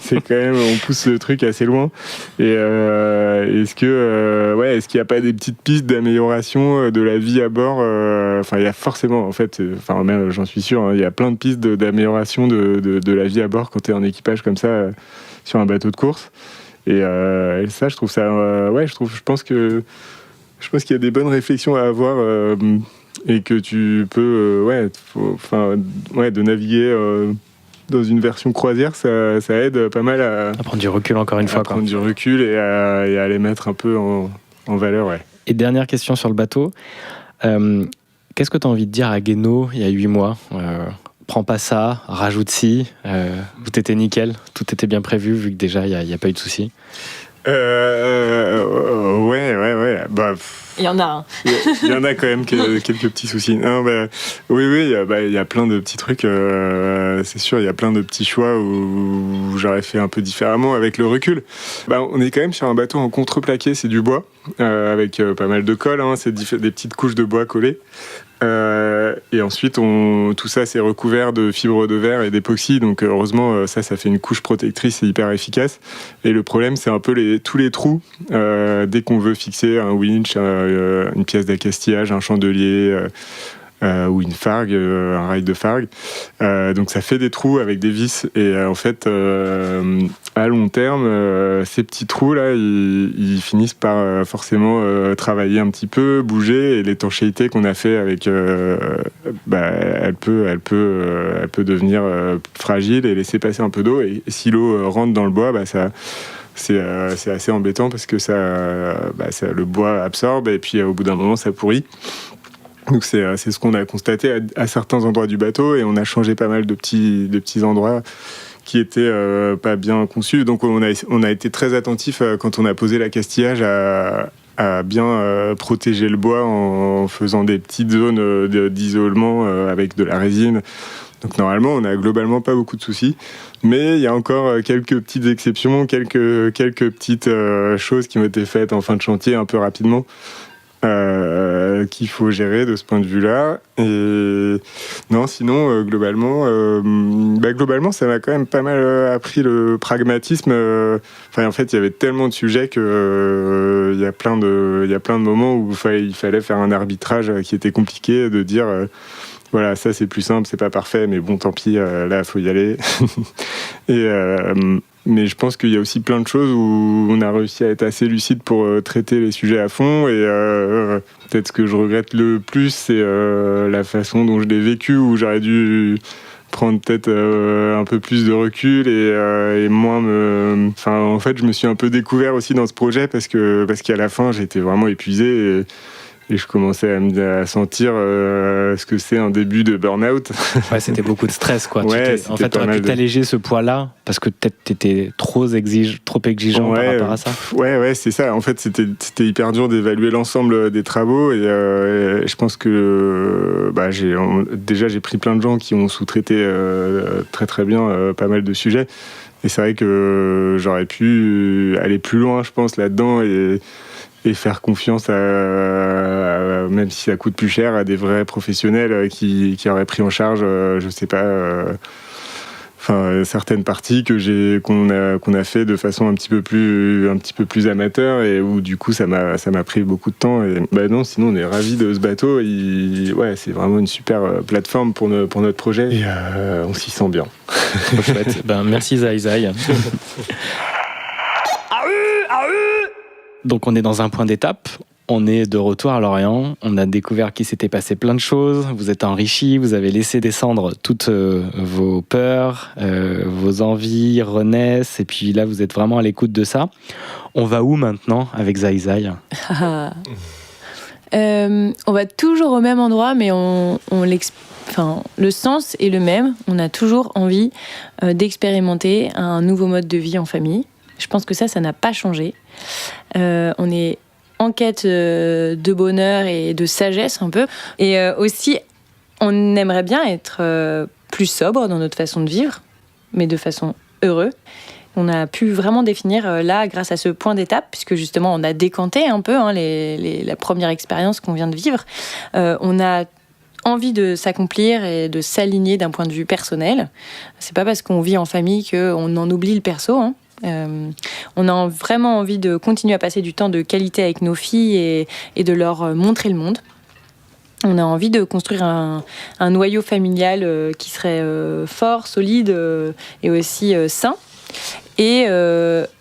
B: C'est quand même, on pousse le truc assez loin. Et est-ce qu'il n'y a pas des petites pistes d'amélioration de la vie à bord? Enfin, il y a forcément, en fait, même j'en suis sûr, il y a plein de pistes d'amélioration de la vie à bord quand tu es en équipage comme ça sur un bateau de course. Et ça, je trouve ça, je pense qu'il y a des bonnes réflexions à avoir et que tu peux, de naviguer dans une version croisière, ça aide pas mal à
D: prendre du recul encore une fois.
B: Prendre du recul et à les mettre un peu en valeur. Ouais.
D: Et dernière question sur le bateau. Qu'est-ce que tu as envie de dire à Guéno il y a 8 mois? Prends pas ça, rajoute ci. Tout était nickel, tout était bien prévu vu que déjà il n'y a pas eu de soucis.
B: Ouais.
C: Il y en a un.
B: Il y en a quand même quelques petits soucis. Non, oui, il y a plein de petits trucs. C'est sûr, il y a plein de petits choix où j'aurais fait un peu différemment avec le recul. On est quand même sur un bateau en contreplaqué, c'est du bois, avec pas mal de colle, c'est des petites couches de bois collées. Et ensuite, tout ça, c'est recouvert de fibres de verre et d'époxy. Donc, heureusement, ça fait une couche protectrice et hyper efficace. Et le problème, c'est un peu tous les trous. Dès qu'on veut fixer un winch, une pièce d'accastillage, un chandelier ou une fargue, un rail de fargue. Donc, ça fait des trous avec des vis. Et en fait, à long terme, ces petits trous-là, ils finissent par forcément travailler un petit peu, bouger, et l'étanchéité qu'on a fait avec, elle peut devenir fragile et laisser passer un peu d'eau. Et si l'eau rentre dans le bois, c'est assez embêtant parce que le bois absorbe et puis au bout d'un moment, ça pourrit. Donc c'est ce qu'on a constaté à certains endroits du bateau, et on a changé pas mal de petits endroits qui étaient pas bien conçus. Donc on a été très attentif quand on a posé l'accastillage à bien protéger le bois en faisant des petites zones d'isolement avec de la résine. Donc normalement, on a globalement pas beaucoup de soucis, mais il y a encore quelques petites exceptions, quelques petites choses qui ont été faites en fin de chantier un peu rapidement. Qu'il faut gérer de ce point de vue-là. Et non, sinon, globalement, ça m'a quand même pas mal appris le pragmatisme. En fait, il y avait tellement de sujets que il y a plein de moments où il fallait faire un arbitrage qui était compliqué, de dire voilà, ça c'est plus simple, c'est pas parfait, mais bon, tant pis, là, faut y aller. Mais je pense qu'il y a aussi plein de choses où on a réussi à être assez lucide pour traiter les sujets à fond. Et peut-être ce que je regrette le plus, c'est la façon dont je l'ai vécu, où j'aurais dû prendre peut-être un peu plus de recul et moins en fait, je me suis un peu découvert aussi dans ce projet parce qu'à la fin, j'étais vraiment épuisé. Et je commençais à sentir ce que c'est un début de burn-out. Ouais,
D: c'était beaucoup de stress, quoi.
B: Ouais,
D: en fait, tu aurais pu t'alléger ce poids-là parce que peut-être tu étais trop exigeant par rapport à ça.
B: Ouais, c'est ça. En fait, c'était hyper dur d'évaluer l'ensemble des travaux. Et je pense que j'ai pris plein de gens qui ont sous-traité très très bien pas mal de sujets. Et c'est vrai que j'aurais pu aller plus loin, je pense, là-dedans. Et faire confiance même si ça coûte plus cher, à des vrais professionnels qui auraient pris en charge, je sais pas, certaines parties qu'on a fait de façon un petit peu plus amateur, et où du coup ça m'a pris beaucoup de temps. Et non, sinon on est ravis de ce bateau. C'est vraiment une super plateforme pour notre projet, et on s'y sent bien.
D: Trop chouette. Merci Zai. Donc on est dans un point d'étape, on est de retour à Lorient, on a découvert qu'il s'était passé plein de choses, vous êtes enrichis, vous avez laissé descendre toutes vos peurs, vos envies renaissent, et puis là vous êtes vraiment à l'écoute de ça. On va où maintenant avec Zai?
C: On va toujours au même endroit, mais le sens est le même. On a toujours envie d'expérimenter un nouveau mode de vie en famille. Je pense que ça n'a pas changé. On est en quête de bonheur et de sagesse un peu. Et aussi, on aimerait bien être plus sobre dans notre façon de vivre, mais de façon heureuse. On a pu vraiment définir là, grâce à ce point d'étape, puisque justement on a décanté un peu la première expérience qu'on vient de vivre. On a envie de s'accomplir et de s'aligner d'un point de vue personnel. C'est pas parce qu'on vit en famille qu'on en oublie le perso. On a vraiment envie de continuer à passer du temps de qualité avec nos filles et de leur montrer le monde. On a envie de construire un noyau familial qui serait fort, solide et aussi sain. Et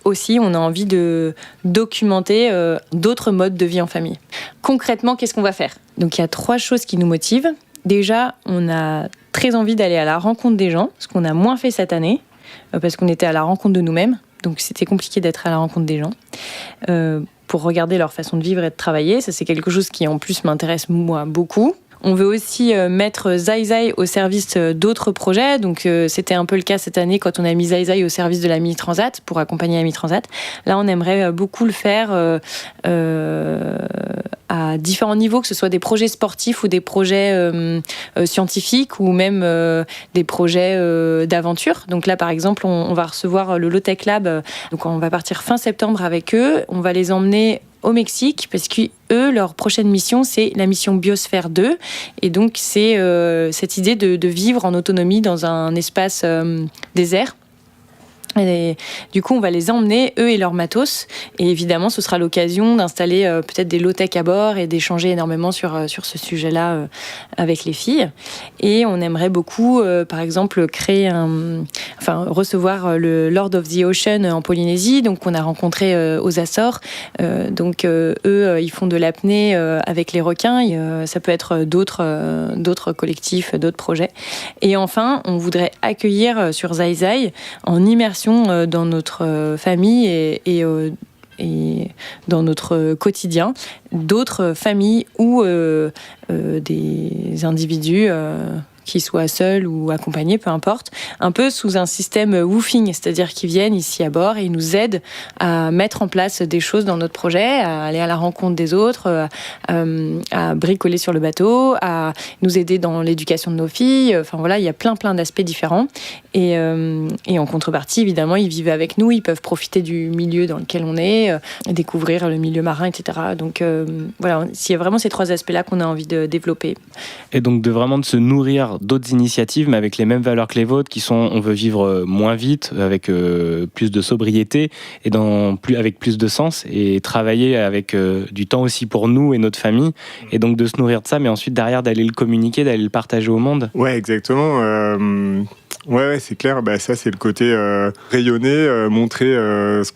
C: aussi, on a envie de documenter d'autres modes de vie en famille. Concrètement, qu'est-ce qu'on va faire ? Donc, il y a 3 choses qui nous motivent. Déjà, on a très envie d'aller à la rencontre des gens, ce qu'on a moins fait cette année, parce qu'on était à la rencontre de nous-mêmes. Donc, c'était compliqué d'être à la rencontre des gens. Pour regarder leur façon de vivre et de travailler. Ça, c'est quelque chose qui, en plus, m'intéresse, moi, beaucoup. On veut aussi mettre Zai Zai au service d'autres projets. Donc, c'était un peu le cas cette année quand on a mis Zai Zai au service de la Mini Transat pour accompagner la Mini Transat. Là, on aimerait beaucoup le faire à différents niveaux, que ce soit des projets sportifs ou des projets scientifiques ou même des projets d'aventure. Donc là, par exemple, on va recevoir le Low Tech Lab. Donc, on va partir fin septembre avec eux. On va les emmener au Mexique, parce qu'eux, leur prochaine mission, c'est la mission Biosphère 2. Et donc, c'est cette idée de vivre en autonomie dans un espace désert. Et du coup, on va les emmener, eux et leur matos. Et évidemment, ce sera l'occasion d'installer peut-être des low-tech à bord et d'échanger énormément sur ce sujet-là avec les filles. Et on aimerait beaucoup, par exemple, recevoir le Lord of the Ocean en Polynésie. Donc, on a rencontré aux Açores. Eux, ils font de l'apnée avec les requins. Ça peut être d'autres collectifs, d'autres projets. Et enfin, on voudrait accueillir sur Zai Zai en immersion dans notre famille et dans notre quotidien d'autres familles ou des individus qui soient seuls ou accompagnés, peu importe, un peu sous un système woofing, c'est-à-dire qu'ils viennent ici à bord et ils nous aident à mettre en place des choses dans notre projet, à aller à la rencontre des autres, à bricoler sur le bateau, à nous aider dans l'éducation de nos filles. Enfin voilà, il y a plein d'aspects différents. Et en contrepartie, évidemment, ils vivent avec nous, ils peuvent profiter du milieu dans lequel on est, découvrir le milieu marin, etc. Donc voilà, il y a vraiment ces 3 aspects-là qu'on a envie de développer.
D: Et donc de se nourrir d'autres initiatives, mais avec les mêmes valeurs que les vôtres, qui sont on veut vivre moins vite, avec plus de sobriété et avec plus de sens, et travailler avec du temps aussi pour nous et notre famille, et donc de se nourrir de ça, mais ensuite derrière d'aller le communiquer, d'aller le partager au monde.
B: Ouais, exactement. Ouais, c'est clair. Ça, c'est le côté rayonner, montrer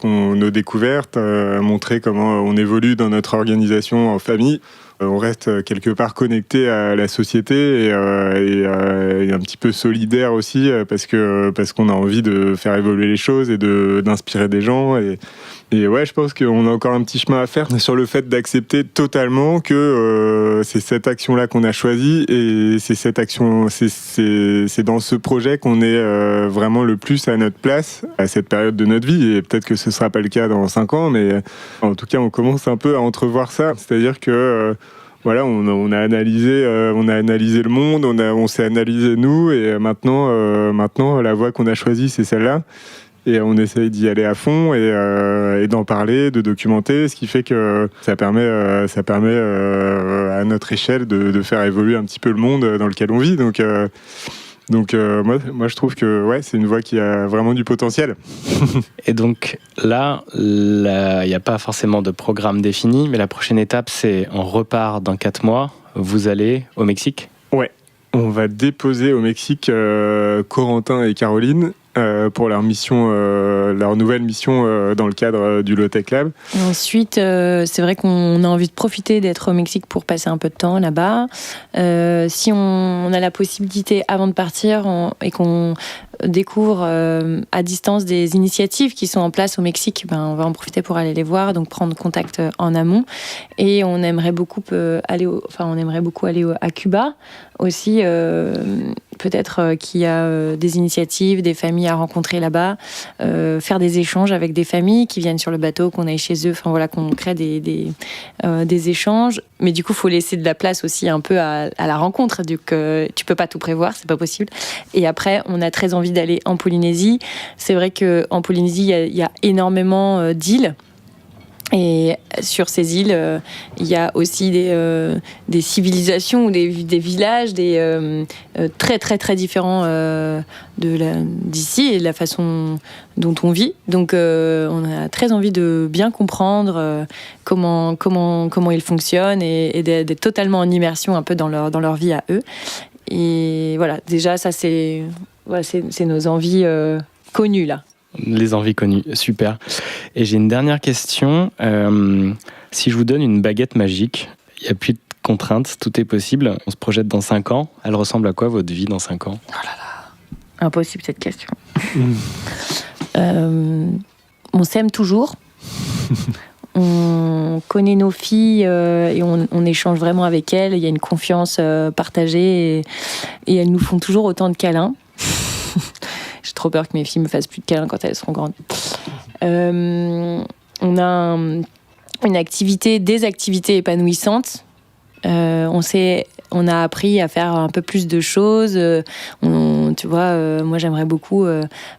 B: nos découvertes, montrer comment on évolue dans notre organisation en famille. On reste quelque part connecté à la société et un petit peu solidaire aussi parce qu'on a envie de faire évoluer les choses et d'inspirer des gens. Et ouais, je pense qu'on a encore un petit chemin à faire sur le fait d'accepter totalement que c'est cette action-là qu'on a choisie et c'est cette action, c'est dans ce projet qu'on est vraiment le plus à notre place à cette période de notre vie. Et peut-être que ce sera pas le cas dans 5 ans, mais en tout cas, on commence un peu à entrevoir ça. C'est-à-dire que voilà, on a analysé le monde, on s'est analysé nous, et maintenant la voie qu'on a choisie, c'est celle-là. Et on essaye d'y aller à fond et d'en parler, de documenter, ce qui fait que ça permet à notre échelle de faire évoluer un petit peu le monde dans lequel on vit. Donc moi je trouve que ouais, c'est une voie qui a vraiment du potentiel.
D: Et donc là, il n'y a pas forcément de programme défini, mais la prochaine étape, c'est on repart dans 4 mois. Vous allez au Mexique ?
B: Ouais, on va déposer au Mexique Corentin et Caroline pour leur nouvelle mission dans le cadre du Low Tech Lab.
C: Et ensuite, c'est vrai qu'on a envie de profiter d'être au Mexique pour passer un peu de temps là-bas. Si on a la possibilité avant de partir et qu'on découvre à distance des initiatives qui sont en place au Mexique, on va en profiter pour aller les voir, donc prendre contact en amont. Et on aimerait beaucoup aller à Cuba aussi, peut-être qu'il y a des initiatives, des familles à rencontrer là-bas, faire des échanges avec des familles qui viennent sur le bateau, qu'on aille chez eux, enfin voilà, qu'on crée des échanges. Mais du coup, il faut laisser de la place aussi un peu à la rencontre. Donc, tu peux pas tout prévoir, c'est pas possible. Et après, on a très envie d'aller en Polynésie. C'est vrai qu'en Polynésie, il y a énormément d'îles. Et sur ces îles, il y a aussi des civilisations ou des villages très très très différents d'ici et de la façon dont on vit. Donc on a très envie de bien comprendre comment ils fonctionnent et d'être totalement en immersion un peu dans leur vie à eux. Et voilà, déjà ça c'est nos envies connues là.
D: Les envies connues, super. Et j'ai une dernière question. Si je vous donne une baguette magique, il n'y a plus de contraintes, tout est possible. On se projette dans 5 ans. Elle ressemble à quoi votre vie dans 5 ans ?
C: Oh là là, impossible cette question. On s'aime toujours. On connaît nos filles et on échange vraiment avec elles. Il y a une confiance partagée et elles nous font toujours autant de câlins. J'ai trop peur que mes filles me fassent plus de câlins quand elles seront grandes. On a des activités épanouissantes. On a appris à faire un peu plus de choses. Tu vois, moi j'aimerais beaucoup.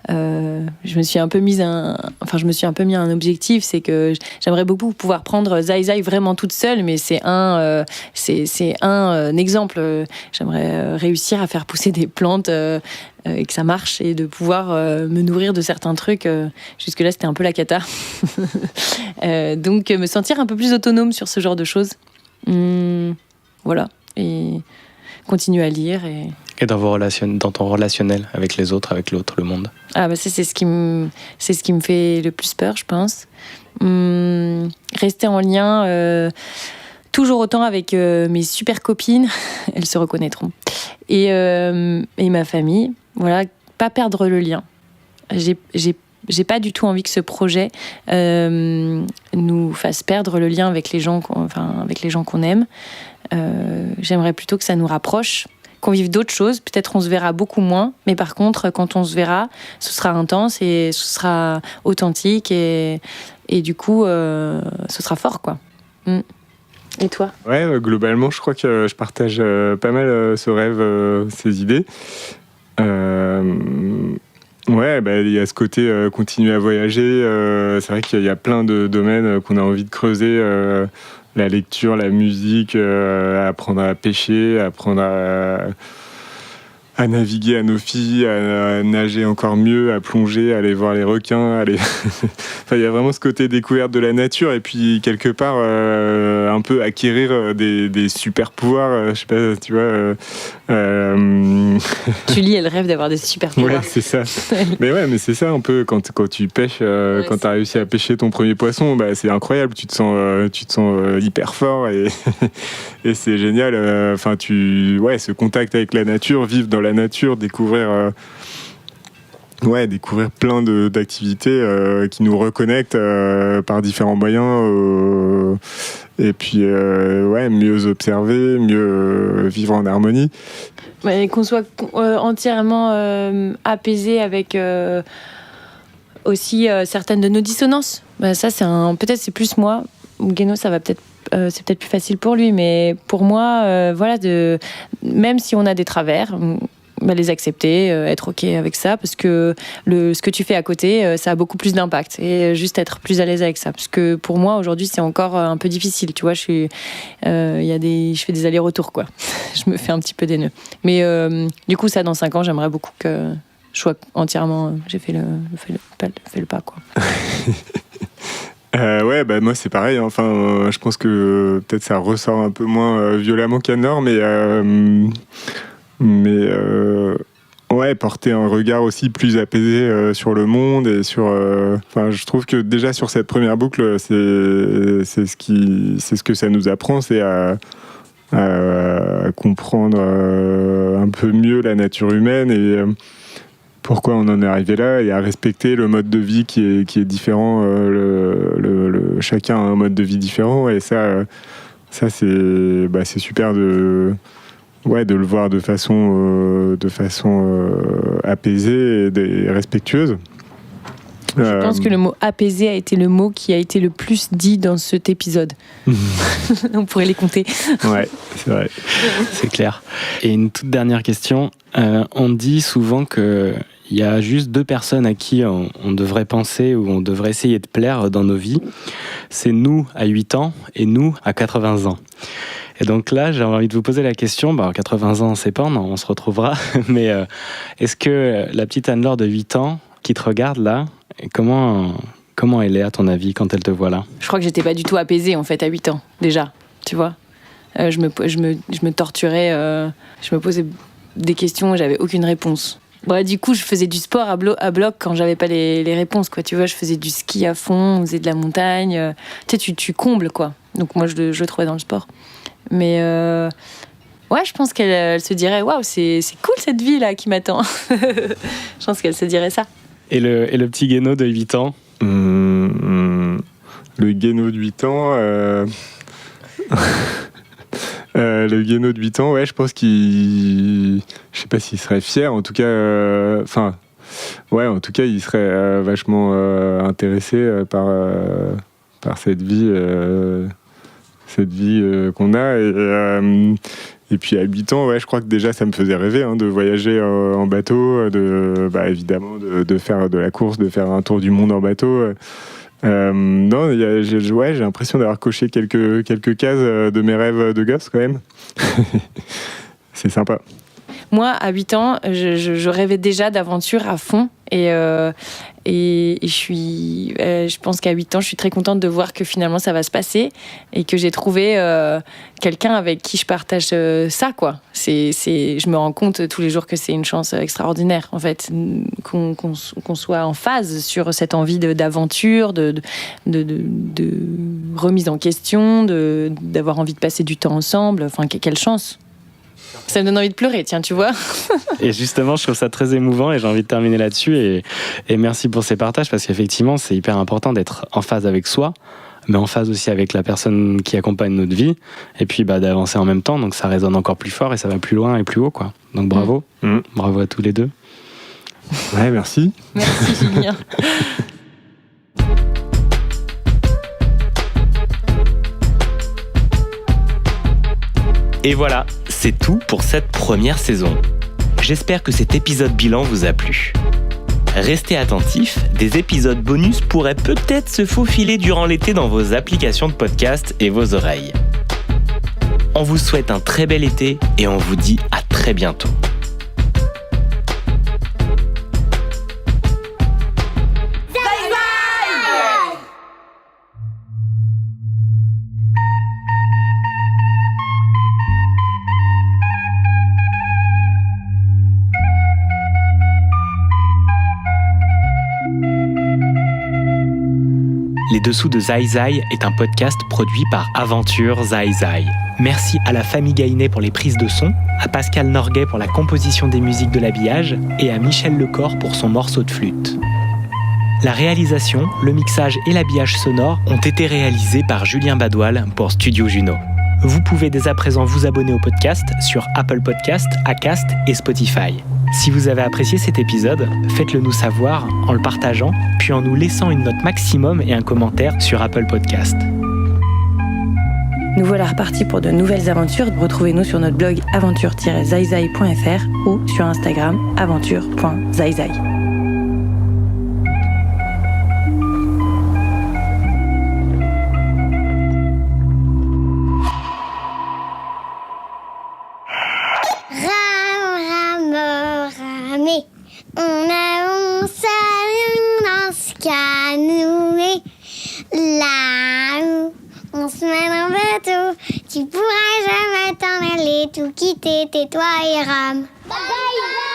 C: Je me suis un peu mis un objectif, c'est que j'aimerais beaucoup pouvoir prendre Zai Zai vraiment toute seule, mais c'est un exemple. J'aimerais réussir à faire pousser des plantes et que ça marche et de pouvoir me nourrir de certains trucs. Jusque-là, c'était un peu la cata. Donc, me sentir un peu plus autonome sur ce genre de choses. Voilà. Et continuer à lire.
D: Et dans ton relationnel avec les autres, avec l'autre, le monde.
C: Ah bah c'est ce qui me fait le plus peur, je pense. Rester en lien toujours autant avec mes super copines, elles se reconnaîtront, et ma famille. Voilà, pas perdre le lien. J'ai pas du tout envie que ce projet nous fasse perdre le lien avec les gens qu'on aime. J'aimerais plutôt que ça nous rapproche, qu'on vive d'autres choses. Peut-être on se verra beaucoup moins, mais par contre, quand on se verra, ce sera intense et ce sera authentique et du coup, ce sera fort, quoi. Et toi ?
B: Ouais, globalement, je crois que je partage pas mal ce rêve, ces idées. Ouais, il y a ce côté continuer à voyager. C'est vrai qu'il y a plein de domaines qu'on a envie de creuser. La lecture, la musique, apprendre à pêcher, apprendre à naviguer à nos filles, à nager encore mieux, à plonger, à aller voir les requins. Enfin, il y a vraiment ce côté découverte de la nature et puis quelque part un peu acquérir des super pouvoirs. Je sais pas, tu vois.
C: Julie, elle rêve d'avoir des super pouvoirs.
B: Ouais, c'est ça. mais c'est ça un peu quand tu pêches, quand t'as réussi à pêcher ton premier poisson, c'est incroyable. Tu te sens hyper fort et c'est génial. Enfin, ce contact avec la nature, vivre dans la nature, découvrir plein d'activités qui nous reconnectent par différents moyens et puis mieux observer, mieux vivre en harmonie.
C: Qu'on soit entièrement apaisé avec aussi certaines de nos dissonances. Ça, peut-être c'est plus moi. Guéno, ça va peut-être c'est peut-être plus facile pour lui, mais pour moi, même si on a des travers, les accepter, être ok avec ça, parce que ce que tu fais à côté, ça a beaucoup plus d'impact, et juste être plus à l'aise avec ça, parce que pour moi aujourd'hui c'est encore un peu difficile, tu vois, je fais des allers-retours, quoi. Je me fais un petit peu des nœuds, mais du coup ça, dans 5 ans, j'aimerais beaucoup que je sois entièrement, j'ai fait le pas, quoi.
B: Moi c'est pareil, enfin je pense que peut-être ça ressort un peu moins violemment qu'à Nord, mais porter un regard aussi plus apaisé sur le monde et je trouve que déjà sur cette première boucle, c'est ce que ça nous apprend, c'est à comprendre un peu mieux la nature humaine et pourquoi on en est arrivé là, et à respecter le mode de vie qui est différent. Chacun a un mode de vie différent, et ça c'est super de de le voir de façon apaisée et respectueuse.
C: Je pense que le mot apaisé a été le mot qui a été le plus dit dans cet épisode. On pourrait les compter.
B: Ouais, c'est vrai.
D: C'est clair. Et une toute dernière question. On dit souvent qu'il y a juste 2 personnes à qui on devrait penser ou on devrait essayer de plaire dans nos vies. C'est nous à 8 ans et nous à 80 ans. Et donc là, j'ai envie de vous poser la question, 80 ans, on ne sait pas, on se retrouvera, mais est-ce que la petite Anne-Laure de 8 ans qui te regarde là, comment elle est à ton avis quand elle te voit là ?
C: Je crois que j'étais pas du tout apaisée en fait à 8 ans, déjà, tu vois. Je me torturais, je me posais des questions et j'avais aucune réponse. Bref, du coup, je faisais du sport à bloc quand j'avais pas les réponses, quoi. Tu vois, je faisais du ski à fond, on faisait de la montagne. Tu sais, tu combles, quoi. Donc moi, je le trouvais dans le sport. Mais ouais, je pense qu'elle se dirait, waouh, c'est cool cette vie là qui m'attend. Je pense qu'elle se dirait ça.
D: Et le petit Guéno de 8 ans
B: Le Guéno de 8 ans... le Guéno de 8 ans, ouais, je pense qu'il... Je sais pas s'il serait fier, en tout cas... en tout cas, il serait vachement intéressé par cette vie qu'on a. Et puis à 8 ans, ouais, je crois que déjà ça me faisait rêver de voyager en bateau, évidemment de faire de la course, de faire un tour du monde en bateau. Non, j'ai l'impression d'avoir coché quelques cases de mes rêves de gosse quand même. C'est sympa.
C: Moi, à 8 ans, je rêvais déjà d'aventure à fond. Et je pense qu'à 8 ans, je suis très contente de voir que finalement ça va se passer et que j'ai trouvé quelqu'un avec qui je partage ça, quoi. Je me rends compte tous les jours que c'est une chance extraordinaire, en fait, qu'on soit en phase sur cette envie d'aventure, de remise en question, d'avoir envie de passer du temps ensemble. Enfin, quelle chance! Ça me donne envie de pleurer, tiens, tu vois.
D: Et justement, je trouve ça très émouvant et j'ai envie de terminer là-dessus. Et merci pour ces partages parce qu'effectivement, c'est hyper important d'être en phase avec soi, mais en phase aussi avec la personne qui accompagne notre vie. Et puis d'avancer en même temps, donc ça résonne encore plus fort et ça va plus loin et plus haut, quoi. Donc bravo. Bravo à tous les deux.
B: Ouais, merci.
C: Merci, Julien.
E: Et voilà, c'est tout pour cette première saison. J'espère que cet épisode bilan vous a plu. Restez attentifs, des épisodes bonus pourraient peut-être se faufiler durant l'été dans vos applications de podcast et vos oreilles. On vous souhaite un très bel été et on vous dit à très bientôt. Les Dessous de Zai Zai est un podcast produit par Aventure Zai Zai. Merci à la famille Gainet pour les prises de son, à Pascal Norguet pour la composition des musiques de l'habillage et à Michel Lecor pour son morceau de flûte. La réalisation, le mixage et l'habillage sonore ont été réalisés par Julien Badoil pour Studio Juno. Vous pouvez dès à présent vous abonner au podcast sur Apple Podcast, Acast et Spotify. Si vous avez apprécié cet épisode, faites-le nous savoir en le partageant, puis en nous laissant une note maximum et un commentaire sur Apple Podcast.
C: Nous voilà repartis pour de nouvelles aventures. Retrouvez-nous sur notre blog aventure-zaizai.fr ou sur Instagram aventure.zaizai.
A: On avance dans ce canoë. Là-haut, on se mène en bateau. Tu pourras jamais t'en aller, tout quitter, tais-toi et rame. Bye bye.